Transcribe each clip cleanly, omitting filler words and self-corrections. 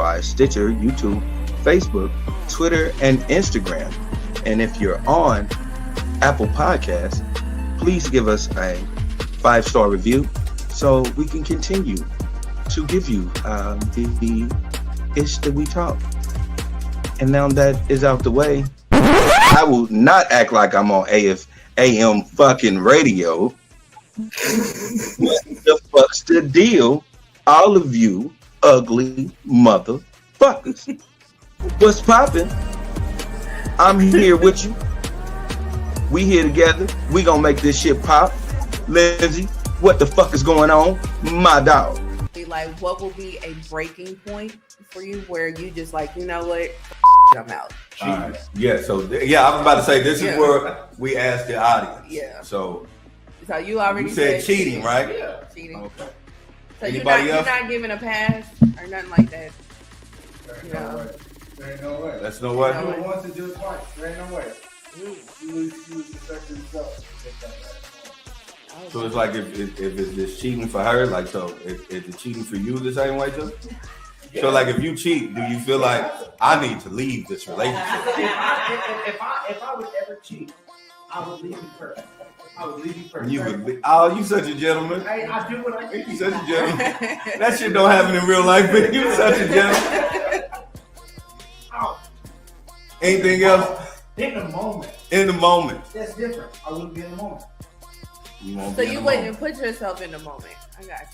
Spotify, Stitcher, YouTube, Facebook, Twitter, and Instagram. And if you're on Apple Podcasts, please give us a 5-star review so we can continue to give you the ish that we talk. And now that is out the way, I will not act like I'm on AM fucking radio. What the fuck's the deal, all of you ugly motherfuckers? What's poppin'? I'm here with you. We here together. We gonna make this shit pop. Lindsay, what the fuck is going on? My dog. Like, what will be a breaking point for you where you just like, you know what, I'm out? All right. Yeah, so I was about to say this is where we asked the audience. Yeah. So you already said cheating, right? Yeah. Cheating. Okay. So Anybody you're not giving a pass or nothing like that. There ain't no way. That's no way. Do it once and do it twice. There ain't no way. You lose respect to yourself. So it's like if it's just cheating for her, like, so if it's cheating for you the same way too? Yeah. So like if you cheat, do you feel like I need to leave this relationship? If I would ever cheat, I would leave you first. I would leave you first. You would be, oh, you such a gentleman. I do what I do. You such a gentleman. That shit don't happen in real life, but you such a gentleman. Oh. Anything else? In the moment. In the moment. That's different. I wouldn't be in the moment. So you wouldn't put yourself in the moment. I got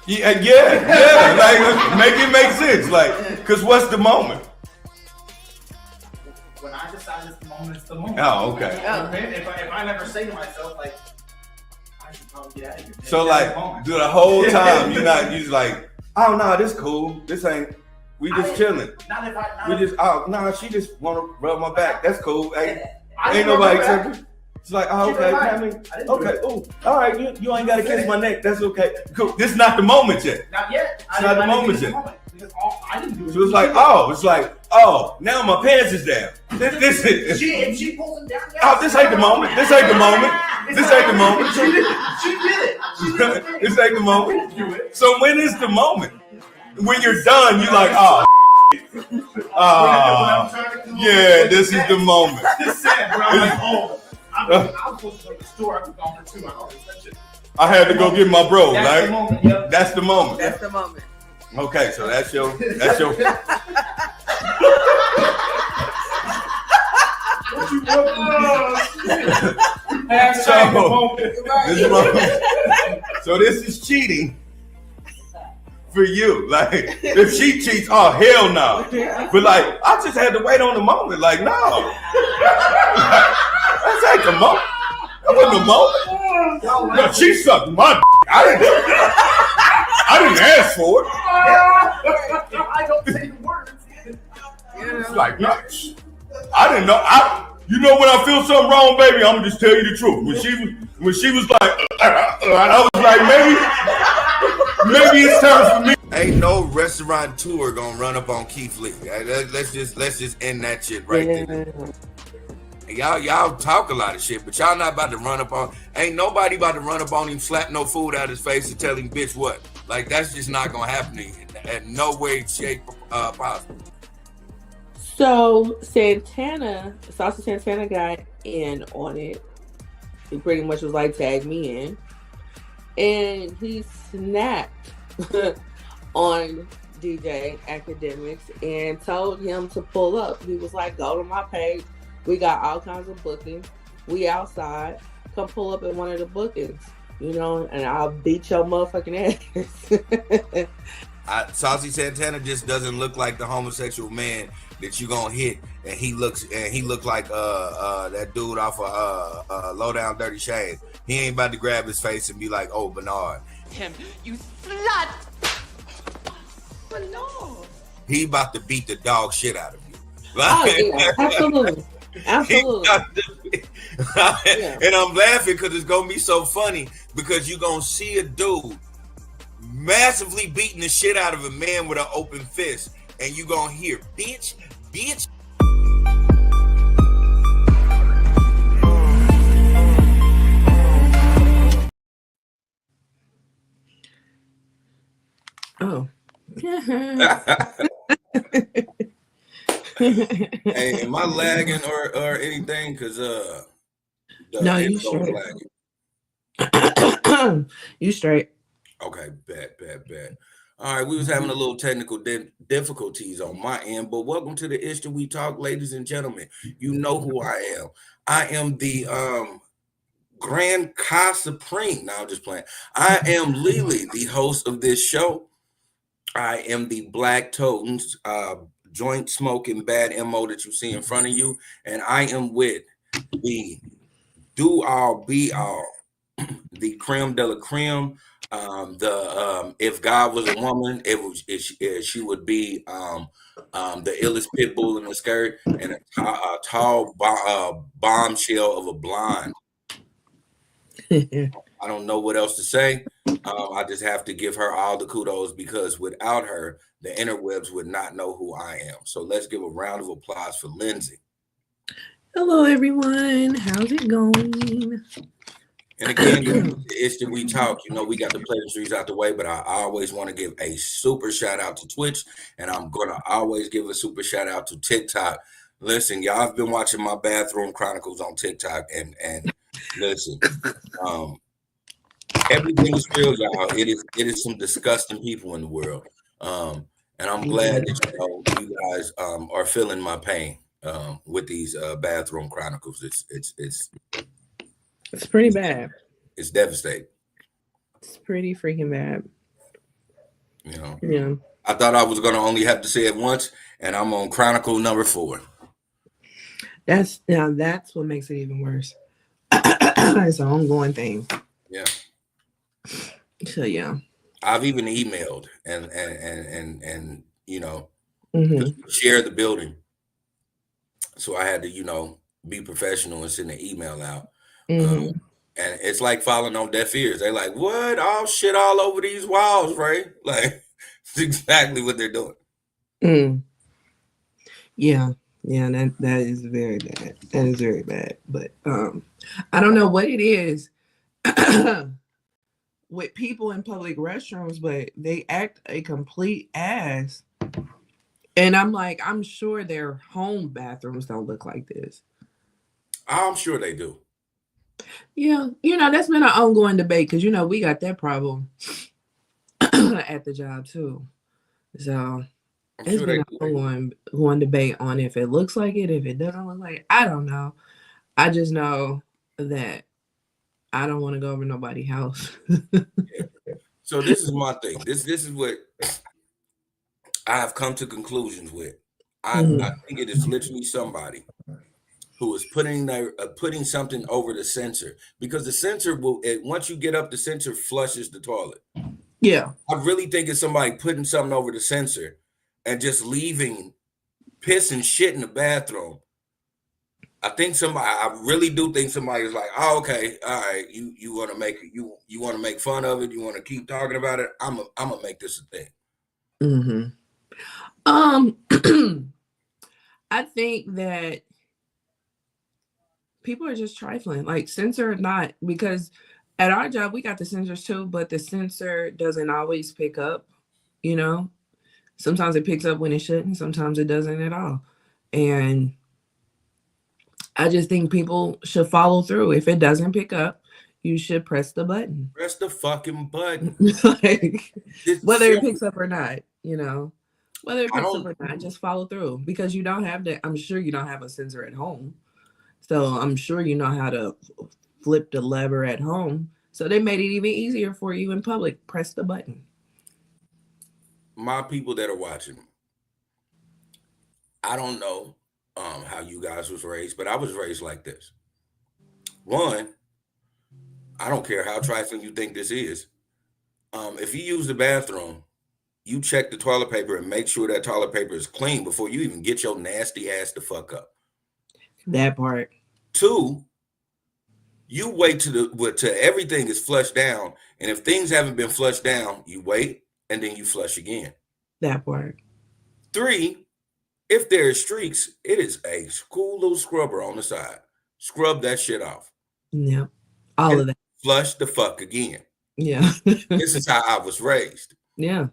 you. Yeah. Like, make it make sense. Like, cause what's the moment? When I decide it's the moment, it's the moment. Oh, okay. If I never say to myself, like, I should probably get out of here. So like, do the whole time you just like, oh no, this cool. This ain't. We just chilling. She just wanna rub my back. That's cool. Ain't nobody tripping. It's like, oh, okay, okay, ooh, all right, you ain't gotta kiss my neck. That's okay. Cool. This is not the moment yet. Not yet. It's not the moment yet. I didn't do it. So it's like, now my pants is down. This is. If she pulls them down. Oh, this ain't the moment. This ain't the moment. This ain't the moment. She did it. This ain't the moment. So when is the moment? When you're done, you're like, oh. Yeah, this is the moment. Just said, bro. I'm like, oh. I was supposed to go to the store. I was gone for 2 hours. I had to go get my bro, that's right? The moment, yep. That's the moment. That's the moment. Okay, so that's your. What you So this is cheating for you. Like, if she cheats, oh hell no. But like, I just had to wait on the moment. Like, no. That's like the moment. That wasn't the moment. No, she sucked my d. I didn't ask for it. I don't say the words. It's like, no, I didn't know. You know when I feel something wrong, baby, I'm gonna just tell you the truth. When she was like, I was like, maybe it's time for me. Ain't no restaurateur gonna run up on Keith Lee. Let's just end that shit right there. Y'all talk a lot of shit, but y'all not about to run up on. Ain't nobody about to run up on him, slap no food out his face, and tell him, bitch, what? Like, that's just not gonna happen to you in no way, shape, possible. So Saucy Santana got in on it. He pretty much was like, tag me in. And he snapped on DJ Academics and told him to pull up. He was like, go to my page. We got all kinds of bookings. We outside. Come pull up at one of the bookings, you know, and I'll beat your motherfucking ass. Saucy Santana just doesn't look like the homosexual man that you gonna hit, and he looks like that dude off of Low Down Dirty Shame. He ain't about to grab his face and be like, "Oh, Bernard, him, you slut, Bernard." He about to beat the dog shit out of you. Oh yeah, absolutely. Absolutely. And I'm laughing because it's gonna be so funny because you're gonna see a dude massively beating the shit out of a man with an open fist, and you're gonna hear bitch. Oh, Hey, am I lagging or anything? Because the No, you info's straight. lagging. You straight. Okay, bet. All right, we was having a little technical difficulties on my end, but welcome to the Issue We Talk, ladies and gentlemen. You know who I am. I am the Grand Ka Supreme. Now I'm just playing. I am Lily, the host of this show. I am the Black Totems, joint smoking bad MO that you see in front of you, and I am with the do all be all, the creme de la creme. If God was a woman, she would be the illest pit bull in the skirt and a tall bombshell of a blonde. I don't know what else to say. I just have to give her all the kudos because without her, the interwebs would not know who I am. So let's give a round of applause for Lindsay. Hello, everyone. How's it going? And again, it's that we talk. You know, we got the pleasantries out the way, but I always want to give a super shout out to Twitch, and I'm going to always give a super shout out to TikTok. Listen, y'all have been watching my Bathroom Chronicles on TikTok, and listen, everything is real, y'all. It is some disgusting people in the world, and I'm glad that you guys are feeling my pain with these Bathroom Chronicles. It's pretty bad. It's devastating. It's pretty freaking bad. You know. Yeah. I thought I was gonna only have to say it once, and I'm on Chronicle number 4. That's what makes it even worse. It's an ongoing thing. Yeah. So yeah. I've even emailed and you know, share the building. So I had to, be professional and send an email out. And it's like falling on deaf ears. They're like, what? Oh, shit all over these walls, right? Like, it's exactly what they're doing. Yeah, that is very bad. That is very bad. But I don't know what it is with people in public restrooms, but they act a complete ass. And I'm like, I'm sure their home bathrooms don't look like this. I'm sure they do. Yeah, that's been an ongoing debate because we got that problem at the job too. So it's been an ongoing debate on if it looks like it, if it doesn't look like it. I don't know. I just know that I don't want to go over nobody's house. So this is my thing. This is what I have come to conclusions with. I think it is literally somebody who is putting something over the sensor, because the sensor will, once you get up, the sensor flushes the toilet. Yeah. I really think it's somebody putting something over the sensor and just leaving piss and shit in the bathroom. I really do think somebody is like, oh, okay, all right, you want to make it, you want to make fun of it, you want to keep talking about it. I'm gonna make this a thing. I think that people are just trifling, like sensor or not, because at our job we got the sensors too, but the sensor doesn't always pick up. Sometimes it picks up when it shouldn't, sometimes it doesn't at all. And I just think people should follow through. If it doesn't pick up, you should press the button. Press the fucking button. Like, whether it picks up or not, whether it picks up or not, just follow through, because you don't have to. I'm sure you don't have a sensor at home. So I'm sure you know how to flip the lever at home. So they made it even easier for you in public. Press the button. My people that are watching, I don't know how you guys was raised, but I was raised like this. One, I don't care how trifling you think this is. If you use the bathroom, you check the toilet paper and make sure that toilet paper is clean before you even get your nasty ass the fuck up. That part. 2, you wait till everything is flushed down, and if things haven't been flushed down, you wait and then you flush again. That part. 3, if there are streaks, it is a cool little scrubber on the side. Scrub that shit off. Yeah, all of that. Flush the fuck again. Yeah. This is how I was raised. Yeah.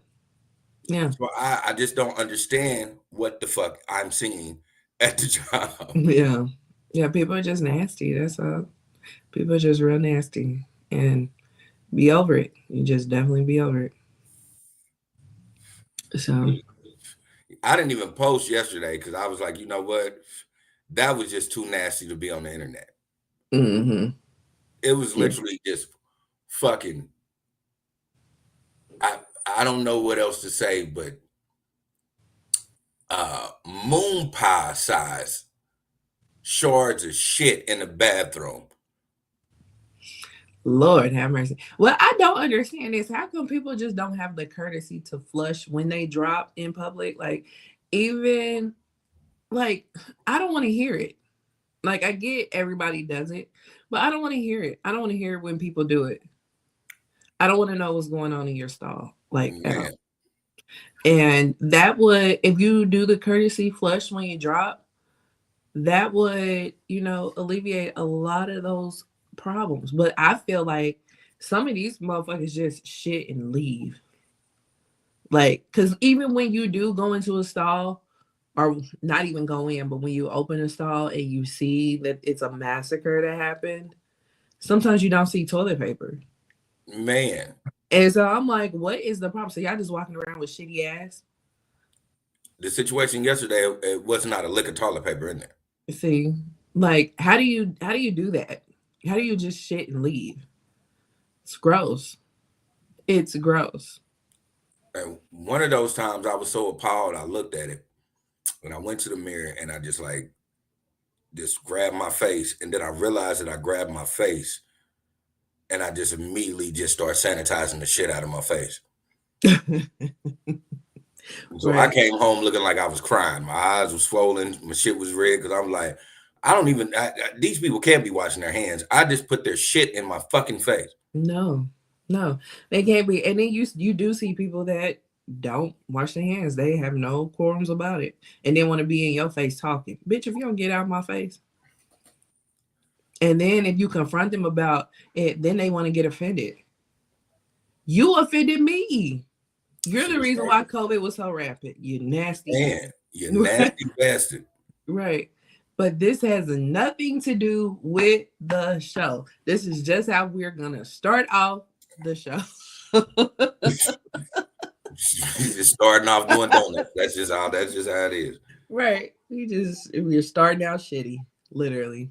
Yeah. So I just don't understand what the fuck I'm seeing at the job. Yeah. Yeah. People are just nasty. That's all. People are just real nasty. And be over it. You just definitely be over it. So. I didn't even post yesterday because I was like, you know what? That was just too nasty to be on the internet. Mm-hmm. It was Yeah. literally just fucking. I don't know what else to say, but moon pie size shards of shit in the bathroom. Lord have mercy. What I don't understand is how come people just don't have the courtesy to flush when they drop in public? Like, even like, I don't want to hear it. Like, I get everybody does it, but I don't want to hear it. I don't want to hear it when people do it. I don't want to know what's going on in your stall, like at all. And that would, if you do the courtesy flush when you drop, that would, alleviate a lot of those problems. But I feel like some of these motherfuckers just shit and leave. Like, because even when you do go into a stall, or not even go in, but when you open a stall and you see that it's a massacre that happened, sometimes you don't see toilet paper. Man. And so I'm like, what is the problem? So y'all just walking around with shitty ass? The situation yesterday, it was not a lick of toilet paper in there. See, like, how do you do that? How do you just shit and leave? It's gross. It's gross. And one of those times I was so appalled, I looked at it and I went to the mirror and I just grabbed my face. And then I realized that I grabbed my face and I just immediately just started sanitizing the shit out of my face. So Right. I came home looking like I was crying. My eyes were swollen. My shit was red because I'm like, these people can't be washing their hands. I just put their shit in my fucking face. No, they can't be. And then you do see people that don't wash their hands. They have no quorums about it. And they want to be in your face talking. Bitch, if you don't get out of my face. And then if you confront them about it, then they want to get offended. You offended me. You're the reason why COVID was so rampant. You nasty. Man, you nasty bastard. Right. But this has nothing to do with the show. This is just how we're going to start off the show. Just starting off doing donuts. That's just how it is. Right. We're starting out shitty, literally.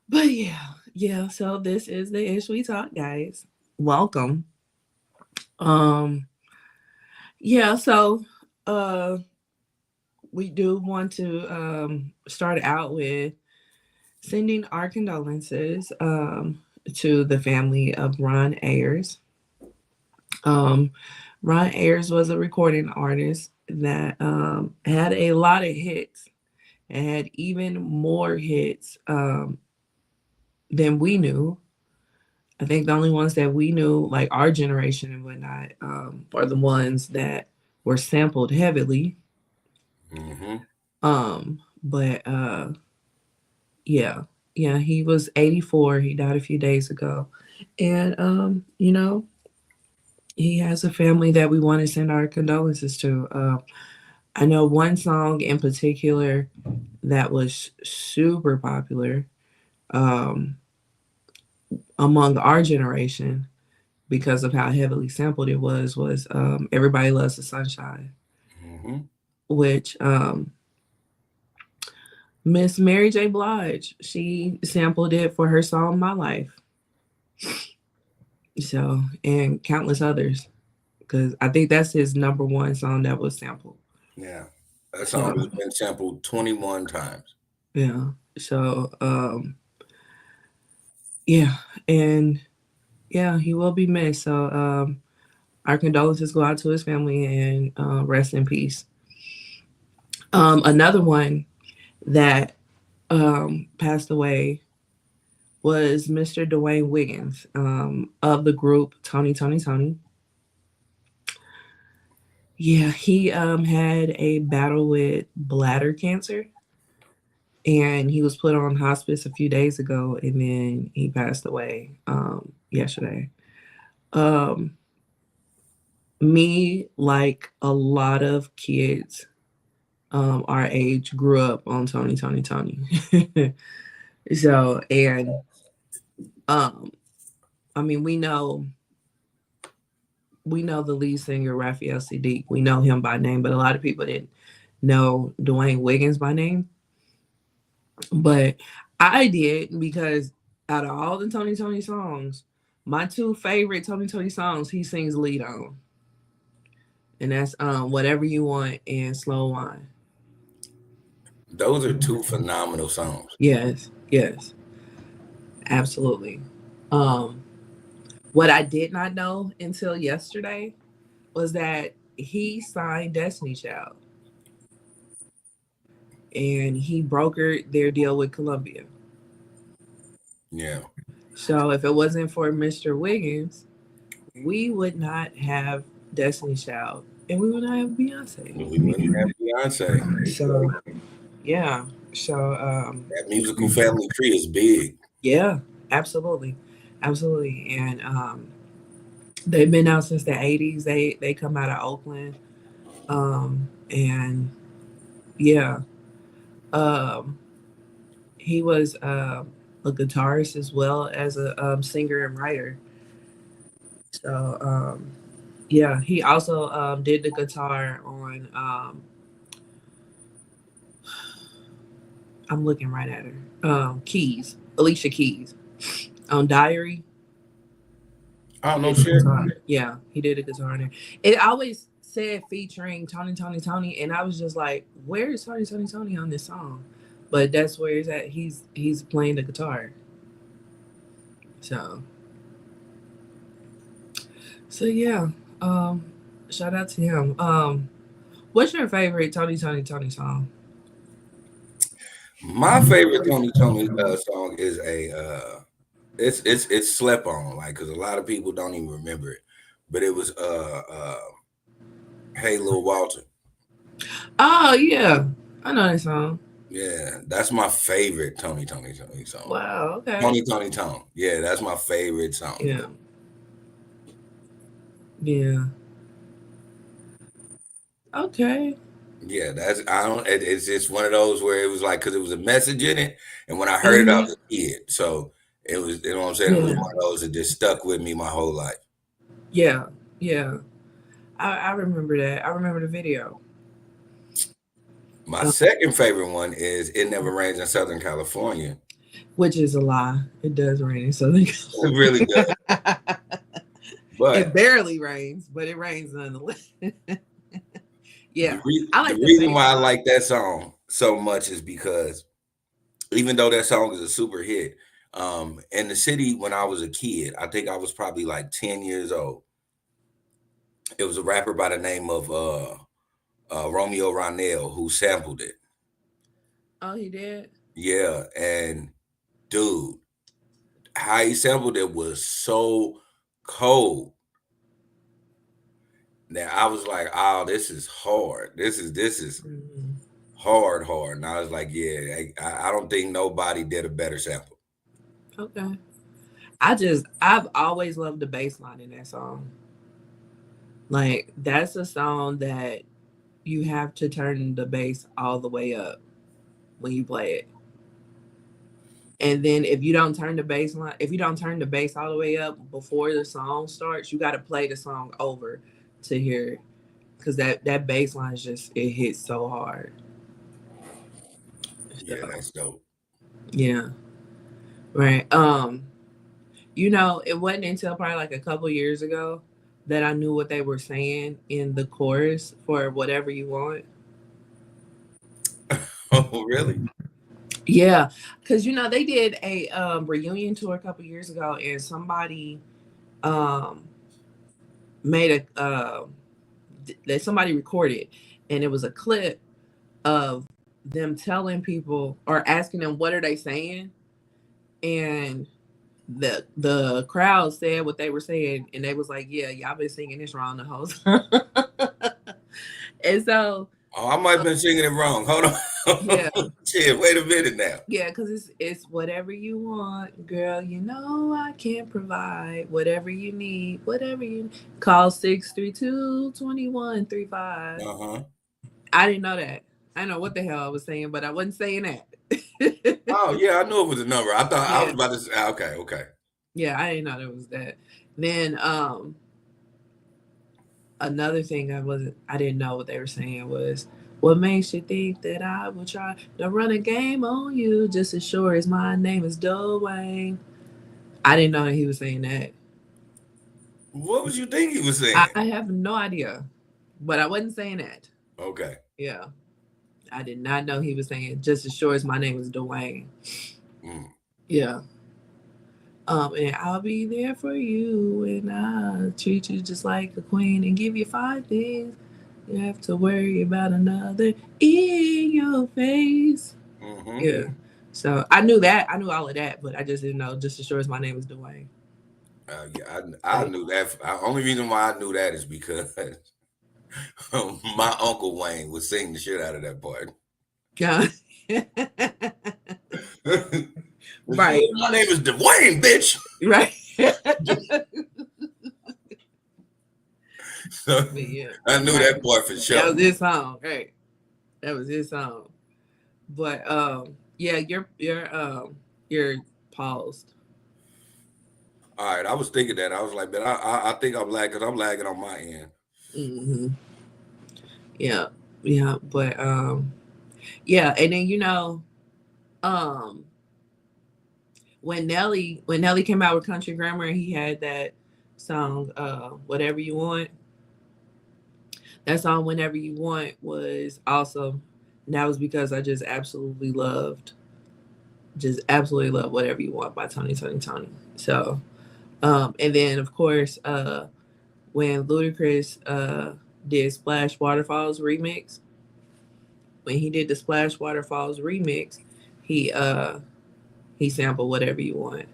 But yeah. So this is the Ish We Talk, guys. Welcome. Yeah, so we do want to start out with sending our condolences to the family of Ron Ayers. Ron Ayers was a recording artist that had a lot of hits and had even more hits than we knew. I think the only ones that we knew, like our generation and whatnot, are the ones that were sampled heavily. Mm-hmm. But yeah, he was 84. He died a few days ago. And he has a family that we want to send our condolences to. I know one song in particular that was super popular among our generation because of how heavily sampled it was Everybody Loves the Sunshine. Mm-hmm. Which Miss Mary J. Blige, she sampled it for her song My Life. So, and countless others, because I think that's his number one song that was sampled. Yeah, that song has been sampled 21 times. Yeah. So, and he will be missed. So, our condolences go out to his family and rest in peace. Another one that passed away was Mr. Dwayne Wiggins of the group Toni. Yeah, he had a battle with bladder cancer, and he was put on hospice a few days ago, and then he passed away yesterday. Me, like a lot of kids our age, grew up on Toni, Toni, Toni. So, and I mean, we know the lead singer Raphael Sadiq. We know him by name, but a lot of people didn't know Dwayne Wiggins by name. But I did, because out of all the Toni Toni songs, my two favorite Toni Toni songs he sings lead on. And that's Whatever You Want and Slow Wine. Those are two phenomenal songs. Yes, absolutely. What I did not know until yesterday was that he signed Destiny Child. And he brokered their deal with Columbia. Yeah. So if it wasn't for Mr. Wiggins, we would not have Destiny Child, and we would not have Beyonce. We wouldn't have Beyonce. So, yeah. So, that musical family tree is big. Yeah, absolutely. And they've been out since the 80s. They come out of Oakland. And yeah. He was a guitarist as well as a singer and writer. So yeah, he also did the guitar on I'm looking right at her. Keys, Alicia Keys, on Diary. Oh no shit. Yeah, he did a guitar on there. It always said featuring Toni, Toni, Toni, and I was just like, where is Toni, Toni, Toni on this song? But that's where he's at. He's playing the guitar. So yeah. Shout out to him. What's your favorite Toni, Toni, Toni song? My favorite Toni Toni song is it's slept on, like, because a lot of people don't even remember it, but it was Hey Lil Walter. Oh yeah, I know that song. Yeah, that's my favorite Toni song. Wow, okay. Toni. Yeah, that's my favorite song. Yeah. Okay. Yeah, it's just one of those where it was like, because it was a message in it, and when I heard it, I was a kid, so it was, you know what I'm saying? It was one of those that just stuck with me my whole life. Yeah. I remember that. I remember the video. My second favorite one is It Never Rains in Southern California. Which is a lie. It does rain in Southern California. It really does. But it barely rains, but it rains nonetheless. Yeah. The reason why I like that song so much is because even though that song is a super hit, in the city when I was a kid, I think I was probably like 10 years old. It was a rapper by the name of Romeo Ronell who sampled it. Oh, he did? Yeah, and dude, how he sampled it was so cold. Now I was like, oh, this is hard. This is hard. And I was like, yeah, I don't think nobody did a better sample. Okay. I've always loved the bass line in that song. Like, that's a song that you have to turn the bass all the way up when you play it. And then if you don't turn the bass all the way up before the song starts, you got to play the song over to hear it, because that bass line is just, it hits so hard. Yeah, that's dope. Yeah. Right. You know, it wasn't until probably like a couple years ago that I knew what they were saying in the chorus for Whatever You Want. Oh, really? Yeah, because you know they did a reunion tour a couple years ago, and somebody made that somebody recorded, and it was a clip of them telling people or asking them what are they saying, and the crowd said what they were saying, and they was like, yeah, y'all been singing this wrong the whole time. And so Oh, I might have been singing it wrong. Hold on. Yeah. Shit, wait a minute now. Yeah, because it's whatever you want, girl. You know I can provide whatever you need, whatever you call 632-2135. Uh-huh. I didn't know that. I know what the hell I was saying, but I wasn't saying that. Oh yeah, I knew it was a number. I thought I Yeah. was about to say okay. Yeah, I didn't know there was that. Then another thing I didn't know what they were saying was, what makes you think that I will try to run a game on you just as sure as my name is Dwayne? I didn't know that he was saying that. What was you think he was saying? I have no idea, but I wasn't saying that. Okay. Yeah, I did not know he was saying just as sure as my name is Dwayne. Yeah. And I'll be there for you, and I'll treat you just like a queen and give you 5 things you have to worry about another in your face. Mm-hmm. Yeah. So I knew that. I knew all of that, but I just didn't know just as sure as my name was Dwayne. Yeah, I knew that. The only reason why I knew that is because my Uncle Wayne was singing the shit out of that part. Yeah. Right. My name is Dwayne, bitch. Right. So, Yeah. I knew that part for sure. That was his song. Right. That was his song. But yeah, you're paused. All right, I was thinking that. I was like, but I think I'm lagging because I'm lagging on my end. Mm-hmm. Yeah. But yeah, and then when Nelly came out with Country Grammar, and he had that song Whatever You Want. That song Whenever You Want was awesome. And that was because I just absolutely loved Whatever You Want by Toni. So and then of course when Ludacris did Splash Waterfalls remix, when he did the Splash Waterfalls remix, he sampled Whatever You Want.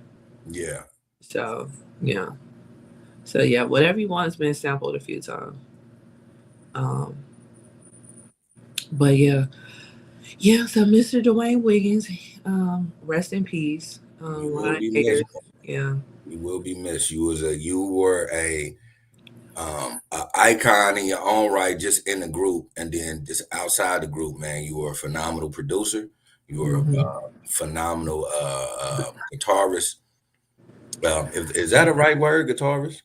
Yeah. So yeah. Whatever You Want's been sampled a few times. But yeah. So Mr. Dwayne Wiggins, rest in peace. Ayers. Yeah. You will be missed. You were a icon in your own right, just in the group, and then just outside the group, man. You were a phenomenal producer. You were a phenomenal guitarist. Is that a right word, guitarist?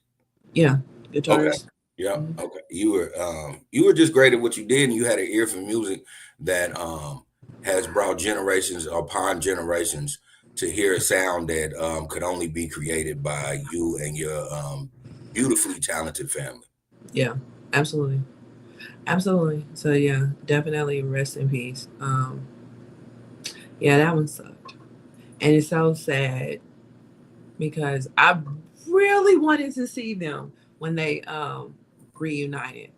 Yeah, guitarist. Okay. Yeah. Okay. You were just great at what you did, and you had an ear for music that has brought generations upon generations to hear a sound that could only be created by you and your beautifully talented family. Yeah, absolutely. So yeah, definitely rest in peace. Yeah, that one sucked, and it's so sad because I really wanted to see them when they reunited.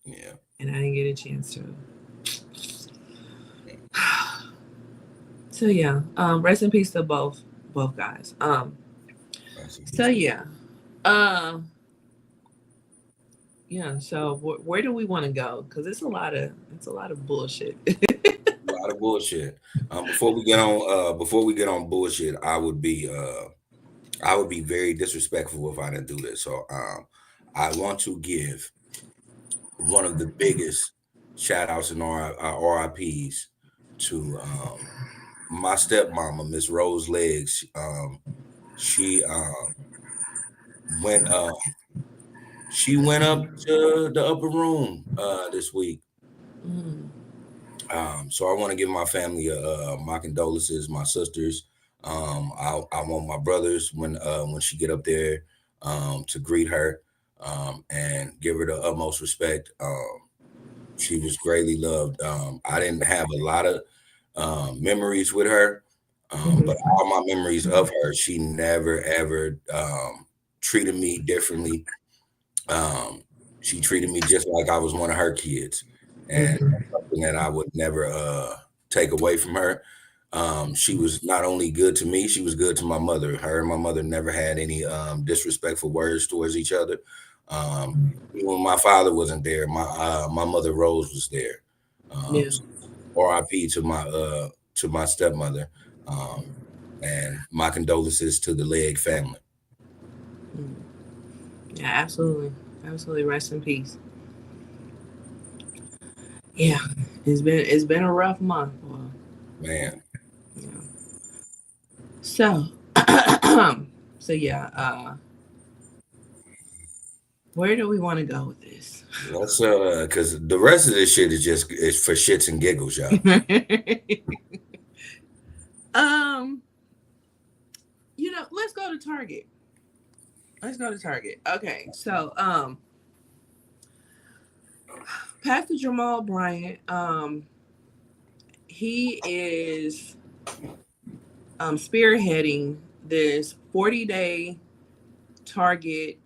Yeah, and I didn't get a chance to. So yeah, rest in peace to both guys. So yeah, yeah. So where do we want to go? Because it's a lot of bullshit. A lot of bullshit. Before we get on bullshit, I would be very disrespectful if I didn't do this. So I want to give one of the biggest shout outs and RIPs to my stepmama, Miss Rose Legs. She went up to the upper room this week. So I want to give my family my condolences, my sisters. I want my brothers when she get up there to greet her and give her the utmost respect. She was greatly loved. I didn't have a lot of memories with her, but all my memories of her, she never ever treated me differently. She treated me just like I was one of her kids, and something that I would never take away from her. She was not only good to me, she was good to my mother. Her and my mother never had any disrespectful words towards each other. When my father wasn't there, my mother Rose was there. R.I.P. to my stepmother, and my condolences to the Leg family. Yeah, absolutely. Rest in peace. Yeah, it's been a rough month, man. Yeah. So, yeah. Where do we want to go with this? Let's because the rest of this shit is for shits and giggles, y'all. Let's go to Target. Okay, so Pastor Jamal Bryant, he is spearheading this 40-day Target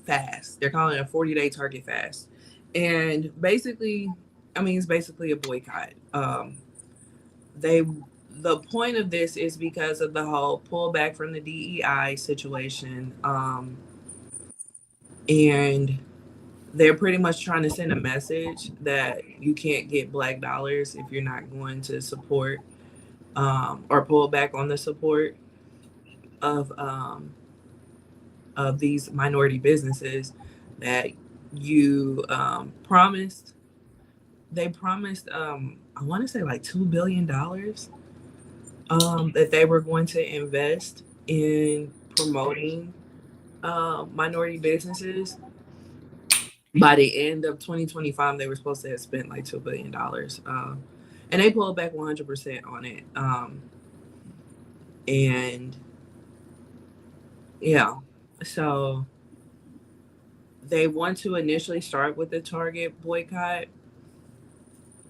fast. They're calling it a 40-day Target fast. And basically, it's basically a boycott. The point of this is because of the whole pullback from the DEI situation. And they're pretty much trying to send a message that you can't get Black dollars if you're not going to support or pull back on the support of these minority businesses that you promised. They promised, I want to say like $2 billion that they were going to invest in promoting minority businesses. By the end of 2025, they were supposed to have spent like $2 billion. And they pulled back 100% on it. And yeah, so they want to initially start with the Target boycott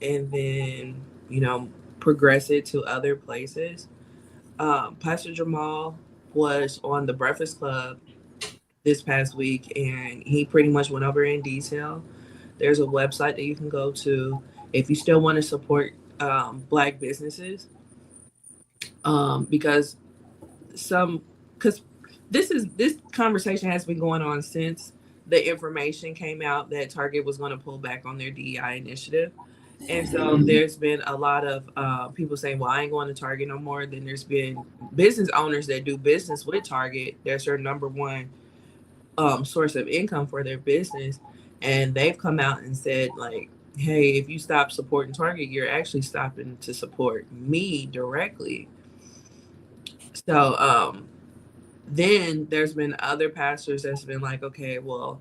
and then, progress it to other places. Pastor Jamal was on the Breakfast Club this past week, and he pretty much went over in detail. There's a website that you can go to if you still want to support Black businesses, because this conversation has been going on since the information came out that Target was going to pull back on their DEI initiative. And so there's been a lot of people saying, well, I ain't going to Target no more. Then there's been business owners that do business with Target. That's their number one source of income for their business. And they've come out and said, like, hey, if you stop supporting Target, you're actually stopping to support me directly. So then there's been other pastors that's been like, okay, well,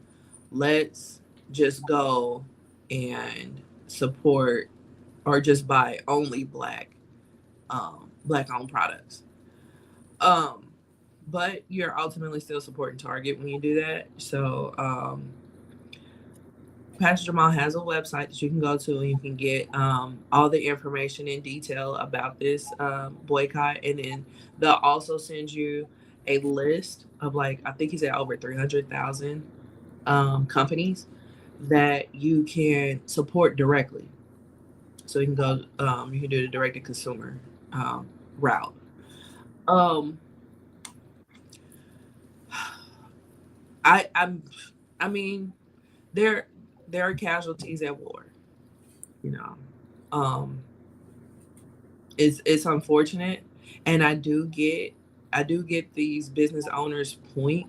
let's just go and support or just buy only Black owned products. But you're ultimately still supporting Target when you do that. So Pastor Jamal has a website that you can go to and you can get all the information in detail about this boycott. And then they'll also send you a list of, like, I think he said over 300,000 companies that you can support directly. So you can go, you can do the direct to consumer route. I mean, there are casualties at war. It's unfortunate, and I do get these business owners' point,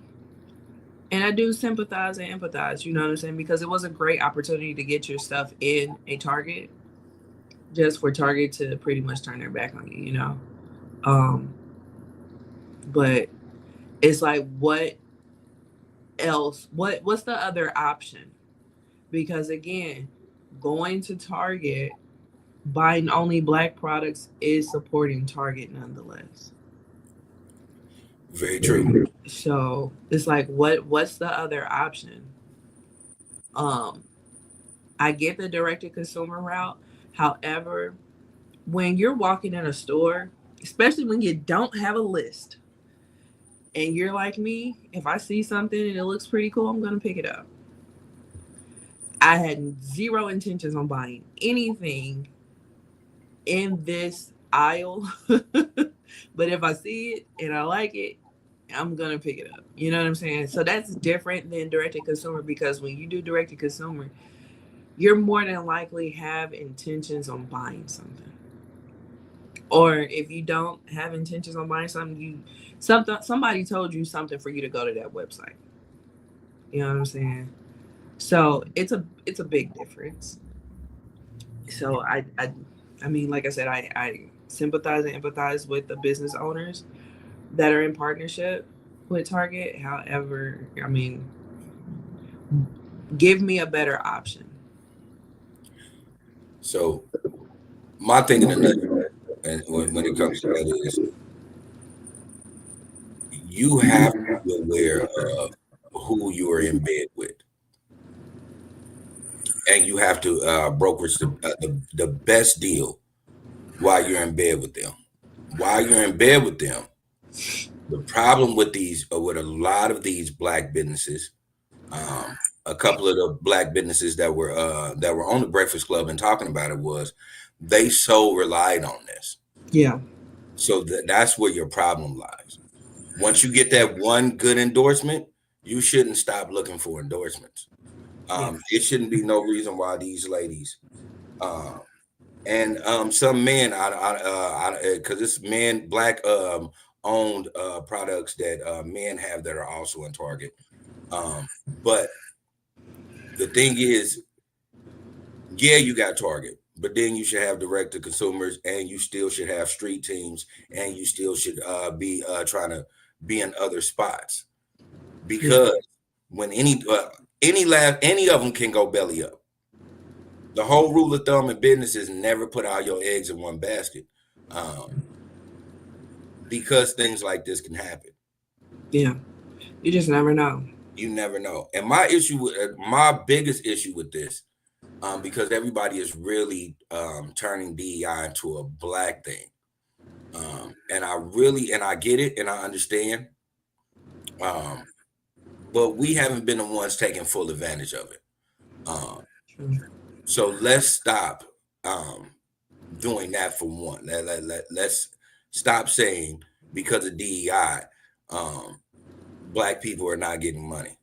and I do sympathize and empathize. You know what I'm saying? Because it was a great opportunity to get your stuff in a Target, just for Target to pretty much turn their back on you. But it's like, what else? What's the other option? Because again, going to Target, buying only Black products is supporting Target nonetheless. Very true. So it's like, what's the other option? I get the direct-to-consumer route. However, when you're walking in a store, especially when you don't have a list, and you're like me, if I see something and it looks pretty cool, I'm going to pick it up. I had zero intentions on buying anything in this aisle, but if I see it and I like it, I'm gonna pick it up. You know what I'm saying? So that's different than direct to consumer, because when you do direct to consumer, you're more than likely have intentions on buying something. Or if you don't have intentions on buying something, somebody told you something for you to go to that website. You know what I'm saying? So it's a big difference. So I mean, like I said, I sympathize and empathize with the business owners that are in partnership with Target. However, I mean, give me a better option. So my thing in a nutshell, and when it comes to that, is you have to be aware of who you are in bed with, and you have to brokerage the best deal while you're in bed with them. While you're in bed with them, the problem with with a lot of these black businesses, a couple of the black businesses that were on the Breakfast Club and talking about it, was they so relied on this. Yeah. So that's where your problem lies. Once you get that one good endorsement, you shouldn't stop looking for endorsements. It shouldn't be no reason why these ladies, and some men, because it's men, black owned products that men have that are also in Target. But the thing is, yeah, you got Target, but then you should have direct to consumers, and you still should have street teams, and you still should be trying to be in other spots, because when any of them can go belly up. The whole rule of thumb in business is never put all your eggs in one basket, because things like this can happen. Yeah, you just never know. You never know. And my biggest issue with this, because everybody is really turning DEI into a black thing, and I get it and I understand, but we haven't been the ones taking full advantage of it. So let's stop doing that for one. Let's stop saying because of DEI, black people are not getting money.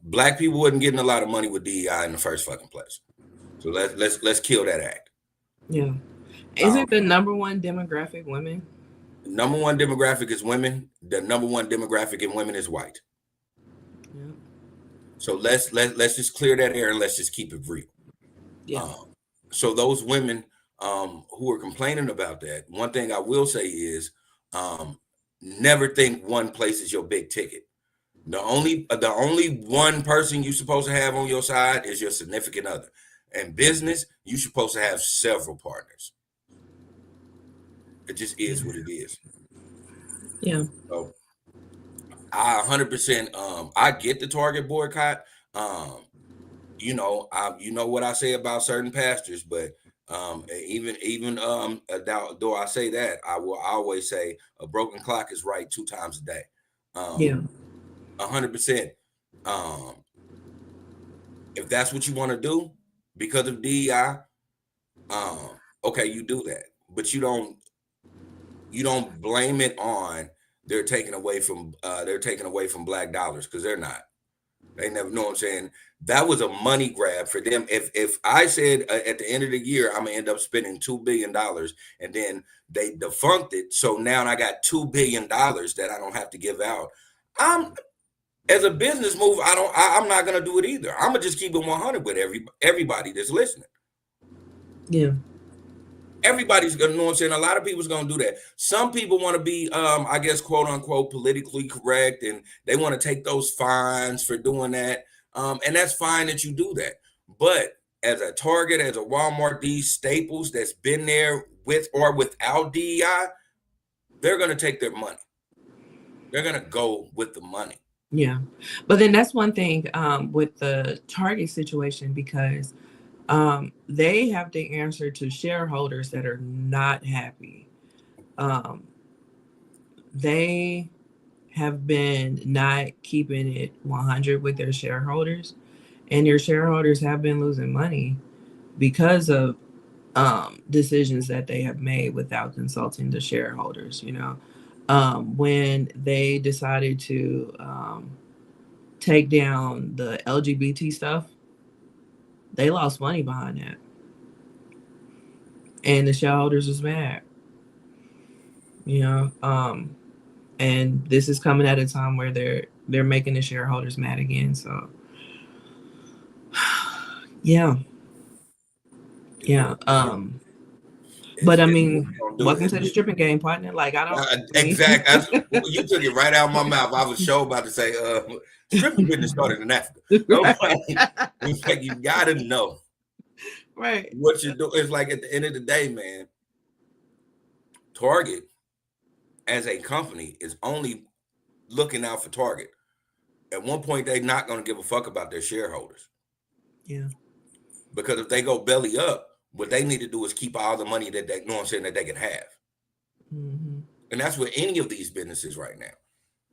Black people wasn't getting a lot of money with DEI in the first fucking place. So let's kill that act. Yeah. Isn't the number one demographic women? Number one demographic is women. The number one demographic in women is white. Yeah. So let's just clear that air and let's just keep it real. Yeah. So those women who are complaining about that, one thing I will say is, never think one place is your big ticket. The only one person you're supposed to have on your side is your significant other. In business, you're supposed to have several partners. It just is what it is. Yeah. So I 100%. I get the Target boycott. You know what I say about certain pastors, but even though I say that, I will always say a broken clock is right 2 times a day. 100%. If that's what you want to do because of DEI, okay, you do that, but you don't blame it on they're taking away from black dollars, because they're not. They never know what I'm saying. That was a money grab for them. If I said at the end of the year, I'm gonna end up spending $2 billion, and then they defunct it, so now I got $2 billion that I don't have to give out. As a business move, I'm not gonna do it either. I'm gonna just keep it 100 with everybody that's listening. Yeah. Everybody's gonna know what I'm saying. A lot of people's gonna do that. Some people want to be, I guess, quote unquote, politically correct, and they want to take those fines for doing that. And that's fine that you do that. But as a Target, as a Walmart, these staples that's been there with or without DEI, they're gonna take their money. They're gonna go with the money. Yeah, but then that's one thing with the Target situation, because they have to answer to shareholders that are not happy. They have been not keeping it 100 with their shareholders, and your shareholders have been losing money because of decisions that they have made without consulting the shareholders. when they decided to take down the LGBT stuff, they lost money behind that. And the shareholders was mad. And this is coming at a time where they're making the shareholders mad again. So yeah. But I mean, welcome to the stripping game, partner. Like, I don't exactly. You took it right out of my mouth. I was sure about to say, stripping business started in Africa. It's like you gotta know, right? What you do. It's like at the end of the day, man. Target, as a company, is only looking out for Target. At one point, they're not going to give a fuck about their shareholders. Yeah. Because if they go belly up, what they need to do is keep all the money that they, that they can have. Mm-hmm. And that's with any of these businesses right now.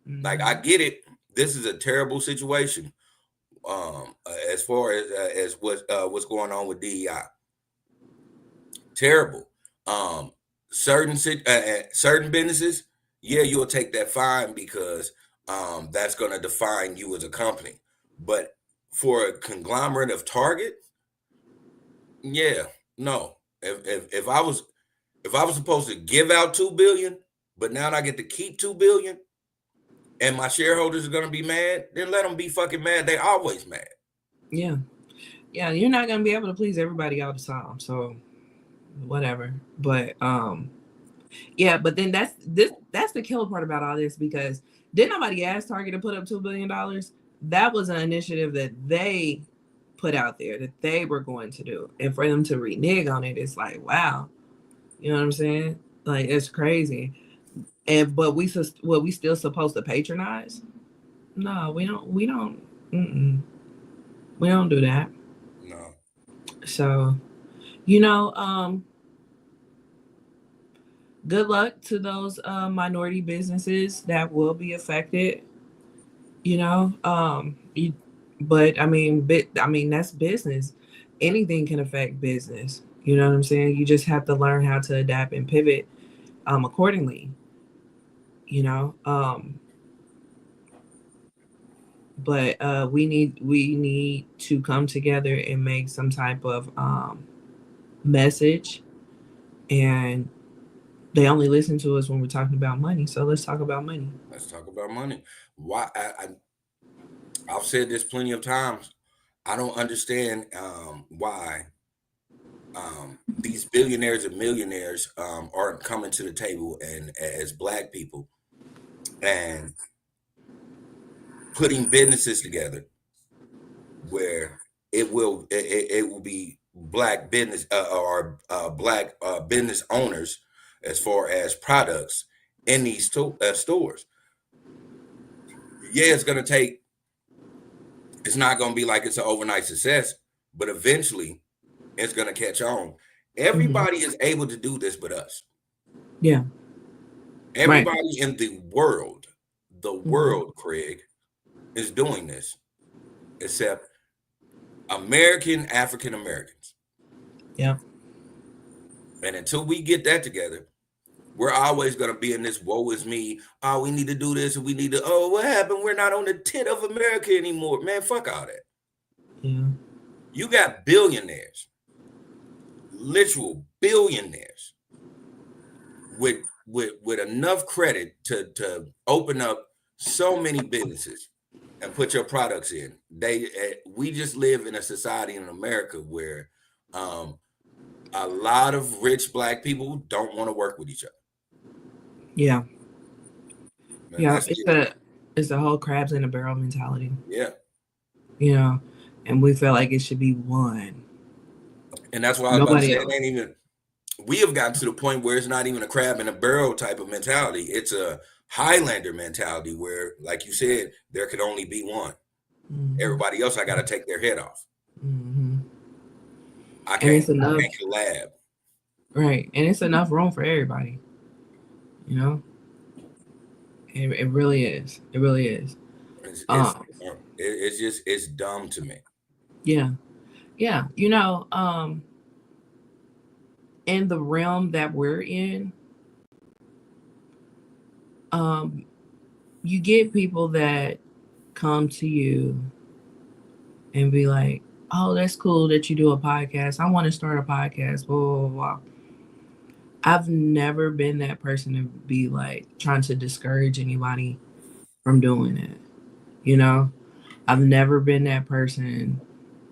Mm-hmm. Like, I get it. This is a terrible situation as far as what's going on with DEI. Terrible. Certain businesses, yeah, you'll take that fine because that's going to define you as a company. But for a conglomerate of Target, yeah, no. If I was supposed to give out $2 billion, but now I get to keep $2 billion, and my shareholders are going to be mad, then let them be fucking mad. They always mad. Yeah, you're not going to be able to please everybody all the time. So whatever. But yeah, but then that's the killer part about all this, because didn't nobody ask Target to put up $2 billion? That was an initiative that they put out there that they were going to do, and for them to renege on it, it's like, wow, you know what I'm saying? Like, it's crazy. But we still supposed to patronize? No, we don't do that. No. So, good luck to those minority businesses that will be affected. But I mean, that's business. Anything can affect business. You know what I'm saying? You just have to learn how to adapt and pivot accordingly. But we need to come together and make some type of message, and they only listen to us when we're talking about money. So let's talk about money. Let's talk about money. Why? I've said this plenty of times. I don't understand why these billionaires and millionaires aren't coming to the table and as Black people and putting businesses together where it will be Black business or Black business owners as far as products in these stores. Yeah, it's not going to be like it's an overnight success, but eventually it's going to catch on. Everybody is able to do this but us. Yeah. Everybody in the world, Craig, is doing this, except African Americans. Yeah. And until we get that together, we're always going to be in this woe is me. Oh, we need to do this and we need to, what happened? We're not on the tit of America anymore. Man, fuck all that. Yeah. You got billionaires, literal billionaires with enough credit to open up so many businesses and put your products in. We just live in a society in America where a lot of rich Black people don't want to work with each other. Yeah. Man, yeah, it's a whole crabs in a barrel mentality. Yeah. And we feel like it should be one. And that's why I was about to say, it ain't even, we have gotten to the point where it's not even a crab in a barrel type of mentality. It's a Highlander mentality where, like you said, there could only be one. Mm-hmm. Everybody else, I got to take their head off. Mm-hmm. I can't collab. Right. And it's enough room for everybody. It really is. It really is. It's dumb to me. Yeah. Yeah. In the realm that we're in, You get people that come to you and be like, oh, that's cool that you do a podcast. I want to start a podcast, blah, blah, blah. I've never been that person to be like trying to discourage anybody from doing it. You know, I've never been that person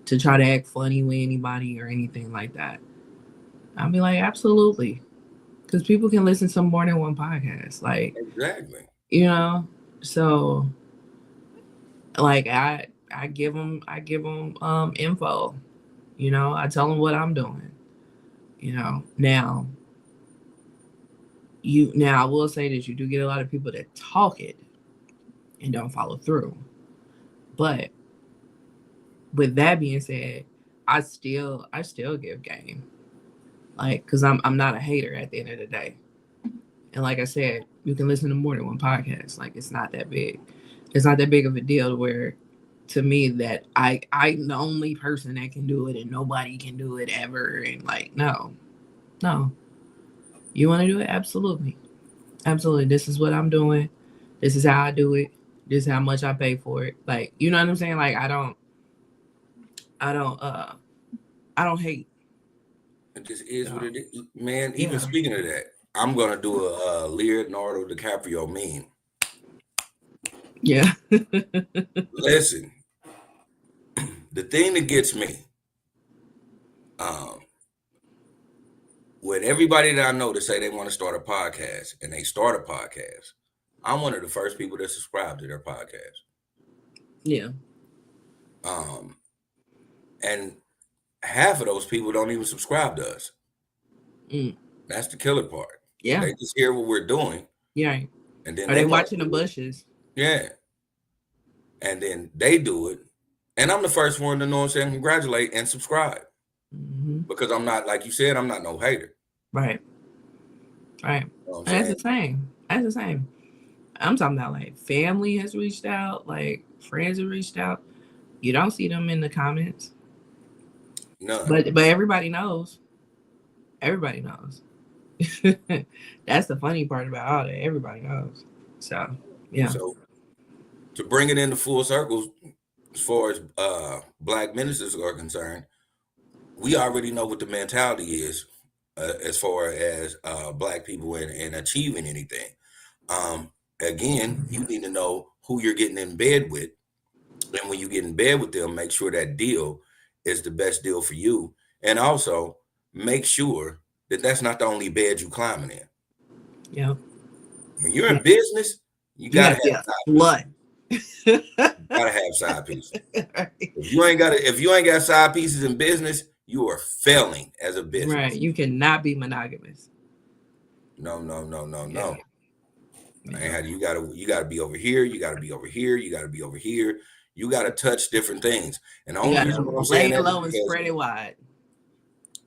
to try to act funny with anybody or anything like that. I'll be like, absolutely. Because people can listen to more than one podcast. Like, exactly. You know, so like I give them info. You know, I tell them what I'm doing. You know, now I will say that you do get a lot of people that talk it and don't follow through. But with that being said, I still give game. Like, because I'm not a hater at the end of the day. And like I said, you can listen to more than one podcast. Like, it's not that big. It's not that big of a deal where, to me, that I'm the only person that can do it and nobody can do it ever. And like, no. You want to do it? Absolutely. Absolutely. This is what I'm doing. This is how I do it. This is how much I pay for it. Like, you know what I'm saying? Like, I don't hate. It just is what it is, man. Even speaking of that, I'm gonna do a Leonardo DiCaprio meme. Yeah. Listen, the thing that gets me, when everybody that I know to say they want to start a podcast and they start a podcast, I'm one of the first people that subscribe to their podcast. Yeah. And half of those people don't even subscribe to us. That's the killer part. Yeah. They just hear what we're doing. Yeah. And then are they watching the bushes? Yeah. And then they do it. And I'm the first one to know and say congratulate and subscribe. Because I'm not, like you said, I'm not no hater. Right. You know that's the same. That's the same. I'm talking about like family has reached out, like friends have reached out. You don't see them in the comments. No. But everybody knows. Everybody knows. That's the funny part about all that. Everybody knows. So yeah. So to bring it into full circles, as far as Black ministers are concerned, we already know what the mentality is as far as Black people and achieving anything. Again, you need to know who you're getting in bed with. And when you get in bed with them, make sure that deal is the best deal for you. And also make sure that that's not the only bed you climbing in. Yeah. When you're in business, you gotta have side pieces. You gotta have side pieces. If you ain't got side pieces in business, you are failing as a business. Right. You cannot be monogamous. No. Yeah. You gotta be over here. You gotta be over here. You gotta be over here. You gotta touch different things. And the only reason I'm saying lay low and spread it wide.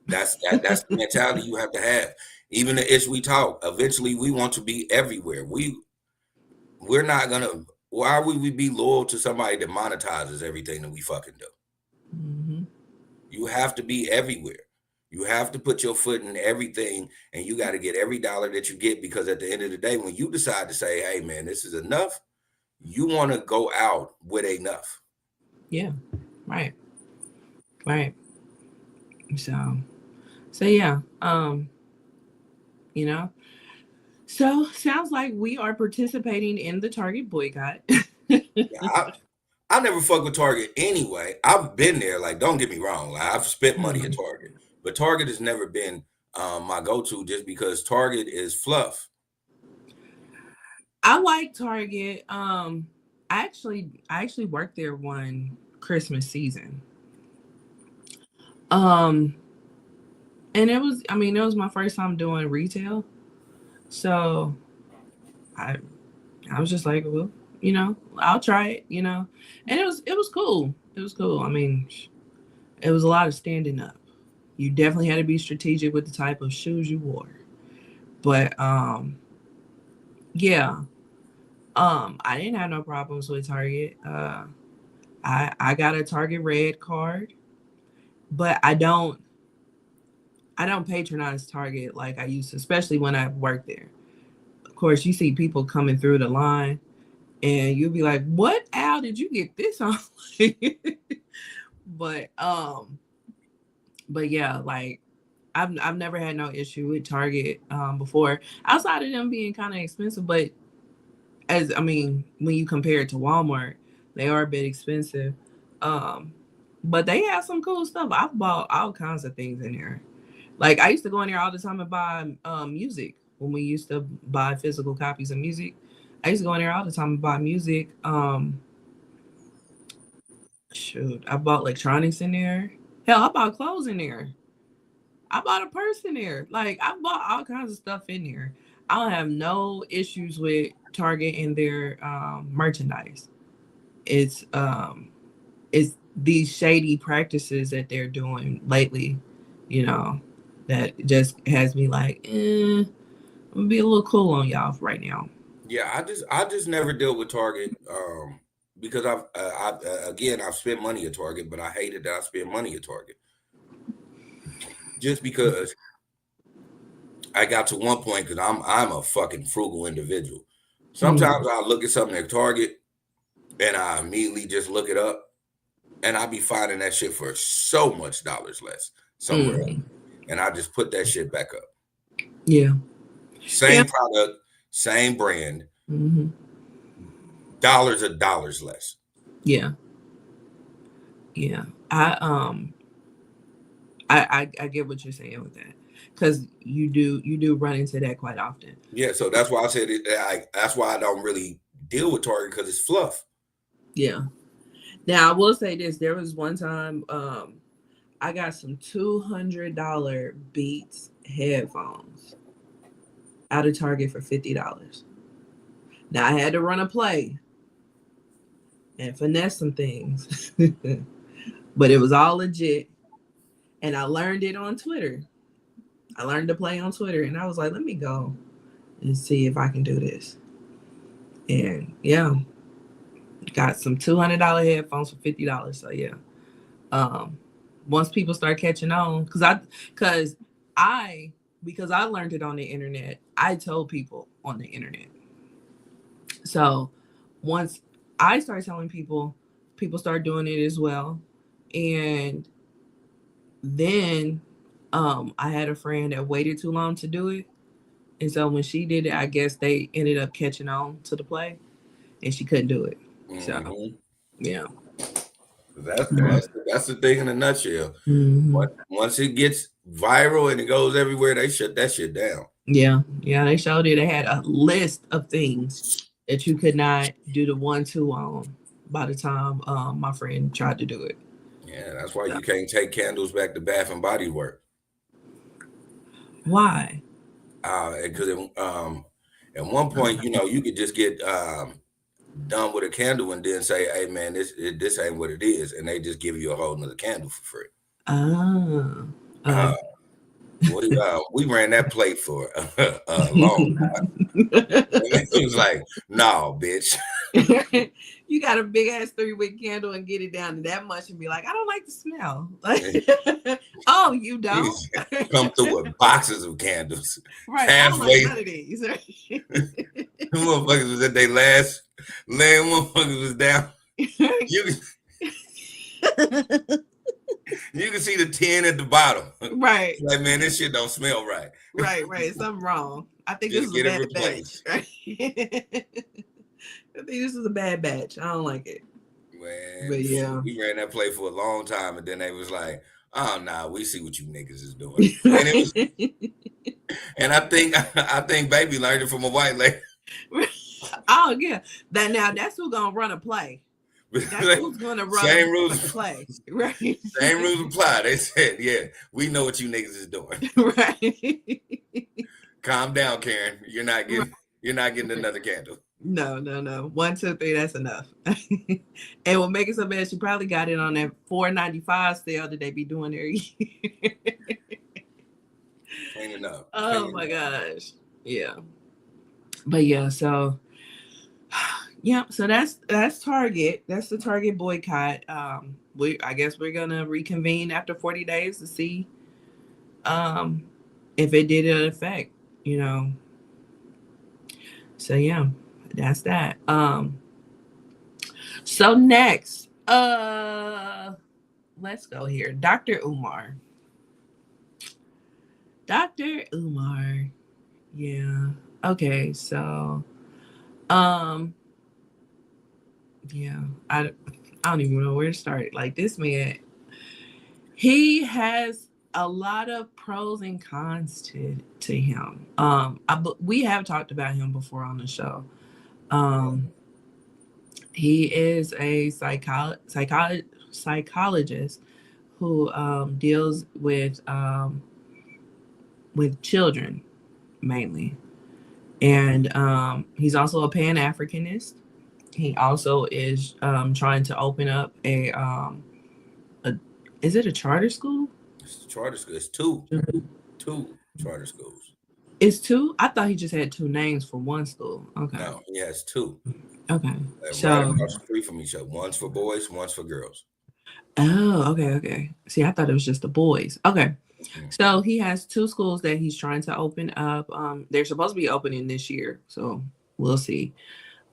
That's the mentality you have to have. Even as we talk, eventually we want to be everywhere. We're not gonna. Why would we be loyal to somebody that monetizes everything that we fucking do? You have to be everywhere. You have to put your foot in everything, and you got to get every dollar that you get, because at the end of the day, when you decide to say, hey man, this is enough, you want to go out with enough. Yeah. Right. So yeah. You know. So sounds like we are participating in the Target boycott. I never fuck with Target anyway. I've been there. Like, don't get me wrong. Like, I've spent money at Target, but Target has never been my go-to, just because Target is fluff. I like Target. I actually worked there one Christmas season. And it was my first time doing retail. So I was just like, well, you know, I'll try it, you know. And it was cool. It was cool. I mean, it was a lot of standing up. You definitely had to be strategic with the type of shoes you wore. But yeah. I didn't have no problems with Target. I got a Target Red card, but I don't patronize Target like I used to, especially when I worked there. course, you see people coming through the line, and you'll be like, "What owl did you get this on?" But yeah, like I've never had no issue with Target before, outside of them being kind of expensive. But when you compare it to Walmart, they are a bit expensive. But they have some cool stuff. I've bought all kinds of things in there. Like I used to go in there all the time and buy music when we used to buy physical copies of music. I used to go in there all the time and buy music. I bought electronics in there. Hell, I bought clothes in there. I bought a purse in there. Like I bought all kinds of stuff in there. I don't have no issues with Target and their merchandise. It's these shady practices that they're doing lately, that just has me like, I'm gonna be a little cool on y'all right now. Yeah, I just never dealt with Target because I've spent money at Target, but I hated that I spent money at Target just because I got to one point because I'm a fucking frugal individual. Sometimes I look at something at Target and I immediately just look it up, and I be finding that shit for so much dollars less somewhere else, and I just put that shit back up. Yeah. Same product, same brand, dollars less. Yeah. Yeah. I get what you're saying with that, because you do run into that quite often. Yeah, so that's why I said it. That's why I don't really deal with Target, because it's fluff. Yeah. Now I will say this: there was one time I got some $200 Beats headphones out of Target for $50. Now I had to run a play and finesse some things, but it was all legit. And I learned it on Twitter. I learned to play on Twitter, and I was like, let me go and see if I can do this. And yeah, got some $200 headphones for $50. So yeah, once people start catching on, because I learned it on the internet, I told people on the internet. So once I started telling people started doing it as well. And then I had a friend that waited too long to do it. And so when she did it, I guess they ended up catching on to the play, and she couldn't do it. So yeah. That's the thing in a nutshell. Once it gets viral and it goes everywhere, they shut that shit down. Yeah, they showed it. They had a list of things that you could not do the 1-2 on by the time my friend tried to do it. Yeah, that's why you can't take candles back to Bath and Body Works. Why? Because at one point, you could just get done with a candle and then say, "Hey, man, this ain't what it is," and they just give you a whole nother candle for free. We ran that plate for a long time. It was like, no, bitch. You got a big ass 3-wick candle and get it down to that much and be like, I don't like the smell. Oh, you don't? Come through with boxes of candles. Right. Halfway. I don't like none of these. Motherfuckers was at their last leg. Motherfuckers was down. You can see the 10 at the bottom. Right. Like, man, this shit don't smell right. Right. Something wrong. I think this is a bad batch. Right? I think this is a bad batch. I don't like it. Man, but yeah, we ran that play for a long time, and then they was like, "Oh, nah, we see what you niggas is doing." And I think Baby learned it from a white lady. Oh yeah, that's who's gonna run a play. That's who's gonna run same a rules play, right? Same rules apply. They said, "Yeah, we know what you niggas is doing." Right. Calm down, Karen. You're not getting another candle. No. 1, 2, 3, that's enough. And what makes it so bad, she probably got it on that $4.95 sale that they be doing every year. Ain't enough. Oh my gosh. Yeah. But yeah, so yeah, so that's Target. That's the Target boycott. I guess we're gonna reconvene after 40 days to see if it did an effect, So yeah, that's that. So next, let's go here. Dr. Umar. Dr. Umar. Yeah. Okay, so yeah, I don't even know where to start. Like, this man, he has a lot of pros and cons to him. We have talked about him before on the show. He is a psychologist who deals with children mainly, and he's also a Pan-Africanist. He also is trying to open up a is it a charter school? It's a charter school. It's two charter schools. It's two? I thought he just had two names for one school. Okay. No, he has two. Okay. So, right across the street from each other. One's for boys, one's for girls. Oh, okay. See, I thought it was just the boys. Okay. Mm-hmm. So he has two schools that he's trying to open up. They're supposed to be opening this year, so we'll see.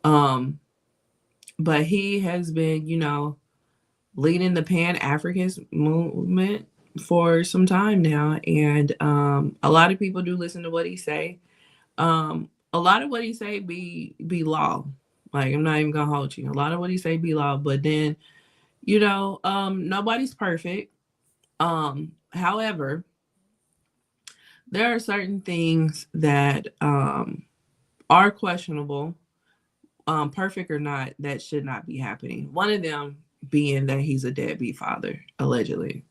But he has been, leading the Pan-Africanist movement for some time now, and a lot of people do listen to what he say. A lot of what he say be law. Like, I'm not even gonna hold you. A lot of what he say be law, but then, nobody's perfect. However, there are certain things that are questionable, perfect or not, that should not be happening. One of them being that he's a deadbeat father, allegedly.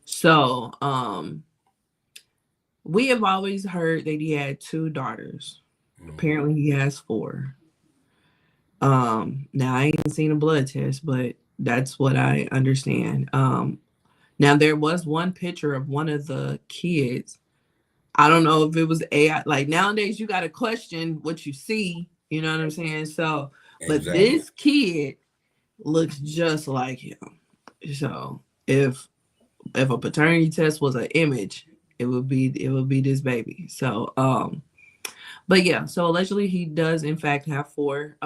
So, we have always heard that he had 2 daughters. Apparently he has 4. Now I ain't seen a blood test, but that's what I understand. Now there was one picture of one of the kids. I don't know if it was AI. Like, nowadays you got to question what you see, you know what I'm saying? So, but this kid looks just like him. So if a paternity test was an image, it would be this baby. So, but yeah, so allegedly he does in fact have 4.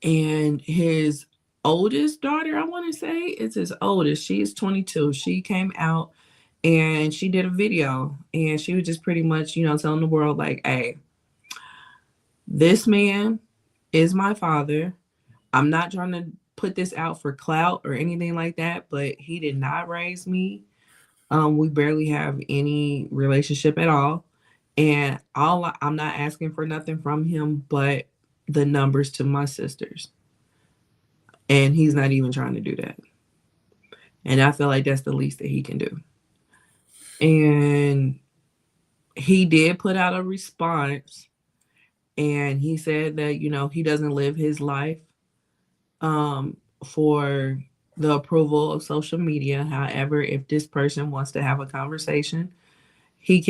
And his oldest daughter, I want to say, it's his oldest. She is 22. She came out and she did a video, and she was just pretty much, telling the world, like, hey, this man is my father. I'm not trying to put this out for clout or anything like that, but he did not raise me. We barely have any relationship at all. And I'm not asking for nothing from him but the numbers to my sisters. And he's not even trying to do that. And I feel like that's the least that he can do. And he did put out a response, and he said that, he doesn't live his life for the approval of social media. However, if this person wants to have a conversation, he's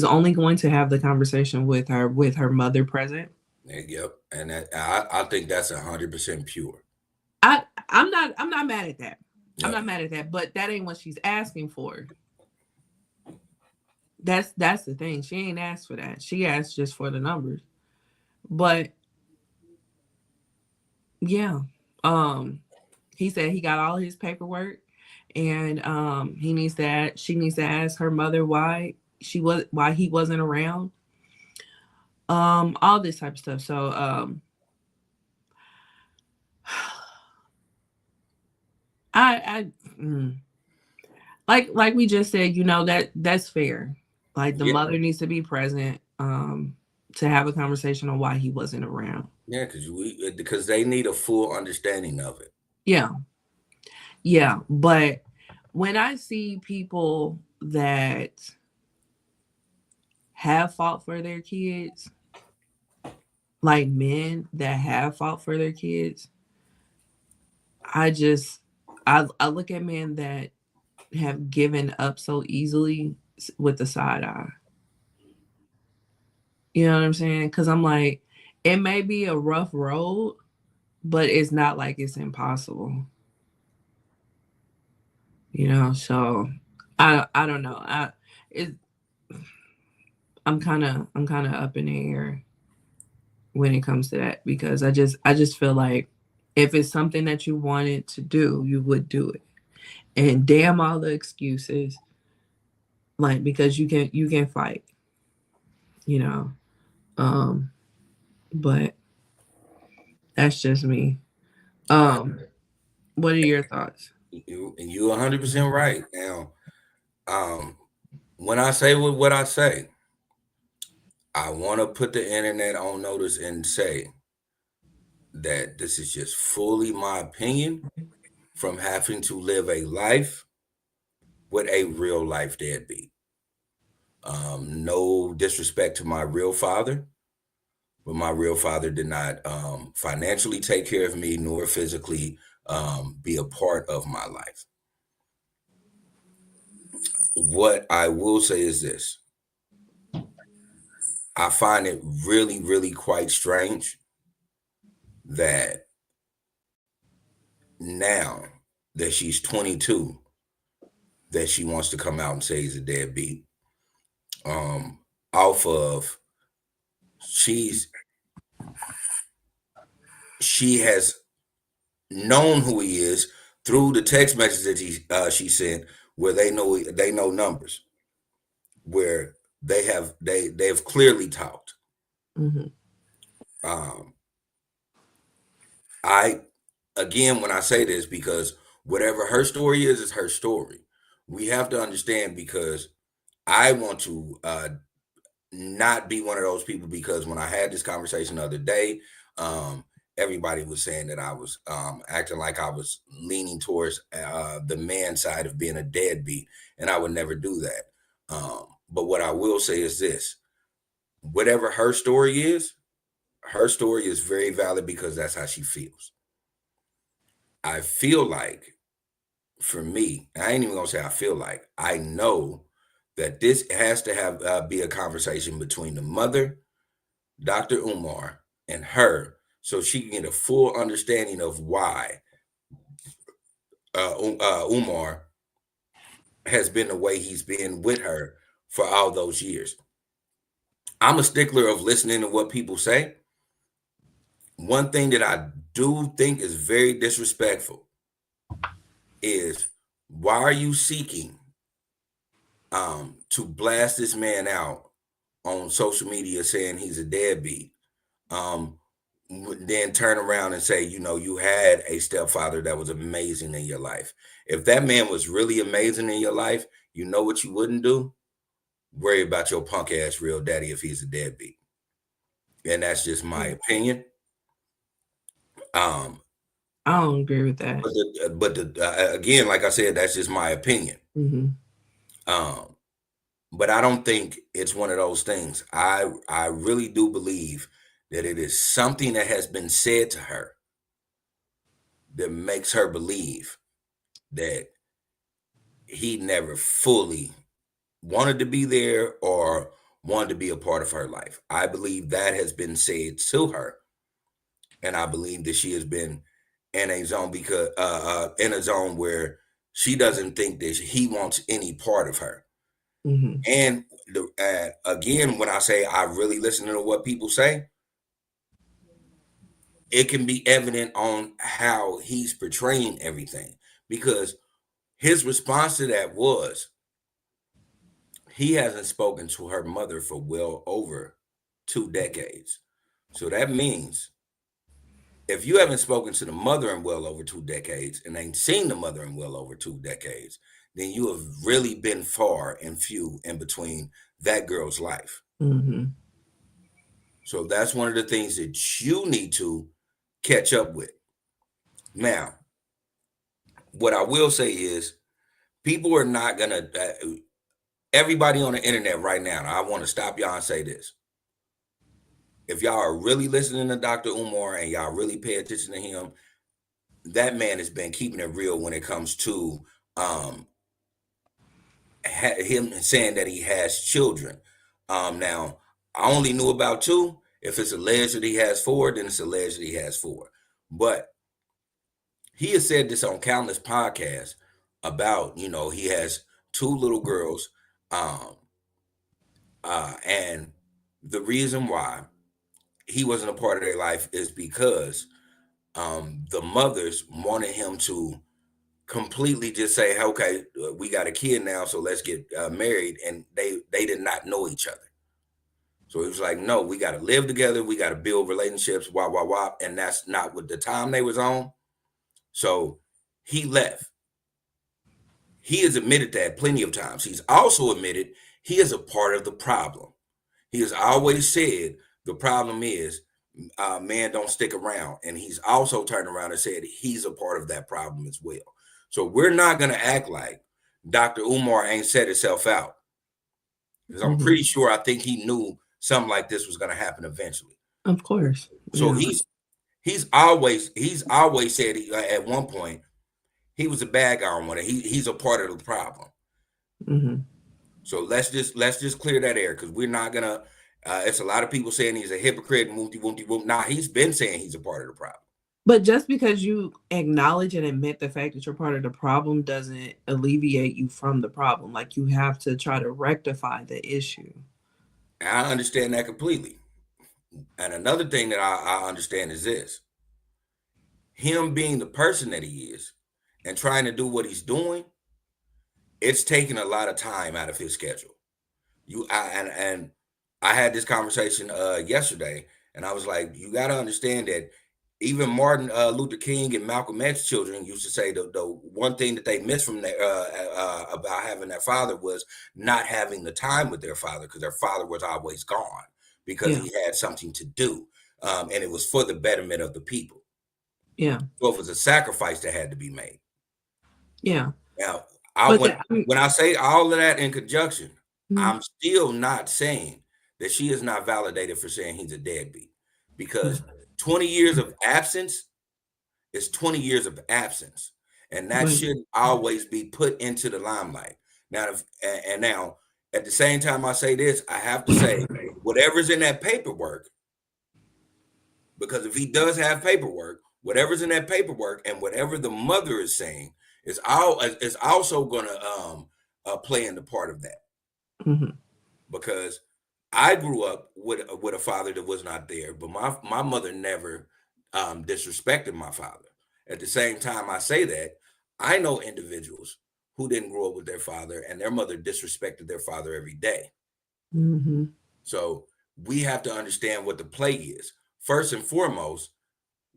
only going to have the conversation with her mother present. Yep. And I think that's 100% pure. I'm not mad at that. Yep. I'm not mad at that, but that ain't what she's asking for. That's the thing. She ain't asked for that. She asked just for the numbers. But yeah, he said he got all his paperwork, and she needs to ask her mother why he wasn't around. All this type of stuff. So like we just said, that's fair. Like, the mother needs to be present to have a conversation on why he wasn't around. Yeah, because they need a full understanding of it. Yeah, but when I see people that have fought for their kids, like men that have fought for their kids, I look at men that have given up so easily with the side eye. You know what I'm saying? Because I'm like, it may be a rough road, but it's not like it's impossible. So I don't know. I'm kind of up in the air when it comes to that, because I just feel like if it's something that you wanted to do, you would do it. And damn all the excuses, like, because you can fight, you know. But that's just me. What are your thoughts? You 100% right. Now, when I say what I say, I want to put the internet on notice and say that this is just fully my opinion from having to live a life with a real life deadbeat. No disrespect to my real father, but my real father did not financially take care of me nor physically be a part of my life. What I will say is this. I find it really, really quite strange that now that she's 22, that she wants to come out and say he's a deadbeat. Off of she has known who he is through the text message that she sent, where they know numbers, where they have clearly talked. Mm-hmm. Again, when I say this, because whatever her story is her story. We have to understand, because I want to not be one of those people, because when I had this conversation the other day, everybody was saying that I was acting like I was leaning towards the man side of being a deadbeat, and I would never do that. But what I will say is this: whatever her story is very valid, because that's how she feels. I feel like, for me, I ain't even gonna say I feel like, I know that this has to be a conversation between the mother, Dr. Umar, and her, so she can get a full understanding of why Umar has been the way he's been with her for all those years. I'm a stickler of listening to what people say. One thing that I do think is very disrespectful is, why are you seeking to blast this man out on social media saying he's a deadbeat, then turn around and say, you had a stepfather that was amazing in your life. If that man was really amazing in your life, you know what you wouldn't do? Worry about your punk ass real daddy if he's a deadbeat. And that's just my opinion. I don't agree with that. But again, like I said, that's just my opinion. Mm-hmm. But I don't think it's one of those things. I really do believe that it is something that has been said to her that makes her believe that he never fully wanted to be there or wanted to be a part of her life. I believe that has been said to her, and I believe that she has been in a zone where she doesn't think that he wants any part of her. Mm-hmm. And again, when I say I really listen to what people say, it can be evident on how he's portraying everything, because his response to that was, he hasn't spoken to her mother for well over 2 decades. So that means if you haven't spoken to the mother in well over 2 decades and ain't seen the mother in well over 2 decades, then you have really been far and few in between that girl's life. Mm-hmm. So that's one of the things that you need to catch up with. Now, what I will say is, people are not going to, everybody on the internet right now, I want to stop y'all and say this. If y'all are really listening to Dr. Umar and y'all really pay attention to him, that man has been keeping it real when it comes to him saying that he has children. Now, I only knew about 2. If it's alleged that he has 4, then it's alleged that he has 4. But he has said this on countless podcasts about, he has 2 little girls. And the reason why he wasn't a part of their life is because the mothers wanted him to completely just say, hey, okay, we got a kid now, so let's get married. And they did not know each other. So he was like, no, we got to live together. We got to build relationships, wah. And that's not what the time they was on. So he left. He has admitted that plenty of times. He's also admitted he is a part of the problem. He has always said the problem is men don't stick around. And he's also turned around and said he's a part of that problem as well. So we're not going to act like Dr. Umar ain't set itself out. Because I'm pretty sure, I think he knew something like this was going to happen eventually. Of course. So he's always said at one point he was a bad guy on one. He's a part of the problem. So let's just clear that air, because we're not gonna. It's a lot of people saying he's a hypocrite. Nah, he's been saying he's a part of the problem. But just because you acknowledge and admit the fact that you're part of the problem doesn't alleviate you from the problem. Like, you have to try to rectify the issue. I understand that completely. And another thing that I understand is this: him being the person that he is and trying to do what he's doing, it's taking a lot of time out of his schedule. And I had this conversation yesterday, and I was like, you got to understand that even Martin Luther King and Malcolm X children used to say the one thing that they missed from their about having their father was not having the time with their father, because their father was always gone because he had something to do, and it was for the betterment of the people. Yeah. So it was a sacrifice that had to be made. Yeah. Now, when I say all of that in conjunction, I'm still not saying that she is not validated for saying he's a deadbeat, because 20 years of absence is 20 years of absence, and that shouldn't always be put into the limelight. Now, now at the same time I say this, I have to say whatever's in that paperwork, because if he does have paperwork, whatever's in that paperwork and whatever the mother is saying is also going to play in the part of that. Because I grew up with a father that was not there, but my mother never disrespected my father. At the same time I say that, I know individuals who didn't grow up with their father and their mother disrespected their father every day. So we have to understand what the play is. First and foremost,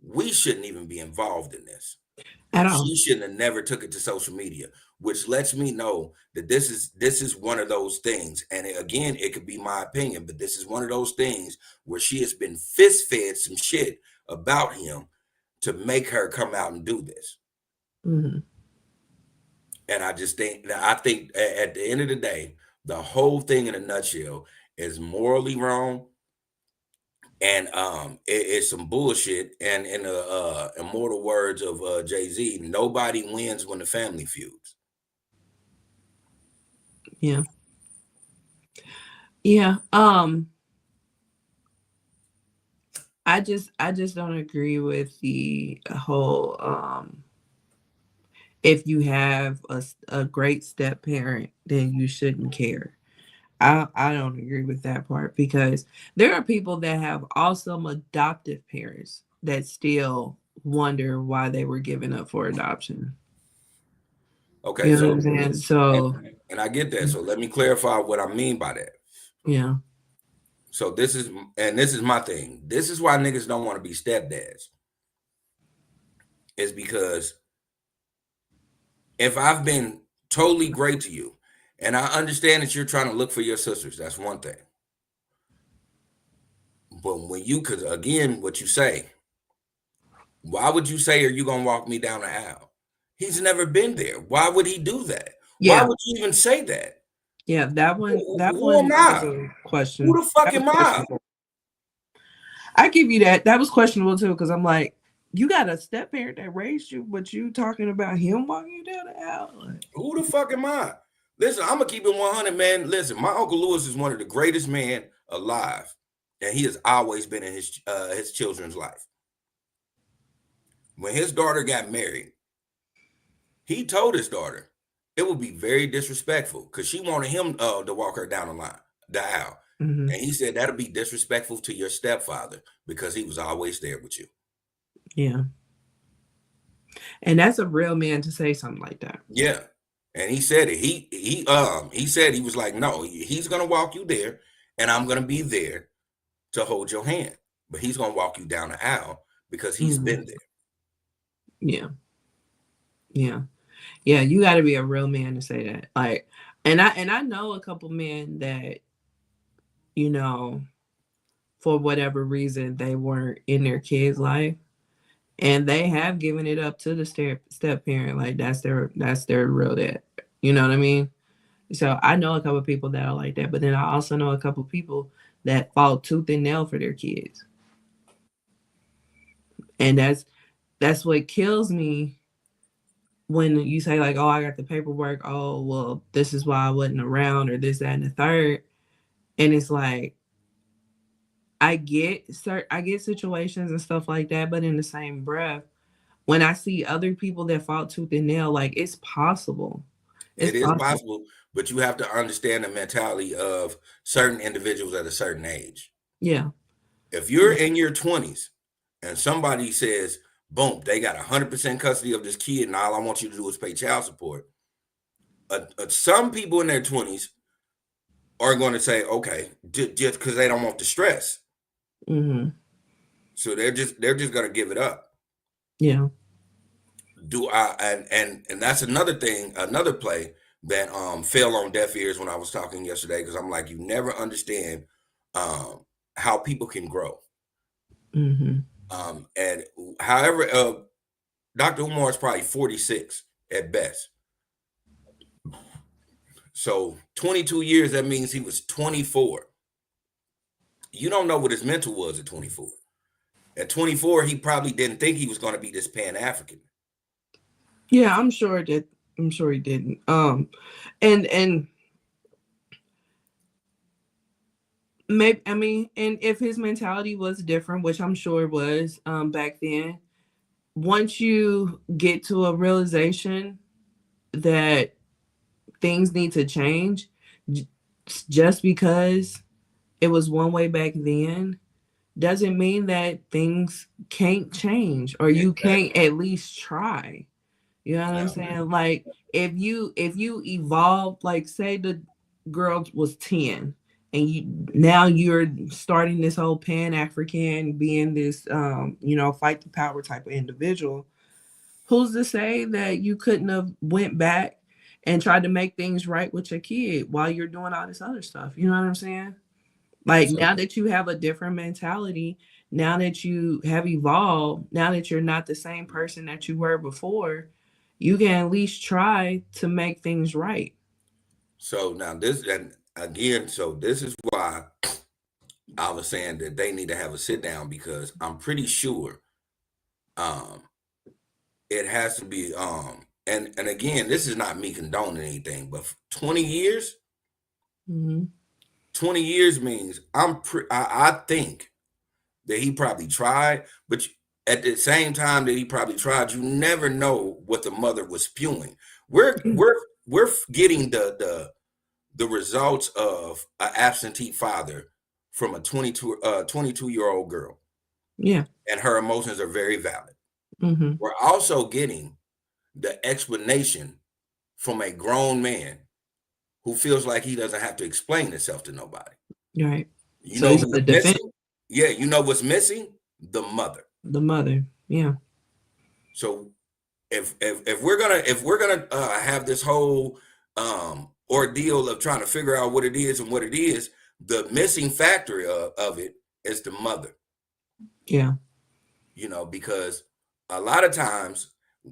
we shouldn't even be involved in this. At all. She shouldn't have never took it to social media, which lets me know that this is one of those things. And again, it could be my opinion, but this is one of those things where she has been fist fed some shit about him to make her come out and do this. And I think at the end of the day, the whole thing in a nutshell is morally wrong. And it's some bullshit. And in the immortal words of Jay-Z, nobody wins when the family feuds. Yeah. Yeah. I just don't agree with the whole if you have a great step parent, then you shouldn't care. I don't agree with that part, because there are people that have awesome adoptive parents that still wonder why they were given up for adoption. Okay, you know what I'm saying? So, and I get that. So let me clarify what I mean by that. Yeah. So this is my thing. This is why niggas don't want to be stepdads. Is because if I've been totally great to you, and I understand that you're trying to look for your sisters, that's one thing. But when because again, what you say, why would you say, are you going to walk me down the aisle? He's never been there. Why would he do that? Yeah. Why would you even say that? Yeah, that one Who was a question. Who the fuck am I? I give you that. That was questionable too, because I'm like, you got a step parent that raised you, but you talking about him walking you down the aisle? Like, who the fuck am I? Listen, I'm gonna keep it 100, man. Listen, my Uncle Lewis is one of the greatest men alive, and he has always been in his children's life. When his daughter got married, he told his daughter it would be very disrespectful because she wanted him to walk her down the aisle. Mm-hmm. And he said that'll be disrespectful to your stepfather because he was always there with you. Yeah. And that's a real man to say something like that. Yeah. And he said it. He said, he was like, no, he's gonna walk you there, and I'm gonna be there to hold your hand. But he's gonna walk you down the aisle because he's been there. Yeah. Yeah. Yeah, you got to be a real man to say that. Like, and I know a couple men that, you know, for whatever reason, they weren't in their kids' life, and they have given it up to the step parent. Like that's their real dad. You know what I mean? So I know a couple of people that are like that, but then I also know a couple of people that fought tooth and nail for their kids, and that's what kills me. When you say like, oh, I got the paperwork, oh, well, this is why I wasn't around, or this, that, and the third. And it's like, I get situations and stuff like that, but in the same breath, when I see other people that fought tooth and nail, like it's possible. It is possible, but you have to understand the mentality of certain individuals at a certain age. Yeah. If you're in your 20s and somebody says, boom, they got 100% custody of this kid, and all I want you to do is pay child support. Some people in their 20s are going to say, okay, just because they don't want the stress. Mm-hmm. So they're just going to give it up. Yeah. And that's another thing, another play that fell on deaf ears when I was talking yesterday, because I'm like, you never understand how people can grow. Mm-hmm. And however, Dr. Umar is probably 46 at best. So 22 years, that means he was 24. You don't know what his mental was at 24. At 24, he probably didn't think he was going to be this Pan-African. Yeah, I'm sure he didn't. And maybe, I mean, and if his mentality was different, which I'm sure it was back then, once you get to a realization that things need to change, just because it was one way back then doesn't mean that things can't change, or you can't at least try. You know what I'm saying? Like if you evolve, like say the girl was 10 and now you're starting this whole Pan-African, being this fight the power type of individual, who's to say that you couldn't have went back and tried to make things right with your kid while you're doing all this other stuff? You know what I'm saying? Like now that you have a different mentality, now that you have evolved, now that you're not the same person that you were before, you can at least try to make things right. So now this is why I was saying that they need to have a sit down, because I'm pretty sure it has to be and again, this is not me condoning anything, but 20 years, 20 years means I think that he probably tried, but at the same time that he probably tried, you never know what the mother was spewing. We're getting the results of an absentee father from a 22-year-old girl. Yeah. And her emotions are very valid. Mm-hmm. We're also getting the explanation from a grown man who feels like he doesn't have to explain himself to nobody. Right. You know what's missing? Yeah, you know what's missing? The mother. The mother. Yeah. So if we're gonna have this whole ordeal of trying to figure out what it is and what it is, the missing factor of it is the mother. Yeah. You know, because a lot of times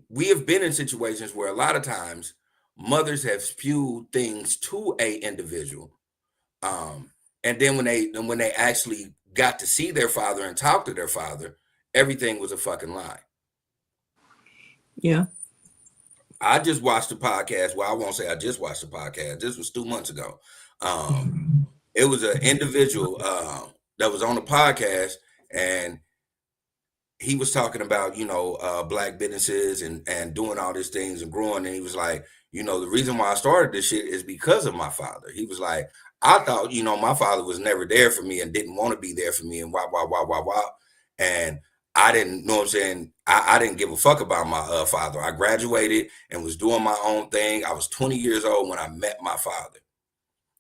we have been in situations where a lot of times mothers have spewed things to a individual, and then when they actually got to see their father and talk to their father, everything was a fucking lie. Yeah. I just watched the podcast. Well, I won't say I just watched the podcast. This was 2 months ago. It was an individual that was on the podcast, and he was talking about, Black businesses and doing all these things and growing. And he was like, the reason why I started this shit is because of my father. He was like, I thought, my father was never there for me and didn't want to be there for me and wah. And I didn't know what I'm saying. I didn't give a fuck about my father. I graduated and was doing my own thing. I was 20 years old when I met my father.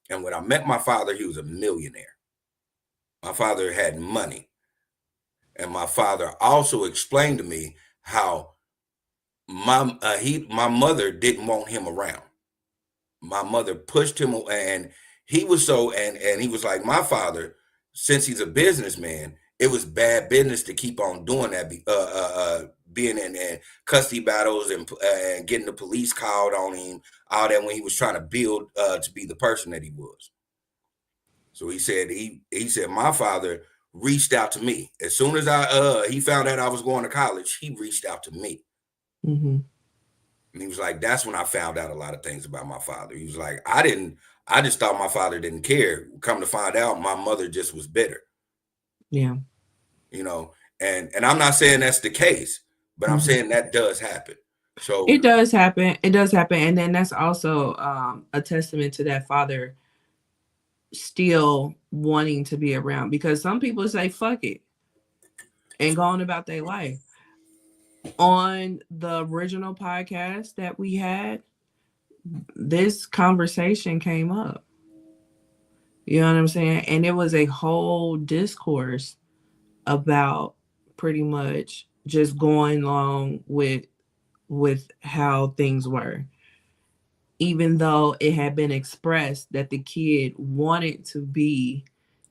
And when I met my father, he was a millionaire. My father had money. And my father also explained to me how my mother didn't want him around. My mother pushed him, and he was and he was like, my father, since he's a businessman, it was bad business to keep on doing that, being in custody battles and getting the police called on him, all that, when he was trying to build to be the person that he was. So he said my father reached out to me as soon as he found out I was going to college. He reached out to me. Mm-hmm. And he was like, that's when I found out a lot of things about my father. He was like, I just thought my father didn't care. Come to find out, my mother just was bitter. Yeah. And I'm not saying that's the case, but I'm saying that does happen. So it does happen. It does happen. And then that's also a testament to that father still wanting to be around, because some people say, fuck it, and go on about their life. On the original podcast that we had, this conversation came up. You know what I'm saying? And it was a whole discourse about pretty much just going along with how things were, even though it had been expressed that the kid wanted to be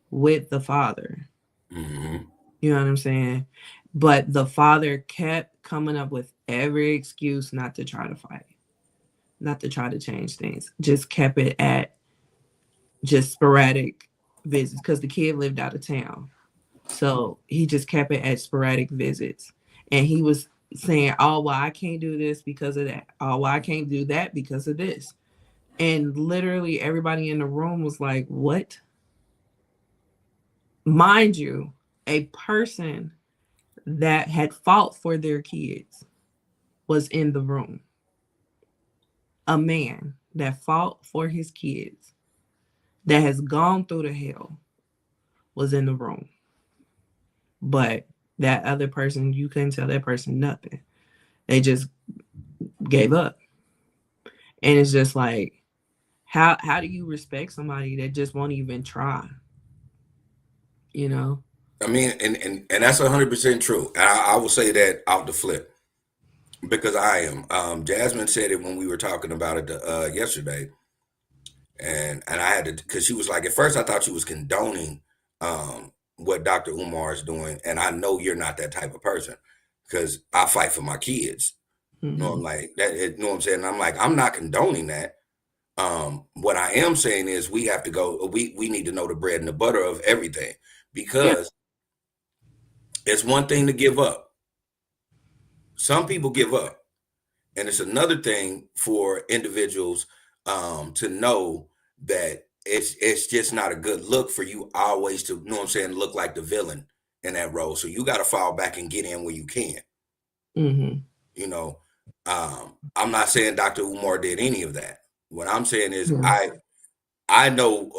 with the father. Mm-hmm. You know what I'm saying? But the father kept coming up with every excuse not to try to fight, not to try to change things. Just kept it at just sporadic visits, because the kid lived out of town. So he just kept it at sporadic visits. And he was saying, oh, well, I can't do this because of that. Oh, well, I can't do that because of this. And literally everybody in the room was like, what? Mind you, a person that had fought for their kids was in the room. A man that fought for his kids, that has gone through the hell, was in the room. But that other person, you couldn't tell that person nothing. They just gave up. And it's just like, how do you respect somebody that just won't even try? I mean, and that's 100% true. I will say that out the flip, because I am. Jasmine said it when we were talking about it yesterday, and I had to, because she was like, at first I thought she was condoning what Dr. Umar is doing, and I know you're not that type of person, because I fight for my kids. Mm-hmm. I'm like that. You know what I'm saying? I'm like, I'm not condoning that. What I am saying is we have to go. We need to know the bread and the butter of everything, because it's one thing to give up. Some people give up, and it's another thing for individuals to know that it's just not a good look for you always to, look like the villain in that role. So you got to fall back and get in where you can. Mm-hmm. I'm not saying Dr. Umar did any of that. What I'm saying is I know,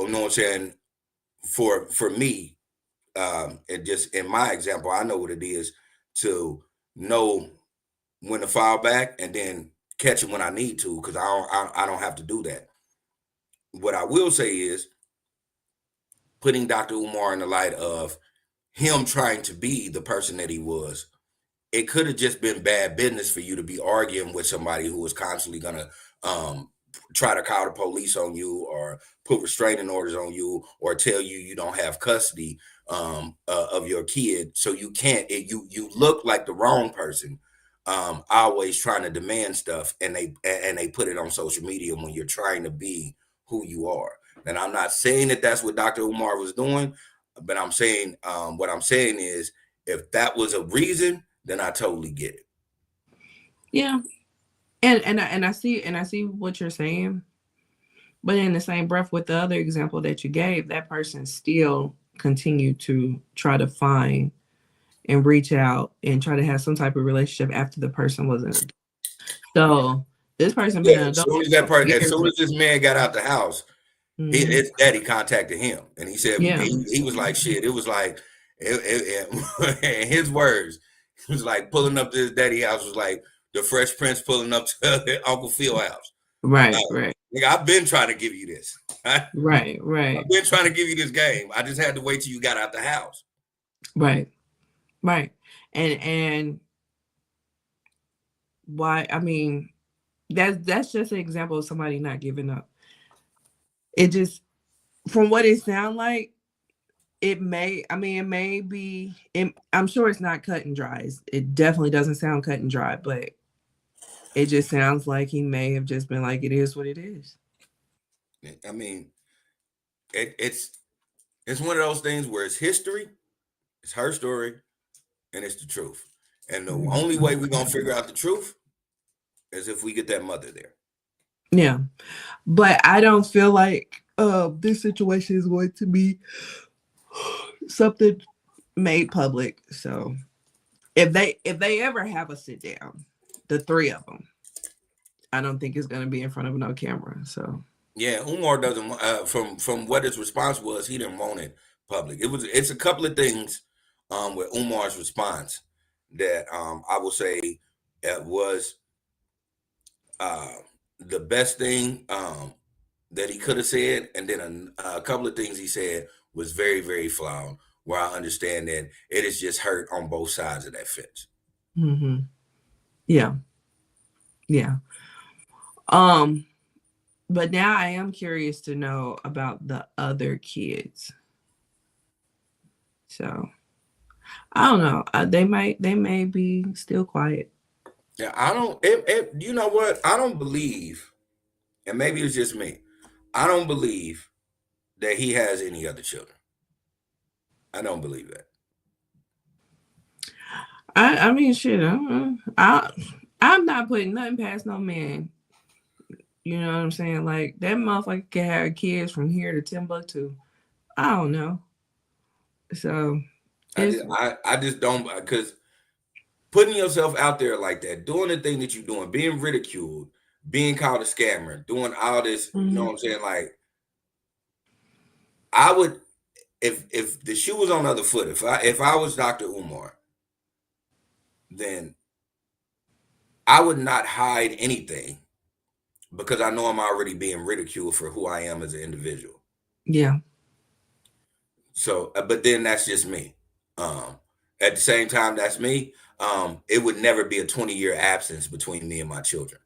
for me, and just in my example, I know what it is to know when to fall back and then catch it when I need to, because I don't have to do that. What I will say is putting Dr. Umar in the light of him trying to be the person that he was. It could have just been bad business for you to be arguing with somebody who was constantly going to try to call the police on you or put restraining orders on you or tell you don't have custody of your kid. So you can't, you look like the wrong person, always trying to demand stuff, and they put it on social media when you're trying to be who you are. And I'm not saying that that's what Dr. Umar was doing, but I'm saying what I'm saying is, if that was a reason, then I totally get it. Yeah. And I see what you're saying. But in the same breath, with the other example that you gave, that person still continued to try to find and reach out and try to have some type of relationship after the person wasn't. So this person been an adult. As soon as this man got out the house, His daddy contacted him, and he said Yeah. he was like, shit. It was like, in his words, it was like pulling up to his daddy house was like the Fresh Prince pulling up to Uncle Phil's house. Right, right. Nigga, I've been trying to give you this. Right, right. I've been trying to give you this game. I just had to wait till you got out the house. Right, right. And why? I mean, that's just an example of somebody not giving up. It just, from what it sounds like, it may be, I'm sure it's not cut and dry. It definitely doesn't sound cut and dry, but it just sounds like he may have just been like, it is what it is. I mean, it's one of those things where it's history, it's her story, and it's the truth. And the only way we're going to figure out the truth is if we get that mother there. Yeah. But I don't feel like this situation is going to be something made public. So if they ever have a sit down, the three of them, I don't think it's going to be in front of no camera. So yeah, Umar doesn't. From what his response was, he didn't want it public. It's a couple of things with Umar's response that I will say was the best thing that he could have said, and then a couple of things he said was very, very flawed. Where I understand that it is just hurt on both sides of that fence. Mm-hmm. Yeah. Yeah. But now I am curious to know about the other kids. So I don't know. They may be still quiet. Yeah, I don't. You know what? I don't believe, and maybe it's just me. I don't believe that he has any other children. I don't believe that. I mean, shit. I'm not putting nothing past no man. You know what I'm saying? Like, that motherfucker can have kids from here to Timbuktu. I don't know. So I just don't, because putting yourself out there like that, doing the thing that you're doing, being ridiculed, being called a scammer, doing all this, you know what I'm saying? Like, I would, if the shoe was on the other foot, if I was Dr. Umar, then I would not hide anything, because I know I'm already being ridiculed for who I am as an individual. Yeah. So, but then that's just me. At the same time, that's me. It would never be a 20-year absence between me and my children.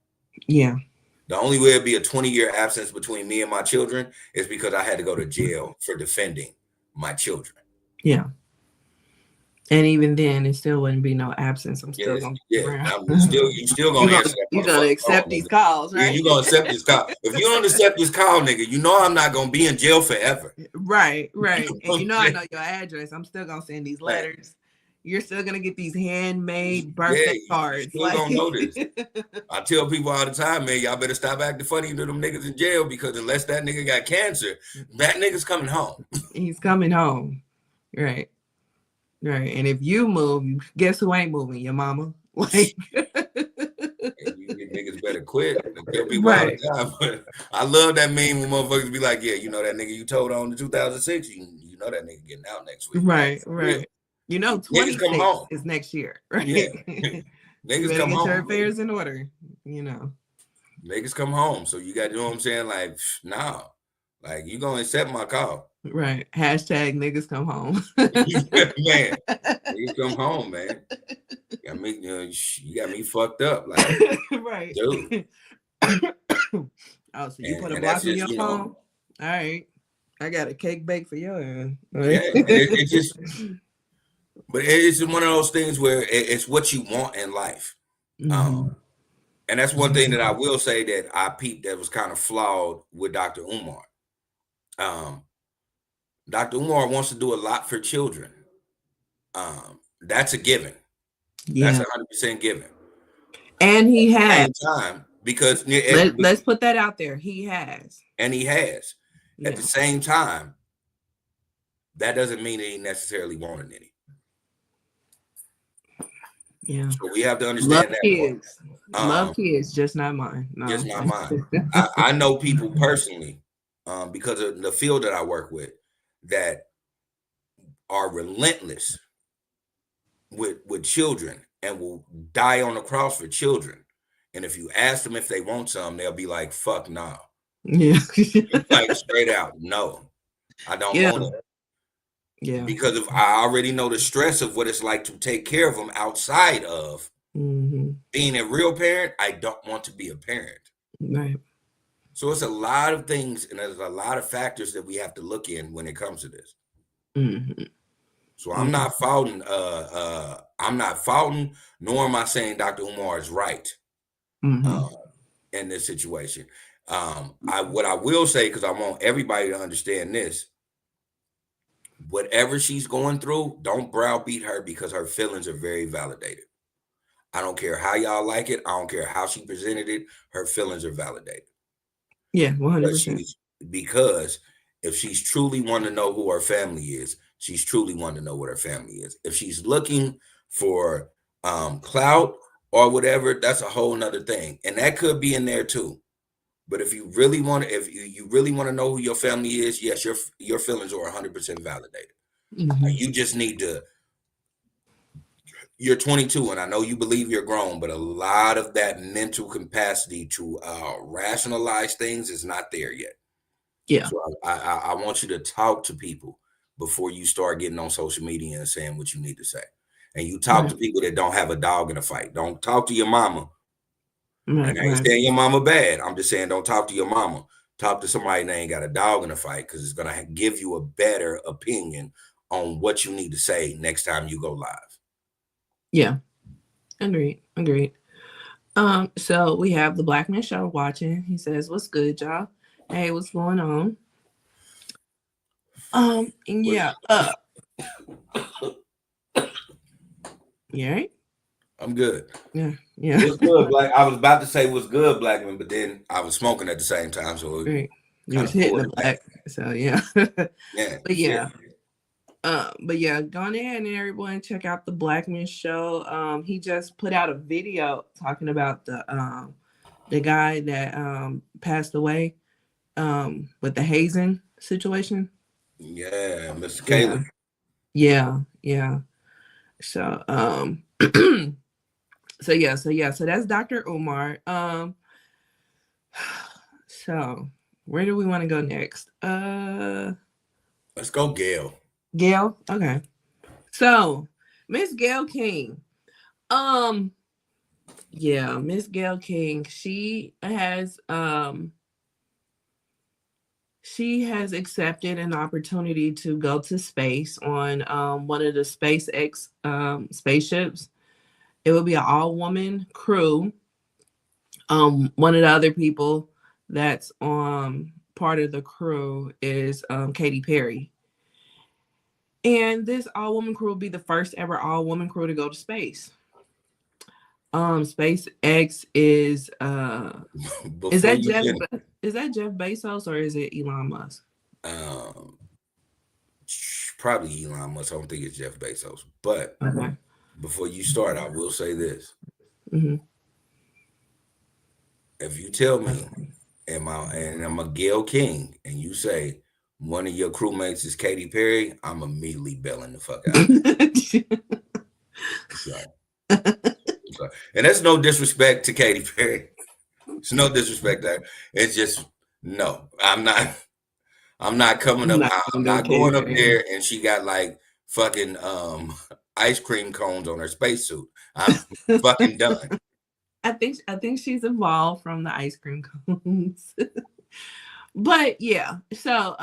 Yeah. The only way it'd be a 20-year absence between me and my children is because I had to go to jail for defending my children. Yeah. And even then, it still wouldn't be no absence. I'm still gonna you still gonna answer that. You're gonna accept these calls, right? Yeah, you're gonna accept this call. If you don't accept this call, nigga, you know I'm not gonna be in jail forever. Right. And you know I know your address. I'm still gonna send these letters. Right. You're still gonna get these handmade birthday cards. You still gonna know this. I tell people all the time, man, y'all better stop acting funny to them niggas in jail, because unless that nigga got cancer, that nigga's coming home. He's coming home. Right. Right. And if you move, guess who ain't moving? Your mama. Like, you niggas better quit. I tell people all the time, but I love that meme when motherfuckers be like, yeah, you know that nigga you told on in 2006, you know that nigga getting out next week. Right. You know, 26 is next year, right? Yeah. Niggas come home. Get your affairs in order, you know. Niggas come home. So you got, you know what I'm saying? Like, nah. Like, you gonna accept my call. Right. Hashtag niggas come home. Man, niggas come home, man. You got me fucked up. Like, right. Dude. Oh, so you put a block on your phone? All right. I got a cake bake for your end. Right? Yeah, it just, but it's one of those things where it's what you want in life. And that's one thing that I will say that I peeped that was kind of flawed with Dr. Umar. Dr. Umar wants to do a lot for children. That's a given. Yeah. That's 100% given. And he has. Time, because let's put that out there. He has. And he has. Yeah. At the same time, that doesn't mean that he necessarily wanted any. Yeah. So we have to understand that. Love kids, just not mine. No. Just not mine. I know people personally because of the field that I work with, that are relentless with children and will die on the cross for children. And if you ask them if they want some, they'll be like, fuck no. Yeah. Like straight out, no, I don't Yeah. want it. Yeah. Because if I already know the stress of what it's like to take care of them outside of being a real parent, I don't want to be a parent. Right. So it's a lot of things, and there's a lot of factors that we have to look in when it comes to this. So I'm not faulting. I'm not faulting, nor am I saying Dr. Umar is right in this situation. What I will say, because I want everybody to understand this: whatever she's going through, don't browbeat her, because her feelings are very validated. I don't care how y'all like it. I don't care how she presented it. Her feelings are validated. Yeah, 100%. Because if she's truly wanting to know who her family is, she's truly wanting to know what her family is. If she's looking for clout or whatever, that's a whole nother thing. And that could be in there too. But if you really want to, if you really want to know who your family is, yes, your feelings are 100% validated. You just need to. You're 22, and I know you believe you're grown, but a lot of that mental capacity to rationalize things is not there yet. Yeah. So I want you to talk to people before you start getting on social media and saying what you need to say. And you talk to people that don't have a dog in a fight. Don't talk to your mama. And I ain't saying your mama bad. I'm just saying don't talk to your mama. Talk to somebody that ain't got a dog in a fight, because it's going to give you a better opinion on what you need to say next time you go live. Yeah. Agreed. So we have the Black Man Show watching. He says, "What's good, y'all? Hey, what's going on?" And yeah. You all right? I'm good. Yeah. What's good, Black? I was about to say what's good, Blackman, but then I was smoking at the same time, so Right. You was hitting the black. So yeah. Yeah. But yeah. Go on ahead and everyone check out the Black Man Show. He just put out a video talking about the guy that passed away with the hazing situation. Yeah, Mr. Caleb. Yeah. So so that's Dr. Umar. So where do we want to go next? Let's go, Gayle. Gayle? Okay. So Miss Gayle King. Miss Gayle King, she has accepted an opportunity to go to space on one of the SpaceX spaceships. It will be an all-woman crew. One of the other people that's part of the crew is Katy Perry. And this all-woman crew will be the first ever all-woman crew to go to space. SpaceX is that Jeff Bezos or is it Elon Musk? Probably Elon Musk. I don't think it's Jeff Bezos. But before you start, I will say this. If you tell me, and I'm a Gayle King, and you say one of your crewmates is Katy Perry, I'm immediately bailing the fuck out. Sorry. And that's no disrespect to Katy Perry. It's no disrespect to her. It's just no. I'm not coming up. I'm not going up there and she got like fucking ice cream cones on her spacesuit. I'm fucking done. I think she's evolved from the ice cream cones. But yeah, so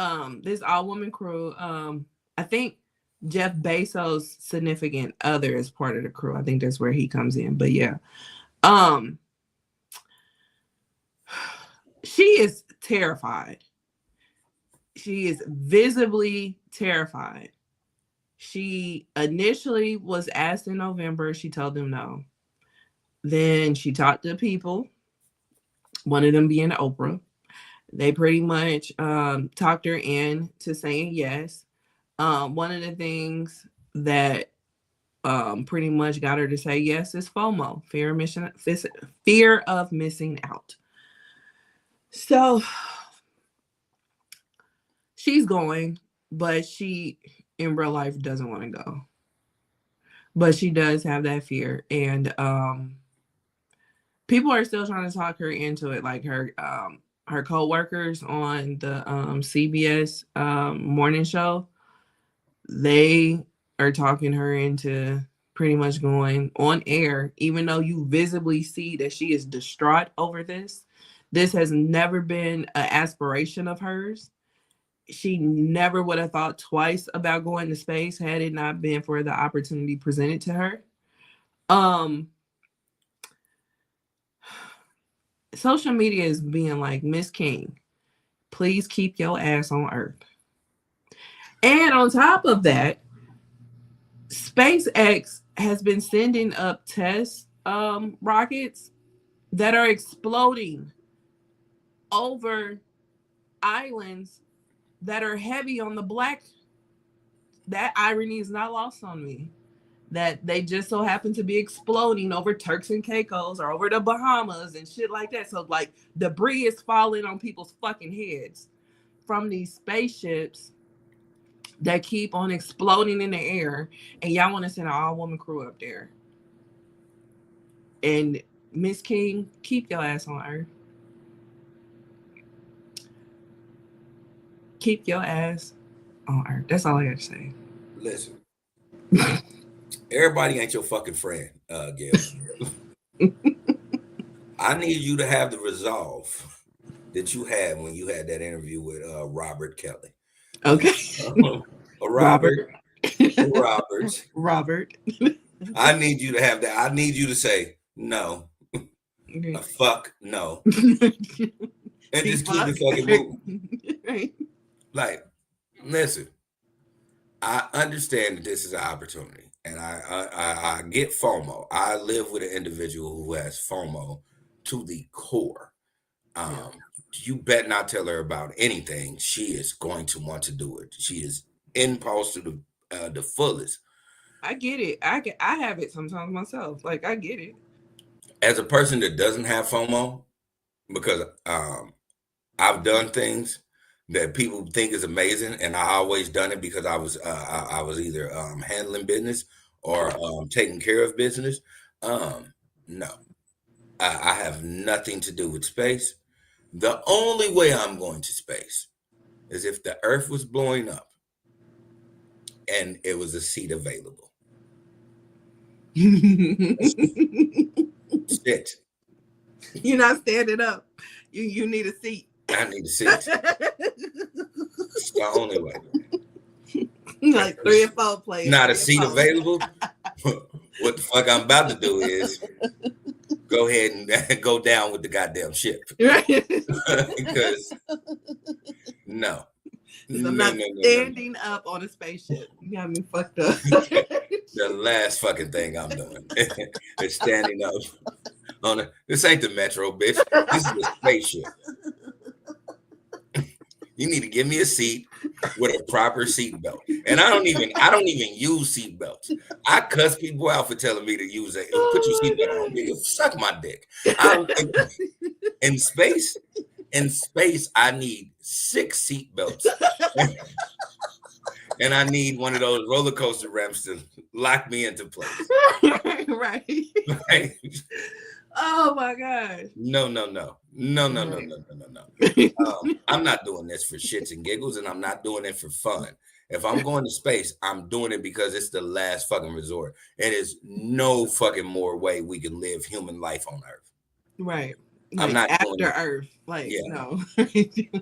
this all-woman crew, I think Jeff Bezos' significant other is part of the crew. I think that's where he comes in. But yeah. She is terrified. She is visibly terrified. She initially was asked in November. She told them no. Then she talked to people, one of them being Oprah. They pretty much talked her into saying yes. One of the things that pretty much got her to say yes is FOMO, fear of missing out. So she's going, but she in real life doesn't want to go. But she does have that fear, and people are still trying to talk her into it. Like her co-workers on the CBS morning show, they are talking her into pretty much going on air, even though you visibly see that she is distraught over this. This has never been an aspiration of hers. She never would have thought twice about going to space had it not been for the opportunity presented to her. Social media is being like, Miss King, please keep your ass on Earth. And on top of that, SpaceX has been sending up test rockets that are exploding over islands that are heavy on the black. That irony is not lost on me. That they just so happen to be exploding over Turks and Caicos or over the Bahamas and shit like that. So like debris is falling on people's fucking heads from these spaceships that keep on exploding in the air, and y'all want to send an all-woman crew up there. And Miss King, keep your ass on Earth. Keep your ass on Earth. That's all I got to say. Listen, everybody ain't your fucking friend, Gayle. I need you to have the resolve that you had when you had that interview with Robert Kelly. Okay. Robert. I need you to have that. I need you to say no. Fuck no. And just keep it fucking moving. Right. Like, listen, I understand that this is an opportunity, and I get FOMO. I live with an individual who has FOMO to the core. You bet not tell her about anything. She is going to want to do it. She is impulse to the fullest. I get it. I have it sometimes myself. Like, I get it. As a person that doesn't have FOMO, because I've done things that people think is amazing, and I always done it because I was either handling business or taking care of business. No, I have nothing to do with space. The only way I'm going to space is if the Earth was blowing up and it was a seat available. Sit. You're not standing up. You need a seat. I need a seat. It's the only way. Like 3 or 4 players. Not a seat available. What the fuck I'm about to do is go ahead and go down with the goddamn ship. Right. Because no. I'm not standing up on a spaceship. You got me fucked up. The last fucking thing I'm doing is standing up on this ain't the metro, bitch. This is a spaceship. You need to give me a seat with a proper seat belt. And I don't even use seat belts. I cuss people out for telling me to use it. Put your seat belt on. Nigga, suck my dick. In space, I need 6 seat belts. And I need one of those roller coaster ramps to lock me into place. Right. Oh my gosh. No. I'm not doing this for shits and giggles, and I'm not doing it for fun. If I'm going to space, I'm doing it because it's the last fucking resort. And there's no fucking more way we can live human life on Earth. Right. Like I'm not after Earth. Like, yeah. No.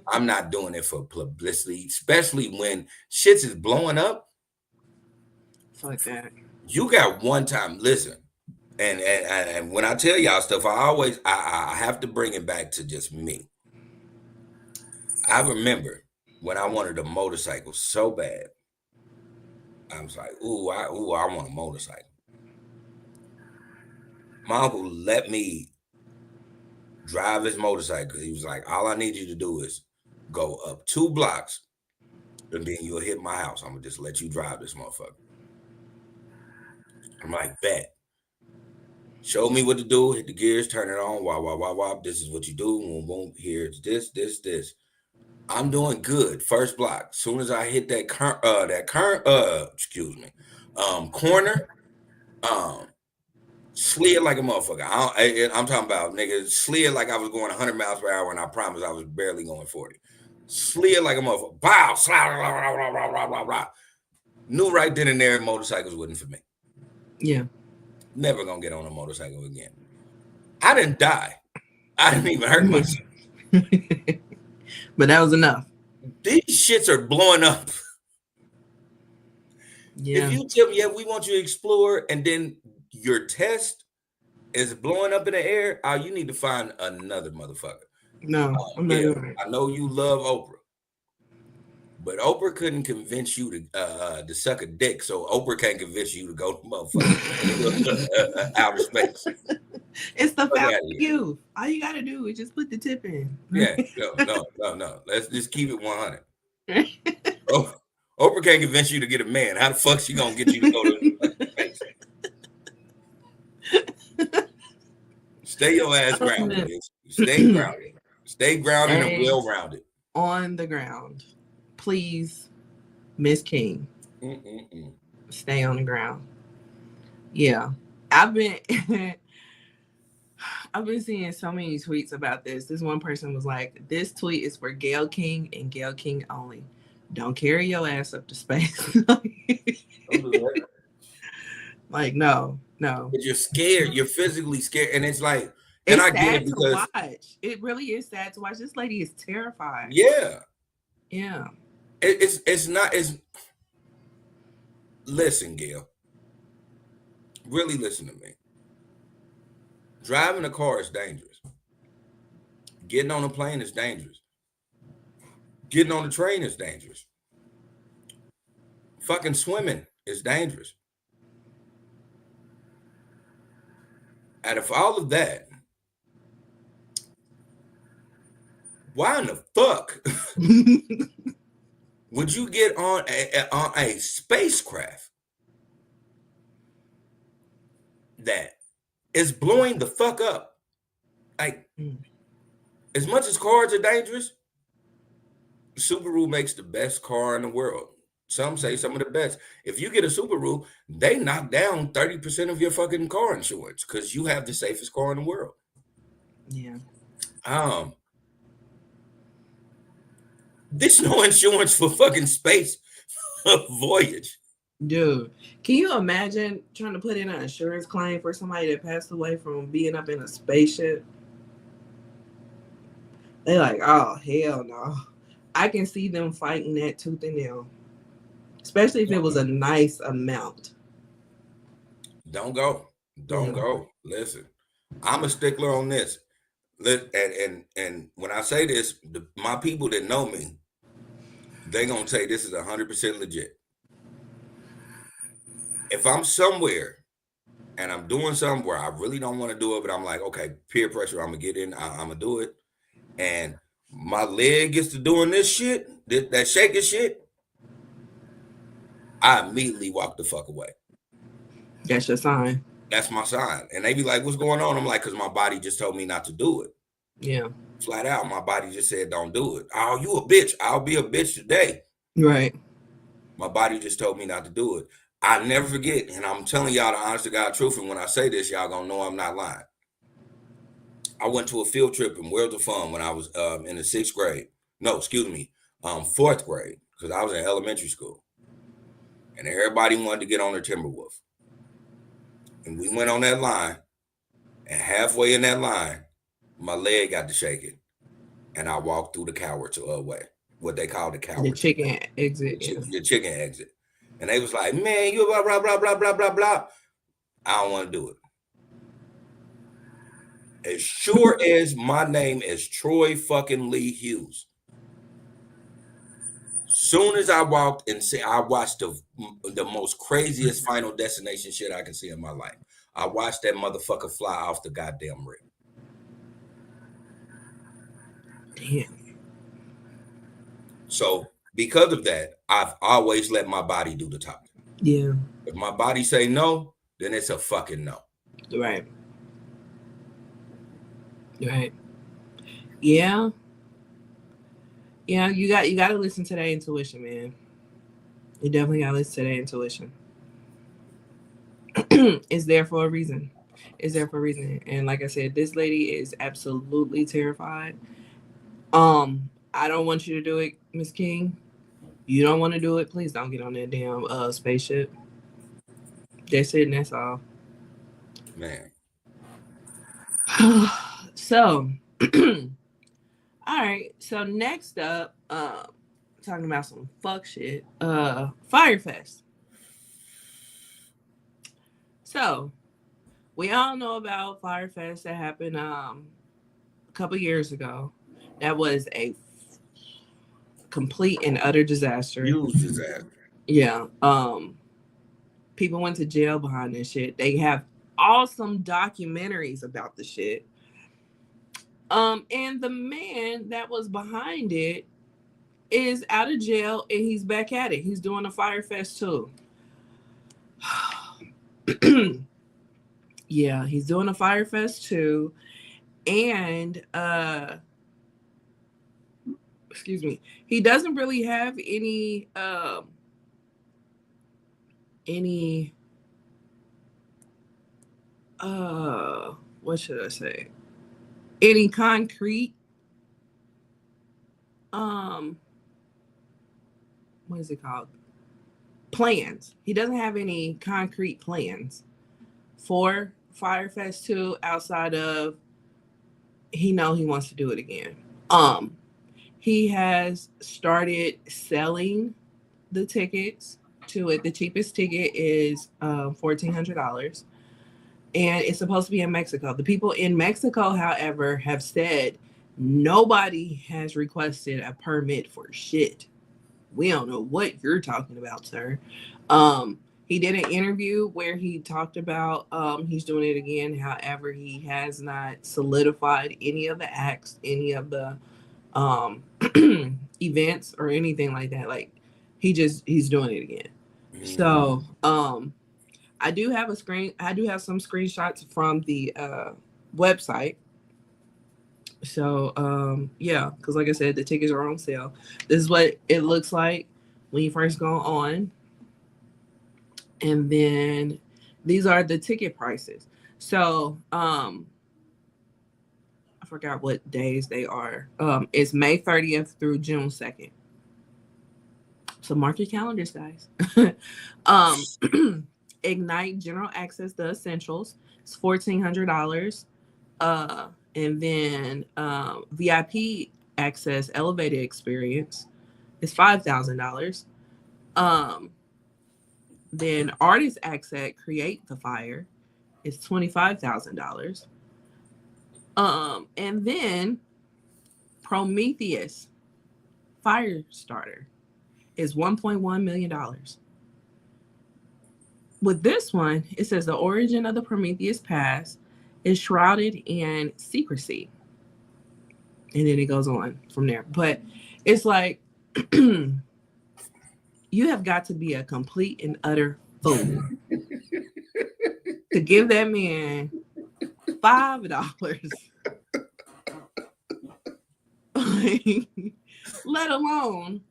I'm not doing it for publicity, especially when shits is blowing up. Fuck that. You got one time, listen. And when I tell y'all stuff, I have to bring it back to just me. I remember when I wanted a motorcycle so bad. I was like, I want a motorcycle. My uncle let me drive his motorcycle. He was like, all I need you to do is go up 2 blocks and then you'll hit my house. I'm gonna just let you drive this motherfucker. I'm like, bet. Show me what to do, hit the gears, turn it on, wah. This is what you do. Boom, boom. Here's this. I'm doing good. First block. Soon as I hit that corner, slid like a motherfucker. I'm talking about, nigga, slid like I was going 100 miles per hour, and I promise I was barely going 40. Slid like a motherfucker. Bow, slide, knew right then and there motorcycles wasn't for me. Yeah. Never gonna get on a motorcycle again. I didn't die. I didn't even hurt myself. But that was enough. These shits are blowing up. Yeah. If you tell me, yeah, we want you to explore, and then your test is blowing up in the air, you need to find another motherfucker. No, I'm not doing it. I know you love Oprah, but Oprah couldn't convince you to suck a dick, so Oprah can't convince you to go to motherfucker outer space. It's the fact you. All you gotta do is just put the tip in. Yeah, no. Let's just keep it 100. Oprah can't convince you to get a man. How the fuck she gonna get you to go to space? Stay your ass grounded. Stay grounded. Stay grounded and well-rounded. On the ground. Please, Miss King. Stay on the ground. Yeah. I've been seeing so many tweets about this. This one person was like, this tweet is for Gayle King and Gayle King only. Don't carry your ass up to space. Like, no. But you're scared. You're physically scared. And it's like, and I get it because to watch. It really is sad to watch. This lady is terrified. Yeah. Yeah. Listen, Gayle. Really listen to me. Driving a car is dangerous. Getting on a plane is dangerous. Getting on the train is dangerous. Fucking swimming is dangerous. Out of all of that, why in the fuck would you get on a spacecraft that is blowing the fuck up? Like, as much as cars are dangerous, Subaru makes the best car in the world. Some say some of the best. If you get a Subaru, they knock down 30% of your fucking car insurance because you have the safest car in the world. Yeah. There's no insurance for fucking space voyage. Dude, can you imagine trying to put in an insurance claim for somebody that passed away from being up in a spaceship? They're like, oh, hell no. I can see them fighting that tooth and nail. Especially if it was a nice amount. Don't go. Listen, I'm a stickler on this. And when I say this, my people that know me, they're going to say this is 100% legit. If I'm somewhere and I'm doing something where I really don't want to do it, but I'm like, okay, peer pressure, I'm going to get in, I'm going to do it. And my leg gets to doing this shit, that shaking shit, I immediately walk the fuck away. That's your sign. That's my sign. And they be like, what's going on? I'm like, because my body just told me not to do it. Yeah. Flat out, my body just said, don't do it. Oh, you a bitch. I'll be a bitch today. Right. My body just told me not to do it. I never forget, and I'm telling y'all the honest to God truth, and when I say this, y'all gonna know I'm not lying. I went to a field trip in World of Fun when I was in the 6th grade. No, excuse me, 4th grade, because I was in elementary school. And everybody wanted to get on their Timberwolf. And we went on that line, and halfway in that line, my leg got to shaking, and I walked through the coward's way, what they call the coward. The chicken exit. The chicken exit. And they was like, man, you blah, blah, blah, blah, blah, blah, blah. I don't want to do it. As sure as my name is Troy fucking Lee Hughes, soon as I walked and I watched the most craziest Final Destination shit I can see in my life. I watched that motherfucker fly off the goddamn rim. Damn. So because of that, I've always let my body do the talking. Yeah. If my body say no, then it's a fucking no. Right. Right. Yeah. Yeah, you got to listen to that intuition, man. You definitely got to listen to that intuition. It's there for a reason. It's there for a reason. And like I said, this lady is absolutely terrified. I don't want you to do it, Miss King. You don't want to do it, please don't get on that damn spaceship. That's it, and that's all. Man. So, all right. So next up, talking about some fuck shit. Fyre Fest. So, we all know about Fyre Fest that happened a couple years ago. That was a complete and utter disaster. Huge disaster. Yeah. People went to jail behind this shit. They have awesome documentaries about the shit. And the man that was behind it is out of jail and he's back at it. He's doing a Fyre Fest too. Yeah, he's doing a Fyre Fest too. And excuse me, he doesn't really have any what should I say? Any concrete what is it called? Plans. He doesn't have any concrete plans for Fyre Fest 2 outside of he wants to do it again. He has started selling the tickets to it. The cheapest ticket is $1,400. And it's supposed to be in Mexico. The people in Mexico, however, have said nobody has requested a permit for shit. We don't know what you're talking about, sir. He did an interview where he talked about he's doing it again. However, he has not solidified any of the acts, any of the events or anything like that. Like he's doing it again. So I do have some screenshots from the website. So yeah, because like I said, the tickets are on sale. This is what it looks like when you first go on. And then these are the ticket prices. So I forgot what days they are. It's May 30th through June 2nd. So mark your calendars, guys. Ignite General Access, the Essentials, it's $1,400. And then VIP Access Elevated Experience is $5,000. Then Artist Access Create the Fire is $25,000. And then Prometheus Fire Starter is $1.1 million. With this one, it says the origin of the Prometheus Pass is shrouded in secrecy. And then it goes on from there. But it's like, you have got to be a complete and utter fool to give that man $5. Let alone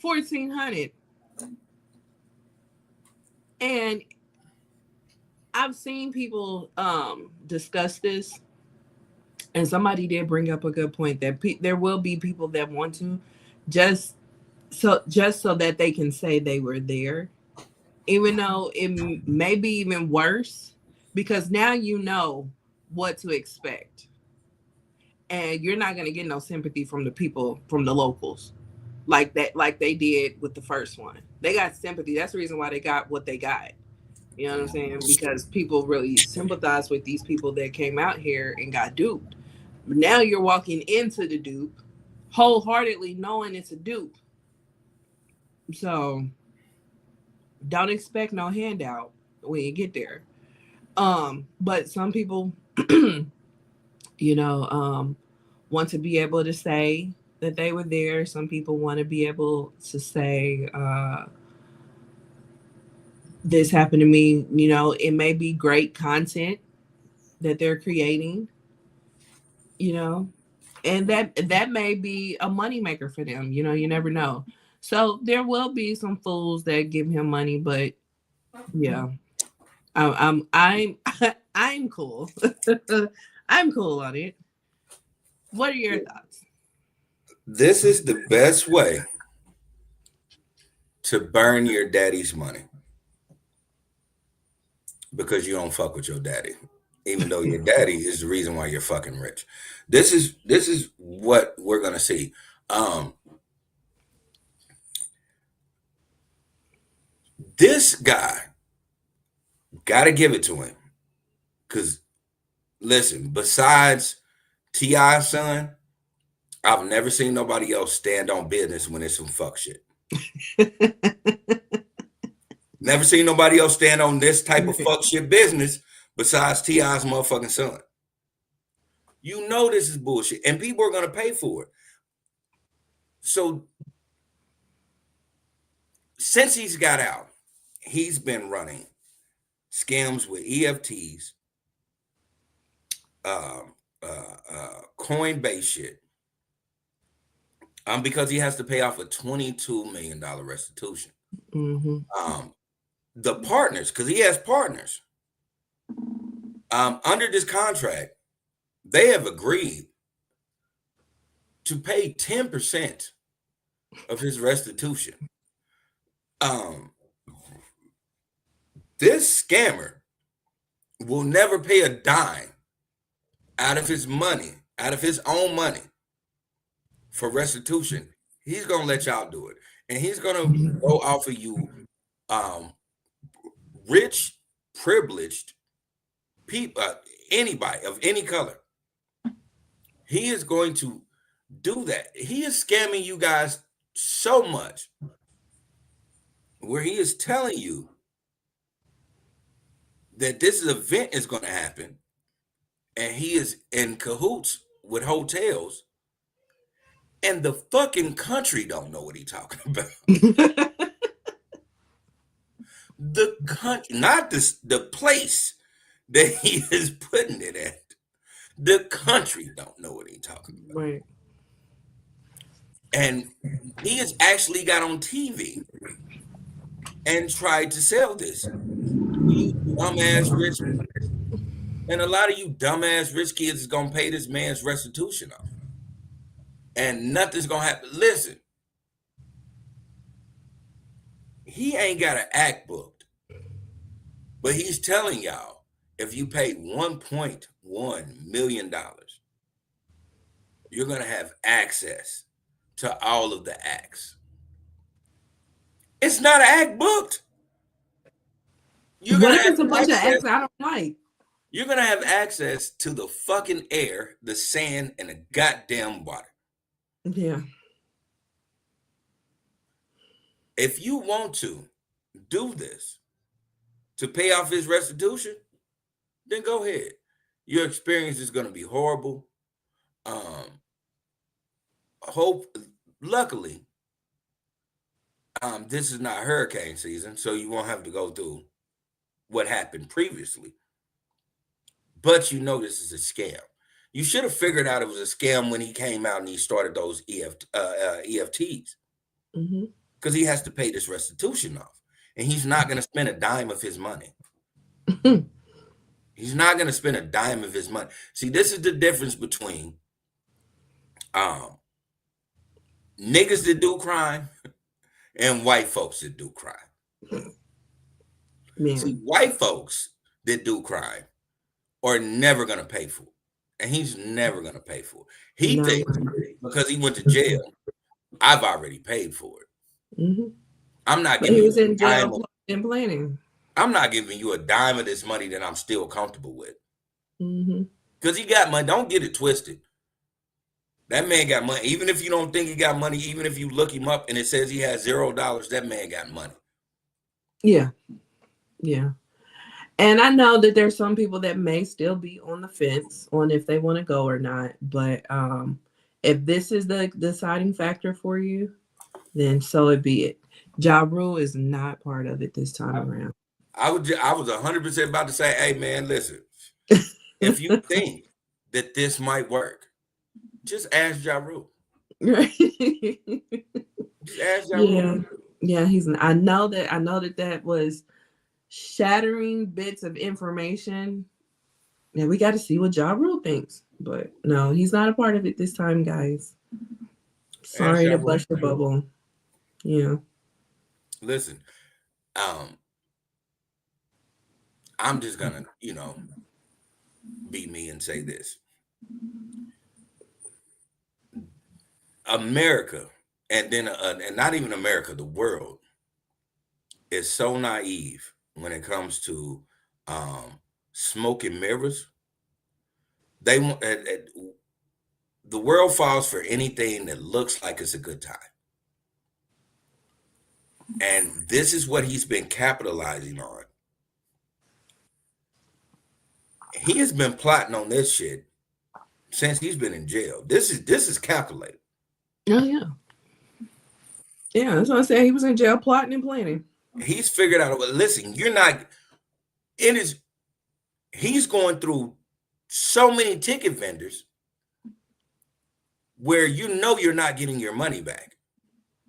$1,400. And I've seen people discuss this, and somebody did bring up a good point that there will be people that want to just so that they can say they were there, even though it may be even worse, because now you know what to expect, and you're not going to get no sympathy from the people, from the locals, like they did with the first one. They got sympathy. That's the reason why they got what they got. You know what I'm saying? Because people really sympathize with these people that came out here and got duped. But now you're walking into the dupe wholeheartedly knowing it's a dupe. So don't expect no handout when you get there. But some people, want to be able to say that they were there. Some people want to be able to say, this happened to me. It may be great content that they're creating, and And that may be a moneymaker for them. You know, you never know. So there will be some fools that give him money, but yeah, I'm I'm cool. I'm cool on it. What are your thoughts? This is the best way to burn your daddy's money, because you don't fuck with your daddy, even though your daddy is the reason why you're fucking rich. This is what we're gonna see. This guy, gotta give it to him, because listen, besides T.I.'s son, I've never seen nobody else stand on business when it's some fuck shit. Never seen nobody else stand on this type of fuck shit business besides T.I.'s motherfucking son. You know this is bullshit, and people are gonna pay for it. So since he's got out, he's been running scams with EFTs, Coinbase shit, because he has to pay off a $22 million restitution. Mm-hmm. The partners, because he has partners, under this contract, they have agreed to pay 10% of his restitution. This scammer will never pay a dime out of his money, out of his own money, for restitution. He's gonna let y'all do it, and he's gonna go offer you rich, privileged people, anybody of any color. He is going to do that. He is scamming you guys so much, where he is telling you that this event is going to happen, and he is in cahoots with hotels, and the fucking country don't know what he's talking about. The country, not the place that he is putting it at. The country don't know what he's talking about. Right. And he has actually got on TV and tried to sell this. You dumbass rich, and a lot of you dumbass rich kids is gonna pay this man's restitution off, and nothing's gonna happen. Listen, he ain't got an act booked, but he's telling y'all, if you pay $1.1 million, you're gonna have access to all of the acts. It's not an act booked. What if it's a bunch of acts I don't like? You're gonna have access to the fucking air, the sand, and the goddamn water. Yeah. If you want to do this to pay off his restitution, then go ahead. Your experience is gonna be horrible. Luckily, this is not hurricane season, so you won't have to go through what happened previously. But you know this is a scam. You should have figured out it was a scam when he came out and he started those EFTs. Because he has to pay this restitution off. And he's not going to spend a dime of his money. He's not going to spend a dime of his money. See, this is the difference between niggas that do crime and white folks that do crime. Man. See, white folks that do crime are never going to pay for it. And he's never going to pay for it. He thinks because he went to jail, I've already paid for it. I'm not giving you a dime and planning. I'm not giving you a dime of this money that I'm still comfortable with. Because he got money. Don't get it twisted. That man got money. Even if you don't think he got money, even if you look him up and it says he has $0, that man got money. Yeah. Yeah. And I know that there's some people that may still be on the fence on if they want to go or not. But if this is the deciding factor for you, then so it be it. Ja Rule is not part of it this time around. I was 100% about to say, hey, man, listen. If you think that this might work, Just ask Ja Rule. Right. Just ask Ja Rule. Yeah, he's. I know that was shattering bits of information. And we got to see what Ja Rule thinks. But no, he's not a part of it this time, guys. Sorry to bust your bubble. Yeah. Listen, I'm just gonna, be me and say this. America, and then and not even America, the world is so naive when it comes to smoke and mirrors. They want the world falls for anything that looks like it's a good time. And this is what he's been capitalizing on. He has been plotting on this shit since he's been in jail. This is calculated. Oh yeah. Yeah, that's what I said. He was in jail plotting and planning. He's figured out. Listen, you're not. He's going through so many ticket vendors where you're not getting your money back.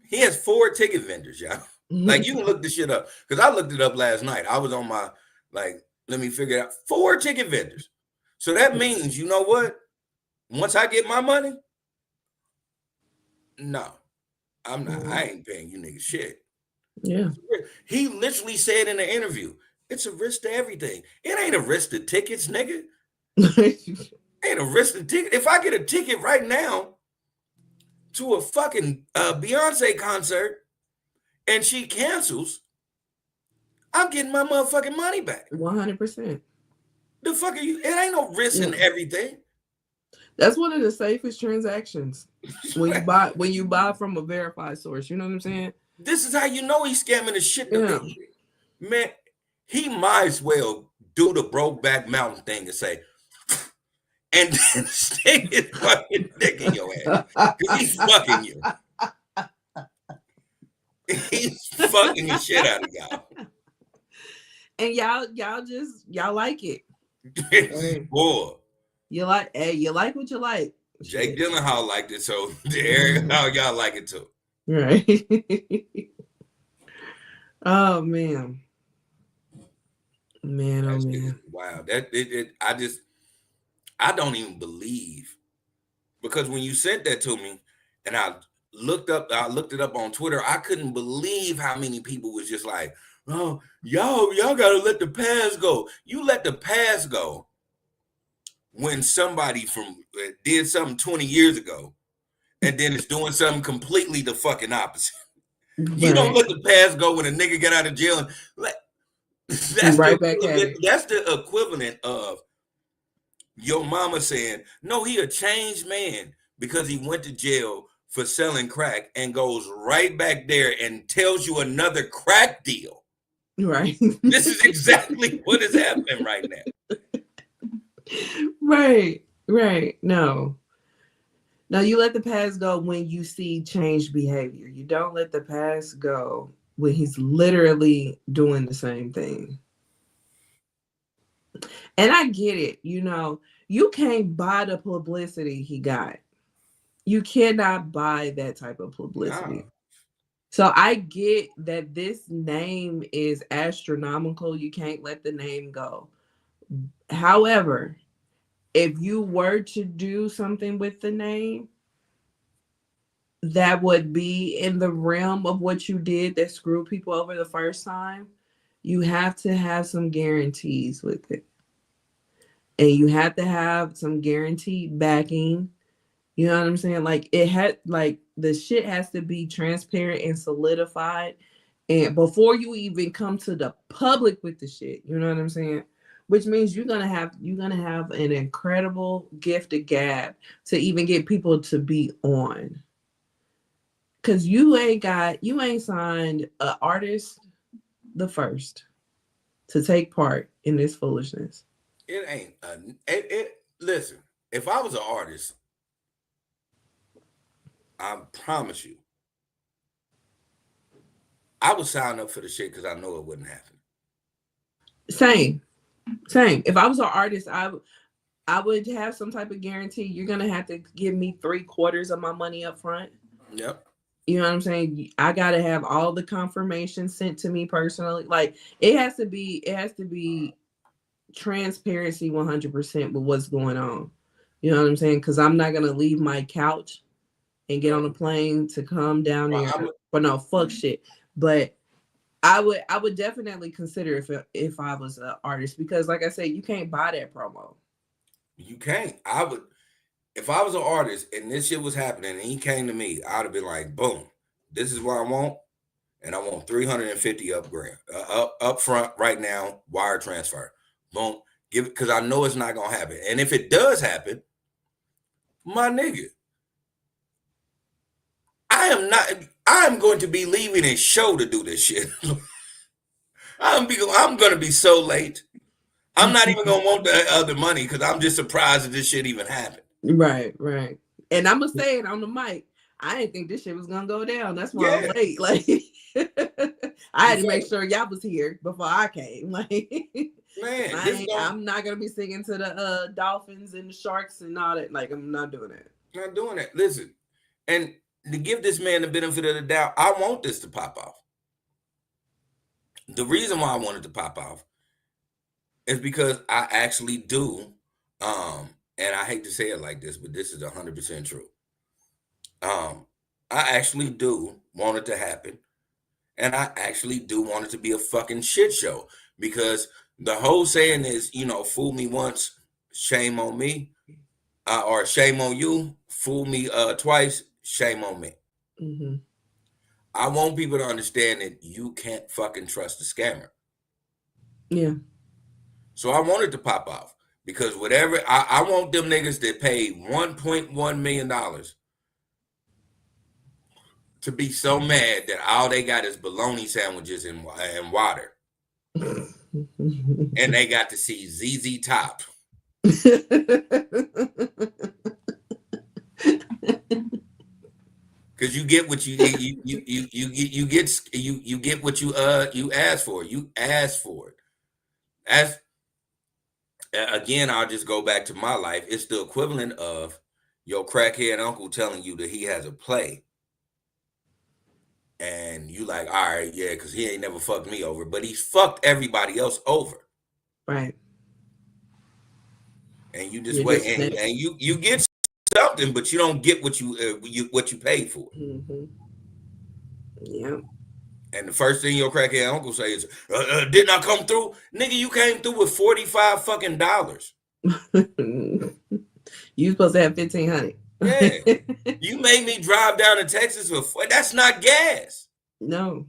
He has 4 ticket vendors, y'all. Like, you can look this shit up because I looked it up last night. I was on my let me figure it out. 4 ticket vendors. So that means, you know what? Once I get my money, no, I'm not. I ain't paying you niggas shit. Yeah. He literally said in the interview, it's a risk to everything. It ain't a risk to tickets, nigga. Ain't a risk to ticket. If I get a ticket right now to a fucking Beyonce concert and she cancels, I'm getting my motherfucking money back. 100%. The fuck are you? It ain't no risk in everything. That's one of the safest transactions when you buy from a verified source. You know what I'm saying? This is how you know he's scamming the shit. Man, he might as well do the Brokeback Mountain thing and say, and then stick his fucking dick in your ass. Because he's fucking you. He's fucking the shit out of y'all. And y'all like it. Boy. You like what you like. Jake Gyllenhaal liked it, so Eric, how y'all like it too. Right. Oh man. Man. Wow. I don't even believe, because when you sent that to me and I looked it up on Twitter, I couldn't believe how many people was just like, oh, y'all gotta let the past go. You let the past go when somebody did something 20 years ago and then it's doing something completely the fucking opposite. Right. You don't let the past go when a nigga get out of jail and that's the equivalent of your mama saying, no, he a changed man because he went to jail for selling crack and goes right back there and tells you another crack deal. Right. This is exactly what is happening right now. Right. No, you let the past go when you see changed behavior. You don't let the past go when he's literally doing the same thing. And I get it. You can't buy the publicity he got. You cannot buy that type of publicity. Wow. So I get that this name is astronomical. You can't let the name go. However, if you were to do something with the name that would be in the realm of what you did that screwed people over the first time, you have to have some guarantees with it. And you have to have some guaranteed backing. You know what I'm saying? The shit has to be transparent and solidified. And before you even come to the public with the shit, you know what I'm saying? Which means you're gonna have an incredible gift of gab to even get people to be on. Cause you ain't signed an artist the first to take part in this foolishness. It ain't. Listen, if I was an artist, I promise you, I would sign up for the shit because I know it wouldn't happen. Same. If I was an artist, I would have some type of guarantee. You're gonna have to give me 3/4 of my money up front. Yep. You know what I'm saying? I gotta have all the confirmation sent to me personally. Like it has to be transparency 100% with what's going on. You know what I'm saying? Because I'm not gonna leave my couch and get on a plane to come down there for no fuck shit. But I would definitely consider if I was an artist, because like I said, you can't buy that promo. You can't. I would, if I was an artist and this shit was happening and he came to me, I'd have been like, boom, this is what I want. And I want 350 up front right now, wire transfer. Boom. Give it, because I know it's not gonna happen. And if it does happen, my nigga, I'm going to be leaving a show to do this shit. I'm gonna be so late. I'm not even gonna want the other money because I'm just surprised that this shit even happened. Right. And I'm gonna say it on the mic. I didn't think this shit was gonna go down. That's why I'm late. Like I had to make sure y'all was here before I came. Like man, I'm not gonna be singing to the dolphins and the sharks and all that. Like I'm not doing that. Not doing that. Listen, and to give this man the benefit of the doubt, I want this to pop off. The reason why I want it to pop off is because I actually do, and I hate to say it like this, but this is 100% true. I actually do want it to happen, and I actually do want it to be a fucking shit show, because the whole saying is, fool me once, shame on me, or shame on you. Fool me twice, shame on me. Mm-hmm. I want people to understand that you can't fucking trust a scammer. Yeah. So I want it to pop off, because whatever, I want them niggas that paid $1.1 million to be so mad that all they got is bologna sandwiches and water. And they got to see ZZ Top. Because you get what you get what you ask for. You ask for it. Again, I'll just go back to my life. It's the equivalent of your crackhead uncle telling you that he has a play. And you like, all right, yeah, because he ain't never fucked me over, but he's fucked everybody else over. Right. And you just wait, and you get something, but you don't get what you paid for. Mm-hmm. Yeah. And the first thing your crackhead uncle says is, didn't I come through? Nigga, you came through with $45 fucking dollars. You supposed to have $1,500. Yeah. You made me drive down to Texas for that's not gas. No.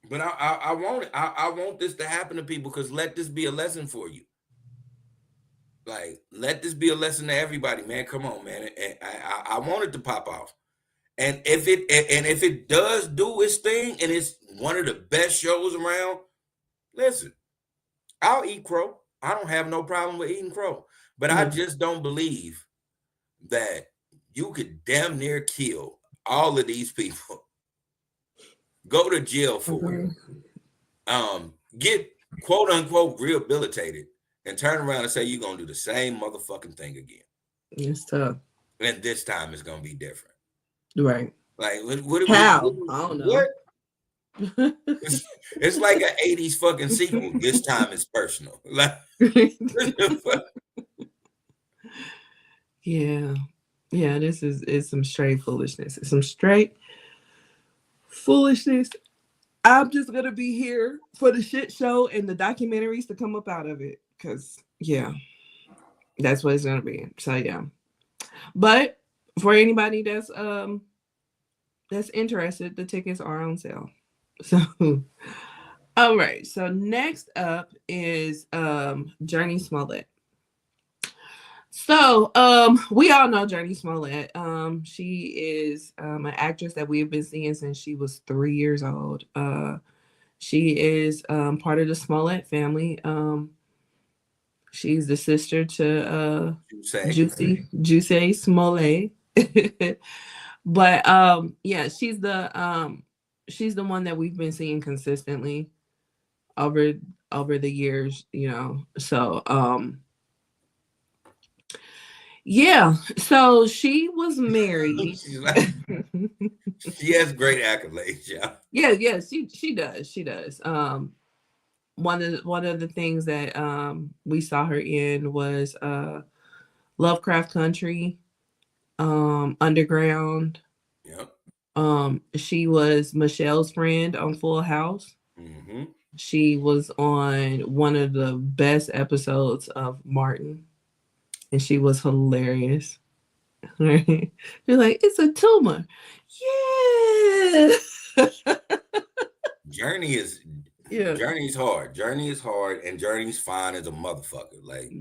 But I want it. I want this to happen to people, because let this be a lesson for you. Like, let this be a lesson to everybody, man. Come on, man. I want it to pop off. And if it does do its thing and it's one of the best shows around, listen, I'll eat crow. I don't have no problem with eating crow. But I just don't believe that you could damn near kill all of these people, go to jail for it, get quote unquote rehabilitated, and turn around and say you're gonna do the same motherfucking thing again. It's tough. And this time it's gonna be different. Right. Like how? I don't know. What? It's like an 80s fucking sequel. This time it's personal. Like, yeah. This is some straight foolishness. It's some straight foolishness. I'm just gonna be here for the shit show and the documentaries to come up out of it, because that's what it's gonna be. So yeah. But for anybody that's interested, the tickets are on sale. So all right. So next up is Jurnee Smollett. So we all know Jurnee Smollett. She is an actress that we've been seeing since she was 3 years old. She is part of the Smollett family. She's the sister to Jurnee Smollett. But she's the one that we've been seeing consistently over over the years, you know. So yeah, so she was married. She has great accolades, yeah. Yeah, she does. One of the things that we saw her in was Lovecraft Country, Underground. Yep. She was Michelle's friend on Full House. Mm-hmm. She was on one of the best episodes of Martin, and she was hilarious. Right? You're like, it's a tumor. Yeah. Jurnee's hard. Jurnee is hard, and Jurnee's fine as a motherfucker. Like,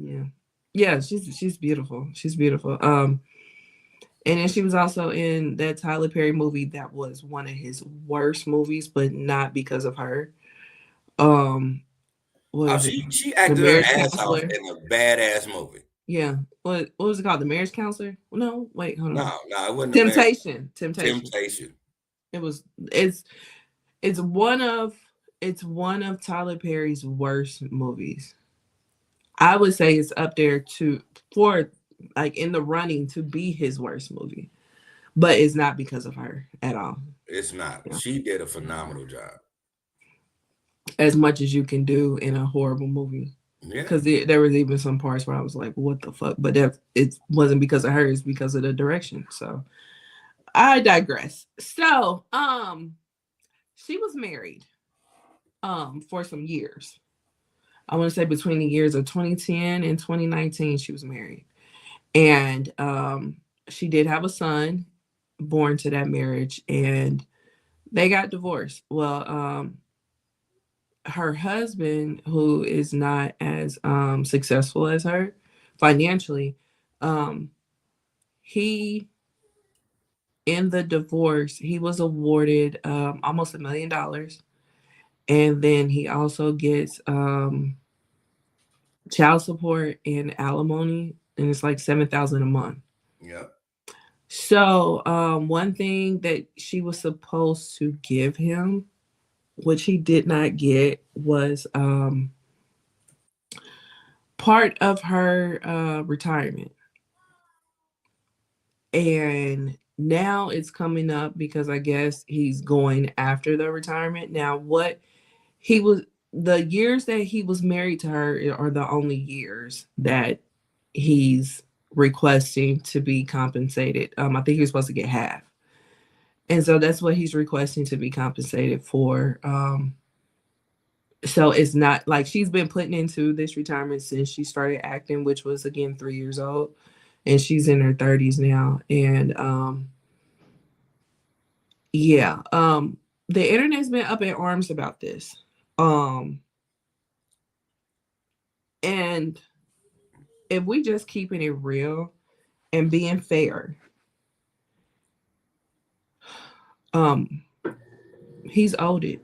yeah, she's beautiful. She's beautiful. And then she was also in that Tyler Perry movie that was one of his worst movies, but not because of her. She acted her ass off in a badass movie. Yeah. What was it called? The Marriage Counselor? No, wait, hold on. No, it wasn't. Temptation. It's one of Tyler Perry's worst movies. I would say it's up there for like in the running to be his worst movie, but it's not because of her at all. It's not. Yeah. She did a phenomenal job. As much as you can do in a horrible movie. Yeah. Because there was even some parts where I was like, what the fuck? But it wasn't because of her, it's because of the direction. So I digress. So she was married for some years. I want to say between the years of 2010 and 2019, she was married. And she did have a son born to that marriage, and they got divorced. Well, her husband, who is not as successful as her financially, he, in the divorce, he was awarded almost $1 million. And then he also gets child support and alimony, and it's like $7,000 a month. Yeah. So one thing that she was supposed to give him, which he did not get, was part of her retirement. And now it's coming up because I guess he's going after the retirement. Now, the years that he was married to her are the only years that he's requesting to be compensated. I think he was supposed to get half. And so that's what he's requesting to be compensated for. So it's not like she's been putting into this retirement since she started acting, which was, again, 3 years old. And she's in her 30s now. And the internet's been up in arms about this. And if we just keeping it real and being fair, he's owed it.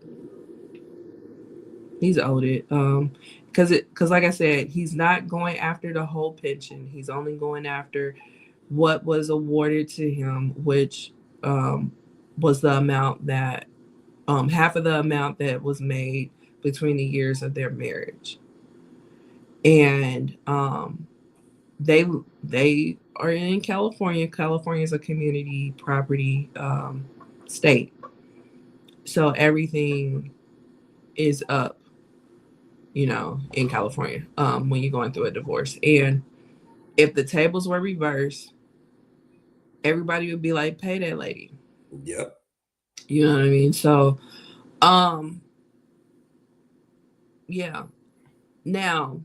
Because like I said, he's not going after the whole pension. He's only going after what was awarded to him, which was the amount that half of the amount that was made between the years of their marriage. And they are in California. California is a community property state, so everything is up, in California when you're going through a divorce. And if the tables were reversed, everybody would be like, pay that lady. Yep. You know what I mean? So yeah. Now,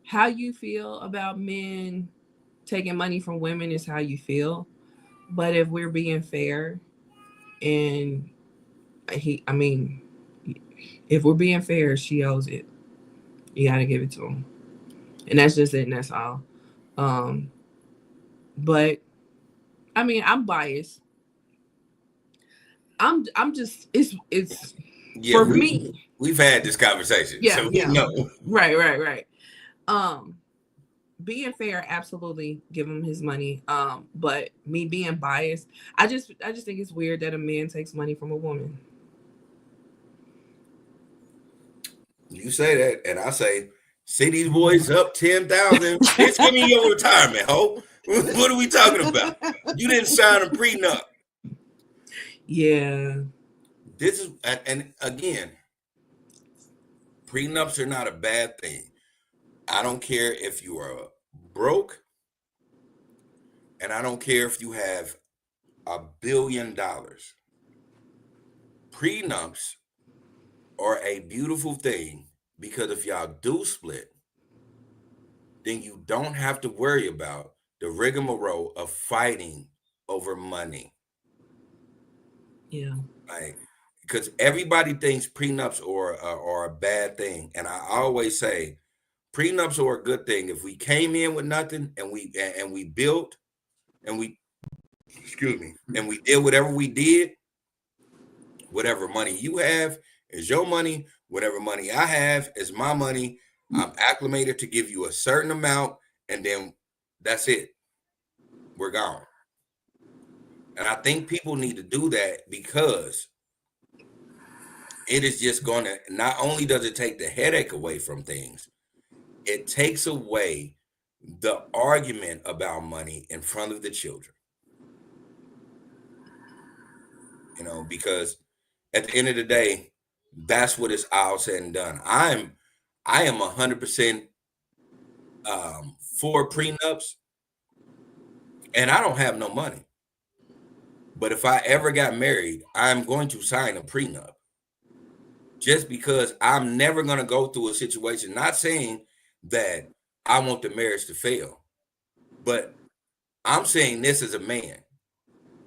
how you feel about men taking money from women is how you feel. But if we're being fair, and if we're being fair, she owes it. You got to give it to him. And that's just it, and that's all. But I'm biased. I'm just it's for me. We've had this conversation. Yeah, so yeah. No. Right. Being fair, absolutely give him his money. But me being biased, I just think it's weird that a man takes money from a woman. You say that, and I say, see these boys up 10,000. Bitch, give me your retirement, ho. What are we talking about? You didn't sign a prenup. Yeah. This is, and again, prenups are not a bad thing. I don't care if you are broke, and I don't care if you have $1 billion. Prenups are a beautiful thing because if y'all do split, then you don't have to worry about the rigmarole of fighting over money. Yeah. Like, because everybody thinks prenups are a bad thing, and I always say prenups are a good thing. If we came in with nothing and we built and we and we did whatever we did, whatever money you have is your money, whatever money I have is my money. I'm acclimated to give you a certain amount, and then that's it. We're gone. And I think people need to do that because it is just going to, not only does it take the headache away from things, it takes away the argument about money in front of the children. You know, because at the end of the day, that's what it's all said and done. I am 100% for prenups, and I don't have no money. But if I ever got married, I'm going to sign a prenup. Just because I'm never going to go through a situation, not saying that I want the marriage to fail, but I'm saying this as a man.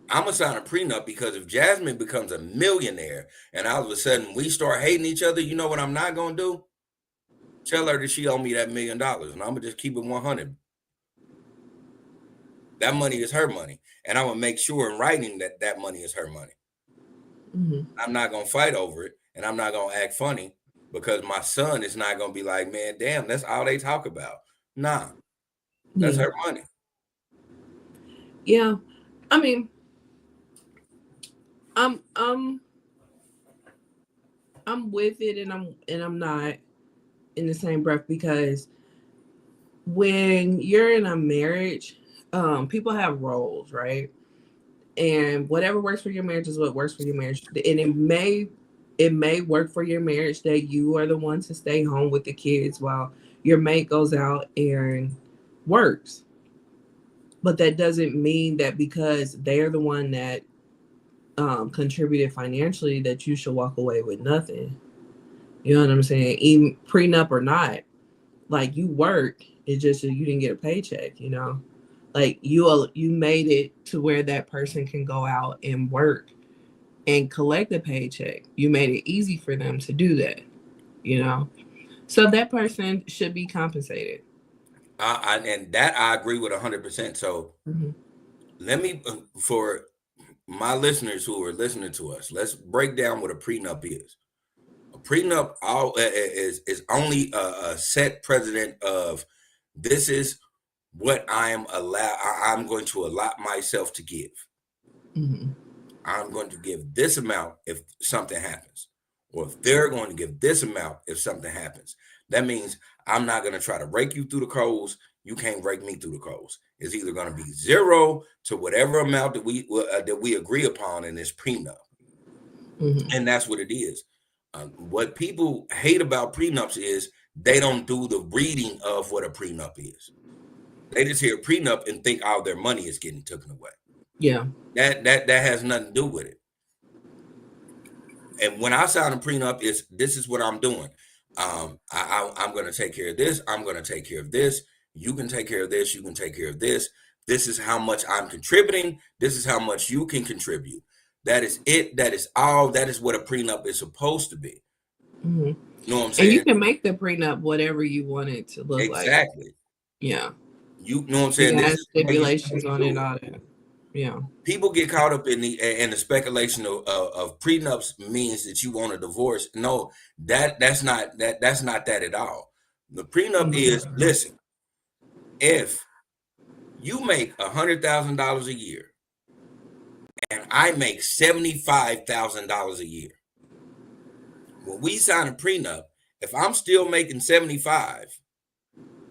I'm going to sign a prenup because if Jasmine becomes a millionaire and all of a sudden we start hating each other, you know what I'm not going to do? Tell her that she owe me that $1 million, and I'm going to just keep it 100. That money is her money, and I'm going to make sure in writing that that money is her money. Mm-hmm. I'm not going to fight over it, and I'm not going to act funny because my son is not going to be like, man, damn, that's all they talk about. Nah, that's her money. Yeah. I mean, I'm with it, and I'm not in the same breath, because when you're in a marriage, people have roles, right? And whatever works for your marriage is what works for your marriage. And it may work for your marriage that you are the one to stay home with the kids while your mate goes out and works. But that doesn't mean that because they're the one that contributed financially that you should walk away with nothing. You know what I'm saying? Even prenup or not, like, you work, it's just that you didn't get a paycheck, you know? Like, you made it to where that person can go out and work and collect a paycheck. You made it easy for them to do that, you know? So that person should be compensated. And that I agree with 100%. So let me, for my listeners who are listening to us, let's break down what a prenup is. A prenup is only a set precedent of this is what I'm going to allot myself to give. Mm-hmm. I'm going to give this amount if something happens, or if they're going to give this amount if something happens. That means I'm not going to try to rake you through the coals. You can't rake me through the coals. It's either going to be zero to whatever amount that we agree upon in this prenup. Mm-hmm. And that's what it is. What people hate about prenups is they don't do the reading of what a prenup is. They just hear prenup and think all their money is getting taken away. Yeah. That has nothing to do with it. And when I sign a prenup, this is what I'm doing. I'm going to take care of this. I'm going to take care of this. You can take care of this. You can take care of this. This is how much I'm contributing. This is how much you can contribute. That is it. That is all. That is what a prenup is supposed to be. Mm-hmm. You know what I'm saying? And you can make the prenup whatever you want it to look like. Exactly. Yeah. You know what I'm saying? This stipulations on it, all that. Yeah. People get caught up in the speculation of prenups means that you want a divorce. No, that's not that at all. The prenup is, listen, if you make $100,000 a year and I make $75,000 a year, when we sign a prenup, if I'm still making 75,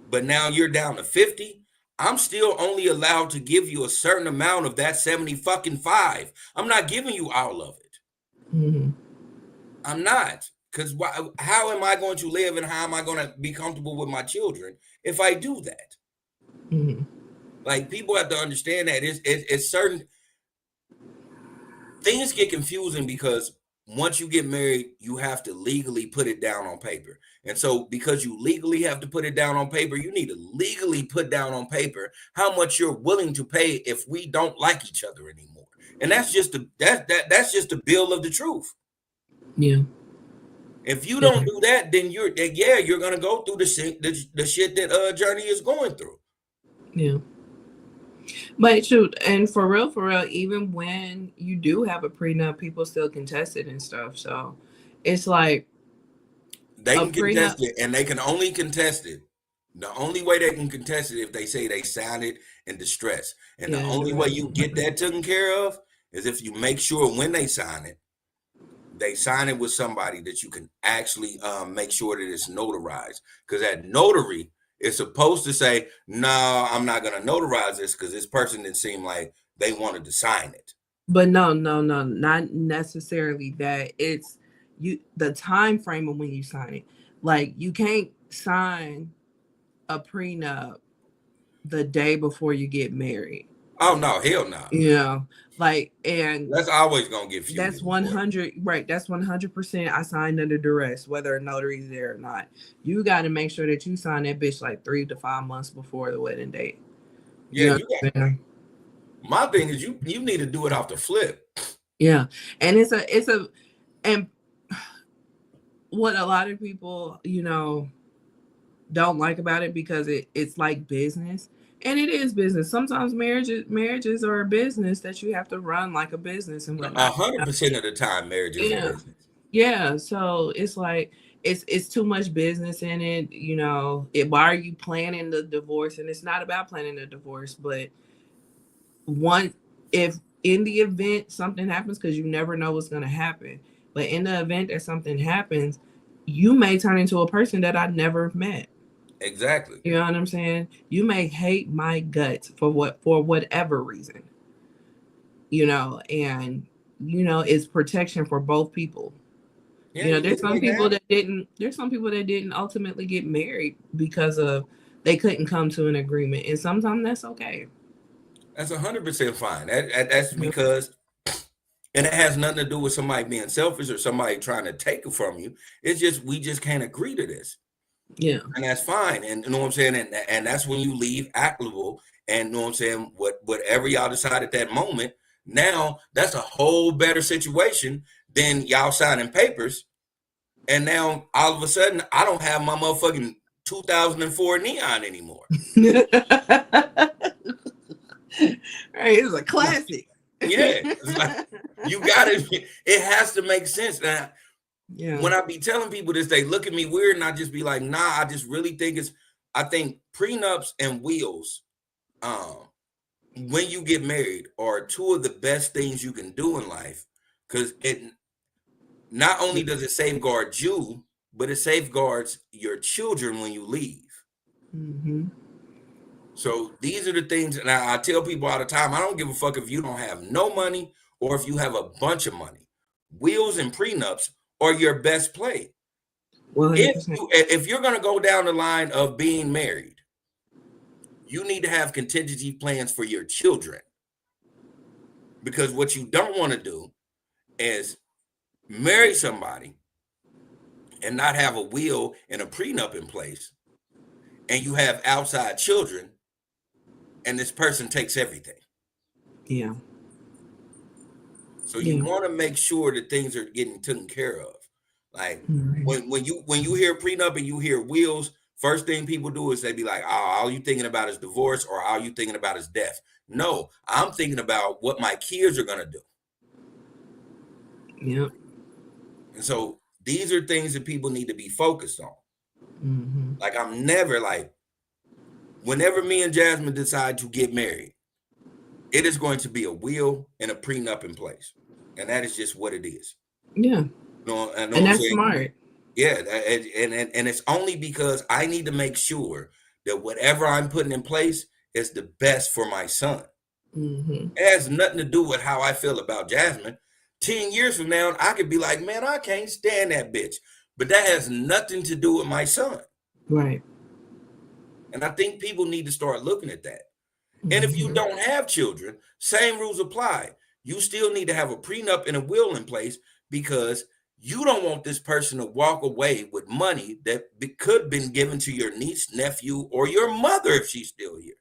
but now you're down to 50, I'm still only allowed to give you a certain amount of that 75. I'm not giving you all of it. Mm-hmm. I'm not. Because how am I going to live and how am I going to be comfortable with my children if I do that? Mm-hmm. Like, people have to understand that it's certain things get confusing because once you get married, you have to legally put it down on paper. And so because you legally have to put it down on paper, you need to legally put down on paper how much you're willing to pay if we don't like each other anymore. And that's just that's just the bill of the truth. Yeah. If you don't do that, then you're gonna go through the shit that Jurnee is going through. Yeah. But shoot, and for real, even when you do have a prenup, people still contest it and stuff. So it's like they can contest it, and they can only contest it. The only way they can contest it if they say they signed it in distress. And the only way you get that taken care of is if you make sure when they sign it with somebody that you can actually make sure that it's notarized. Because that notary is supposed to say, no, I'm not going to notarize this because this person didn't seem like they wanted to sign it. But no, not necessarily that. It's the time frame of when you sign it. Like, you can't sign a prenup the day before you get married. Oh no, hell no. Yeah, like, and that's always gonna get fueled. That's 100, right? That's 100%. I signed under duress, whether a notary's there or not. You got to make sure that you sign that bitch like 3 to 5 months before the wedding date. Yeah, my thing is you need to do it off the flip. Yeah, and it's a and what a lot of people don't like about it, because it's like business. And it is business. Sometimes marriages are a business that you have to run like a business and whatnot. 100% of the time, marriages are a business. Yeah, so it's like it's too much business in it. Why are you planning the divorce? And it's not about planning the divorce, but if in the event something happens, because you never know what's going to happen, but in the event that something happens, you may turn into a person that I never met. Exactly. You know what I'm saying? You may hate my guts for whatever reason. And it's protection for both people. Yeah, there's some people that didn't ultimately get married because of they couldn't come to an agreement, and sometimes that's okay. That's 100% fine. That's because, and it has nothing to do with somebody being selfish or somebody trying to take it from you. It's just we just can't agree to this. Yeah. And that's fine. And you know what I'm saying? And that's when you leave equitable. And you know what I'm saying? Whatever y'all decide at that moment, now that's a whole better situation than y'all signing papers. And now all of a sudden, I don't have my motherfucking 2004 Neon anymore. Right, it's a classic. Yeah. It's like, it has to make sense. Now, yeah. When I be telling people this, they look at me weird, and I just be like, nah, I just really think I think prenups and wills, when you get married, are two of the best things you can do in life, because it not only does it safeguard you, but it safeguards your children when you leave. Mm-hmm. So these are the things, and I tell people all the time, I don't give a fuck if you don't have no money or if you have a bunch of money. Wills and prenups are your best play. 100%. If you're going to go down the line of being married, you need to have contingency plans for your children. Because what you don't want to do is marry somebody and not have a will and a prenup in place, and you have outside children, and this person takes everything. Yeah. So you want to make sure that things are getting taken care of. Like when you hear prenup and you hear wills, first thing people do is they be like, oh, all you thinking about is divorce, or all you thinking about is death. No, I'm thinking about what my kids are going to do. Yep. And so these are things that people need to be focused on. Mm-hmm. Like, I'm never like, whenever me and Jasmine decide to get married, it is going to be a will and a prenup in place. And that is just what it is. Yeah. And that's smart. Yeah, and it's only because I need to make sure that whatever I'm putting in place is the best for my son. Mm-hmm. It has nothing to do with how I feel about Jasmine. 10 years from now, I could be like, man, I can't stand that bitch. But that has nothing to do with my son. Right. And I think people need to start looking at that. And if you don't have children, same rules apply. You still need to have a prenup and a will in place because you don't want this person to walk away with money that could have been given to your niece, nephew, or your mother if she's still here.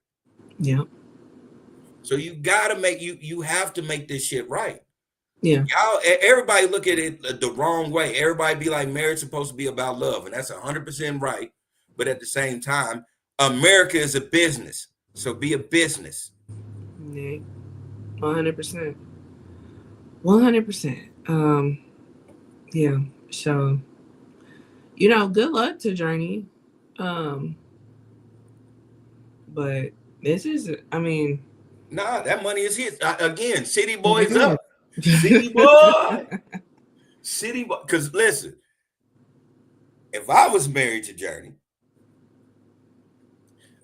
Yeah. So you gotta you have to make this shit right. Yeah. Y'all, everybody look at it the wrong way. Everybody be like, marriage supposed to be about love, and that's 100% right. But at the same time, America is a business, so be a business. Yeah. 100%. 100%. Yeah. So, good luck to Jurnee. But this is, Nah, that money is his. Again, city boys up. City boy. City boy. Because listen, if I was married to Jurnee,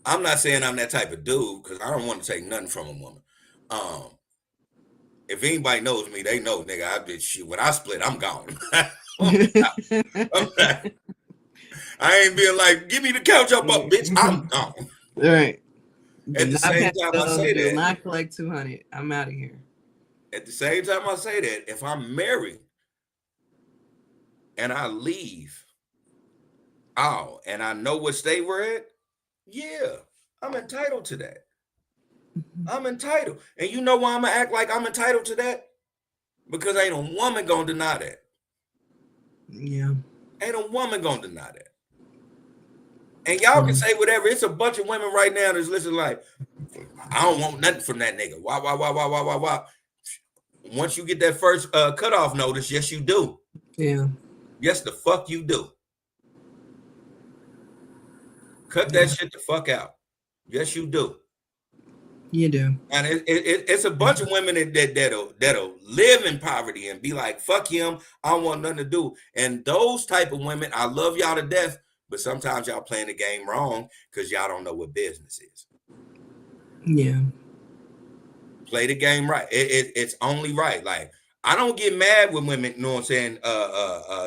I'm not saying I'm that type of dude because I don't want to take nothing from a woman. If anybody knows me, they know, nigga, I did shit. When I split, I'm gone. I ain't being like, give me the couch up, bitch. I'm gone. Right. At the same time I say that, not collect 200. I'm out of here. At the same time I say that, if I'm married and I leave, and I know what state we're at, yeah, I'm entitled to that. I'm entitled. And you know why I'm gonna act like I'm entitled to that? Because ain't a woman gonna deny that. Yeah. Ain't a woman gonna deny that. And y'all can say whatever. It's a bunch of women right now that's listening like, I don't want nothing from that nigga. Why? Once you get that first cutoff notice, yes, you do. Yeah. Yes, the fuck you do. Cut that shit the fuck out. Yes, you do. You do. And it's a bunch of women that'll live in poverty and be like, fuck him, I don't want nothing to do. And those type of women, I love y'all to death, but sometimes y'all playing the game wrong because y'all don't know what business is. Yeah. Play the game right. It's only right. Like, I don't get mad with women, you know what I'm saying,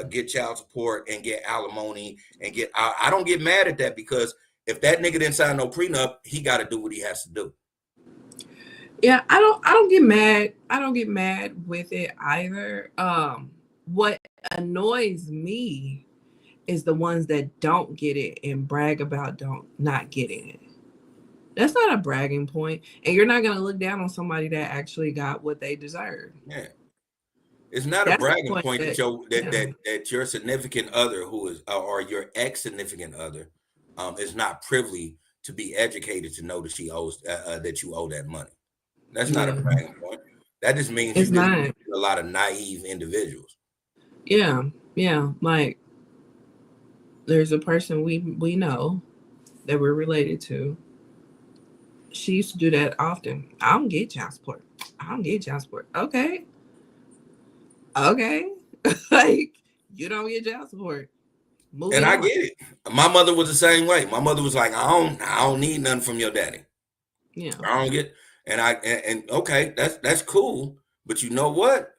get child support and get alimony and I don't get mad at that because if that nigga didn't sign no prenup, he got to do what he has to do. Yeah, I don't get mad. I don't get mad with it either. What annoys me is the ones that don't get it and brag about not getting it. That's not a bragging point, and you're not gonna look down on somebody that actually got what they deserve. Yeah, it's not a bragging point that your significant other who is or your ex significant other is not privy to be educated to know that she owes that you owe that money. That's not a bragging point. That just means it's you not a lot of naive individuals. Yeah. Like, there's a person we know that we're related to. She used to do that often. I don't get child support. Okay. Like, you don't get child support. And I get it. My mother was the same way. My mother was like, I don't need nothing from your daddy. Yeah. I don't get. And okay, that's cool, but you know what?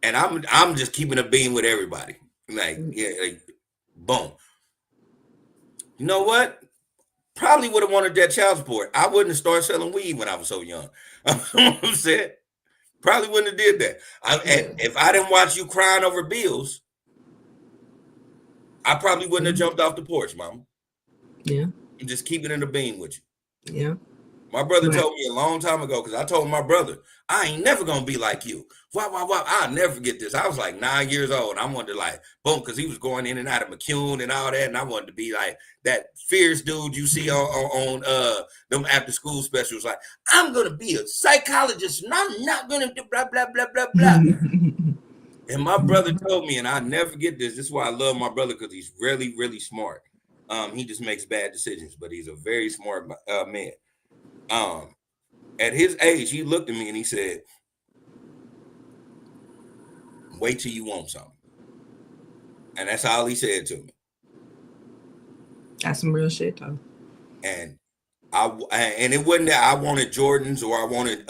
And I'm just keeping a beam with everybody. Like, yeah, like, boom. You know what? Probably would have wanted that child support. I wouldn't have started selling weed when I was so young. You know what I'm saying? Probably wouldn't have did that. If I didn't watch you crying over bills, I probably wouldn't have jumped off the porch, mama. Yeah. I'm just keeping it in the beam with you. Yeah. My brother told me a long time ago, because I told my brother, I ain't never going to be like you. Why? I'll never forget this. I was like 9 years old. I wanted to like, boom, because he was going in and out of McCune and all that. And I wanted to be like that fierce dude you see on them after school specials. Like, I'm going to be a psychologist and I'm not going to do blah, blah, blah, blah, blah. And my brother told me, and I'll never forget this. This is why I love my brother, because he's really, really smart. He just makes bad decisions, but he's a very smart man. At his age, he looked at me and he said, wait till you want something. And that's all he said to me. That's some real shit though. And it wasn't that I wanted Jordans or I wanted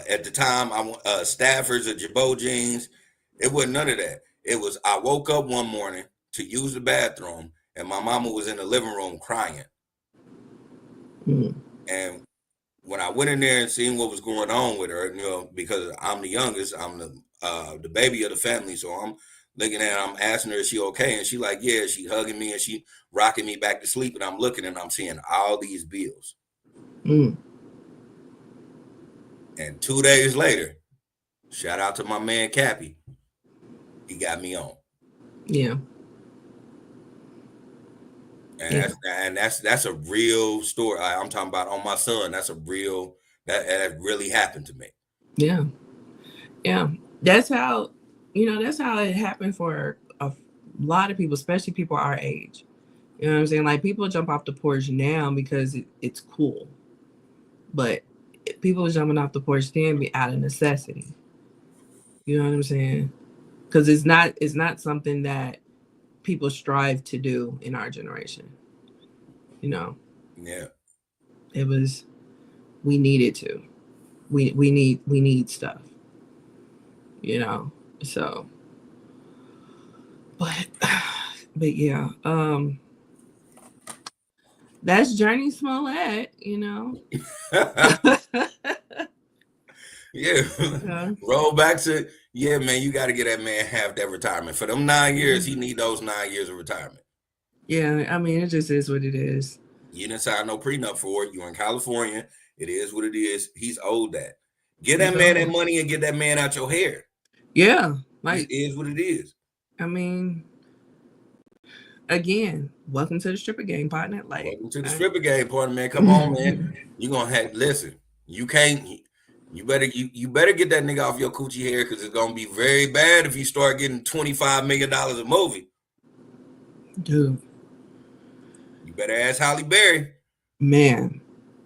at the time I want Staffers or Jabot jeans. It wasn't none of that. It was I woke up one morning to use the bathroom and my mama was in the living room crying. And when I went in there and seen what was going on with her, you know, because I'm the youngest, I'm the baby of the family, so I'm looking at her, I'm asking her, is she okay? And she like, yeah, she hugging me and she rocking me back to sleep. And I'm looking and I'm seeing all these bills. And 2 days later, shout out to my man Cappy, he got me on. Yeah. And that's a real story. I'm talking about on my son. That's a real that really happened to me. Yeah. Yeah. That's how, you know, that's how it happened for a lot of people, especially people our age. You know what I'm saying? Like people jump off the porch now because it's cool. But people jumping off the porch then be out of necessity. You know what I'm saying? Because it's not something that people strive to do in our generation. You know? Yeah. It was, we needed to. We need stuff. You know? So, but yeah, that's Jurnee Smollett, you know. Yeah. Roll back to, yeah, man, you got to get that man half that retirement. For them 9 years, he need those 9 years of retirement. Yeah, I mean, it just is what it is. You didn't sign no prenup for it. You're in California. It is what it is. He's owed that. Get that man that money and get that man out your hair. Yeah. Like, it is what it is. I mean, again, welcome to the stripper game, partner. Like, welcome to the stripper game, partner, man. Come on, man. You're going to have, listen, you can't, you better get that nigga off your coochie hair because it's going to be very bad if you start getting $25 million a movie. Dude. You better ask Halle Berry. Man.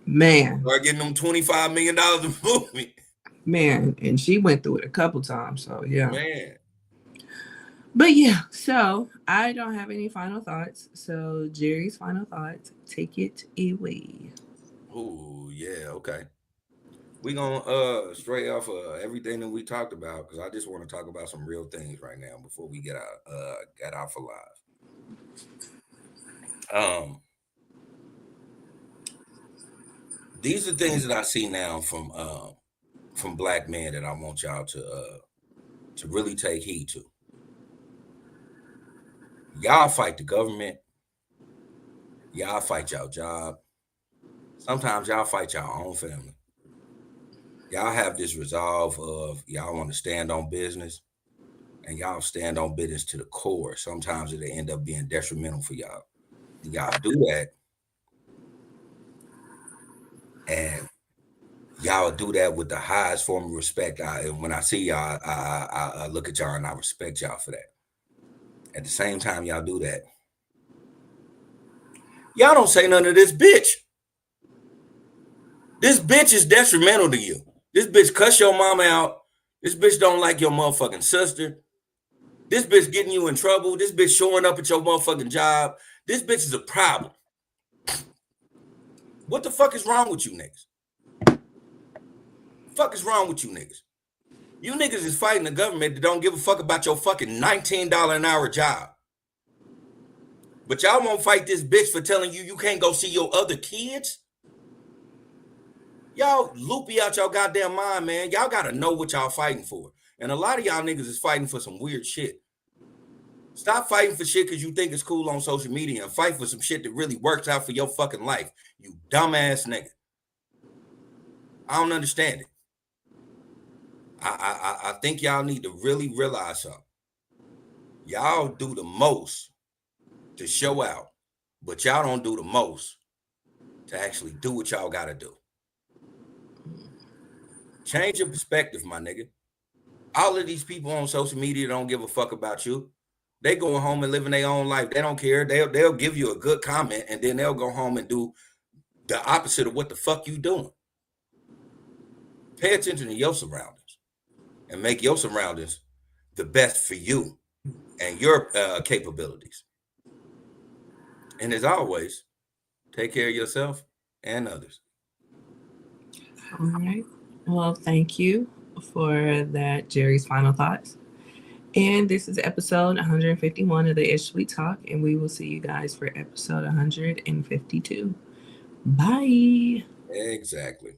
Start getting them $25 million a movie. Man, and she went through it a couple times, so yeah. Man. But yeah, so I don't have any final thoughts. So Jerry's final thoughts, take it away. Oh, yeah, okay. We're gonna stray off of everything that we talked about because I just want to talk about some real things right now before we get out for live. These are things that I see now from black men that I want y'all to really take heed to. Y'all fight the government. Y'all fight y'all job. Sometimes y'all fight y'all own family. Y'all have this resolve of y'all want to stand on business and y'all stand on business to the core. Sometimes it'll end up being detrimental for y'all. Y'all do that. And y'all do that with the highest form of respect. And when I see y'all, I look at y'all and I respect y'all for that. At the same time, y'all do that. Y'all don't say none of this bitch. This bitch is detrimental to you. This bitch cuss your mama out. This bitch don't like your motherfucking sister. This bitch getting you in trouble. This bitch showing up at your motherfucking job. This bitch is a problem. What the fuck is wrong with you niggas? Fuck is wrong with you niggas? You niggas is fighting the government that don't give a fuck about your fucking $19 an hour job. But y'all won't fight this bitch for telling you can't go see your other kids? Y'all loopy out y'all goddamn mind, man. Y'all gotta know what y'all fighting for. And a lot of y'all niggas is fighting for some weird shit. Stop fighting for shit because you think it's cool on social media and fight for some shit that really works out for your fucking life. You dumbass nigga. I don't understand it. I think y'all need to really realize something. Y'all do the most to show out, but y'all don't do the most to actually do what y'all gotta do. Change your perspective, my nigga. All of these people on social media don't give a fuck about you. They going home and living their own life. They don't care. They'll give you a good comment and then they'll go home and do the opposite of what the fuck you doing. Pay attention to your surroundings and make your surroundings the best for you. and your capabilities. And as always, take care of yourself and others. All right. Well, thank you for that, Jerry's final thoughts. And this is episode 151 of the Ish Sweet Talk, and we will see you guys for episode 152. Bye. Exactly.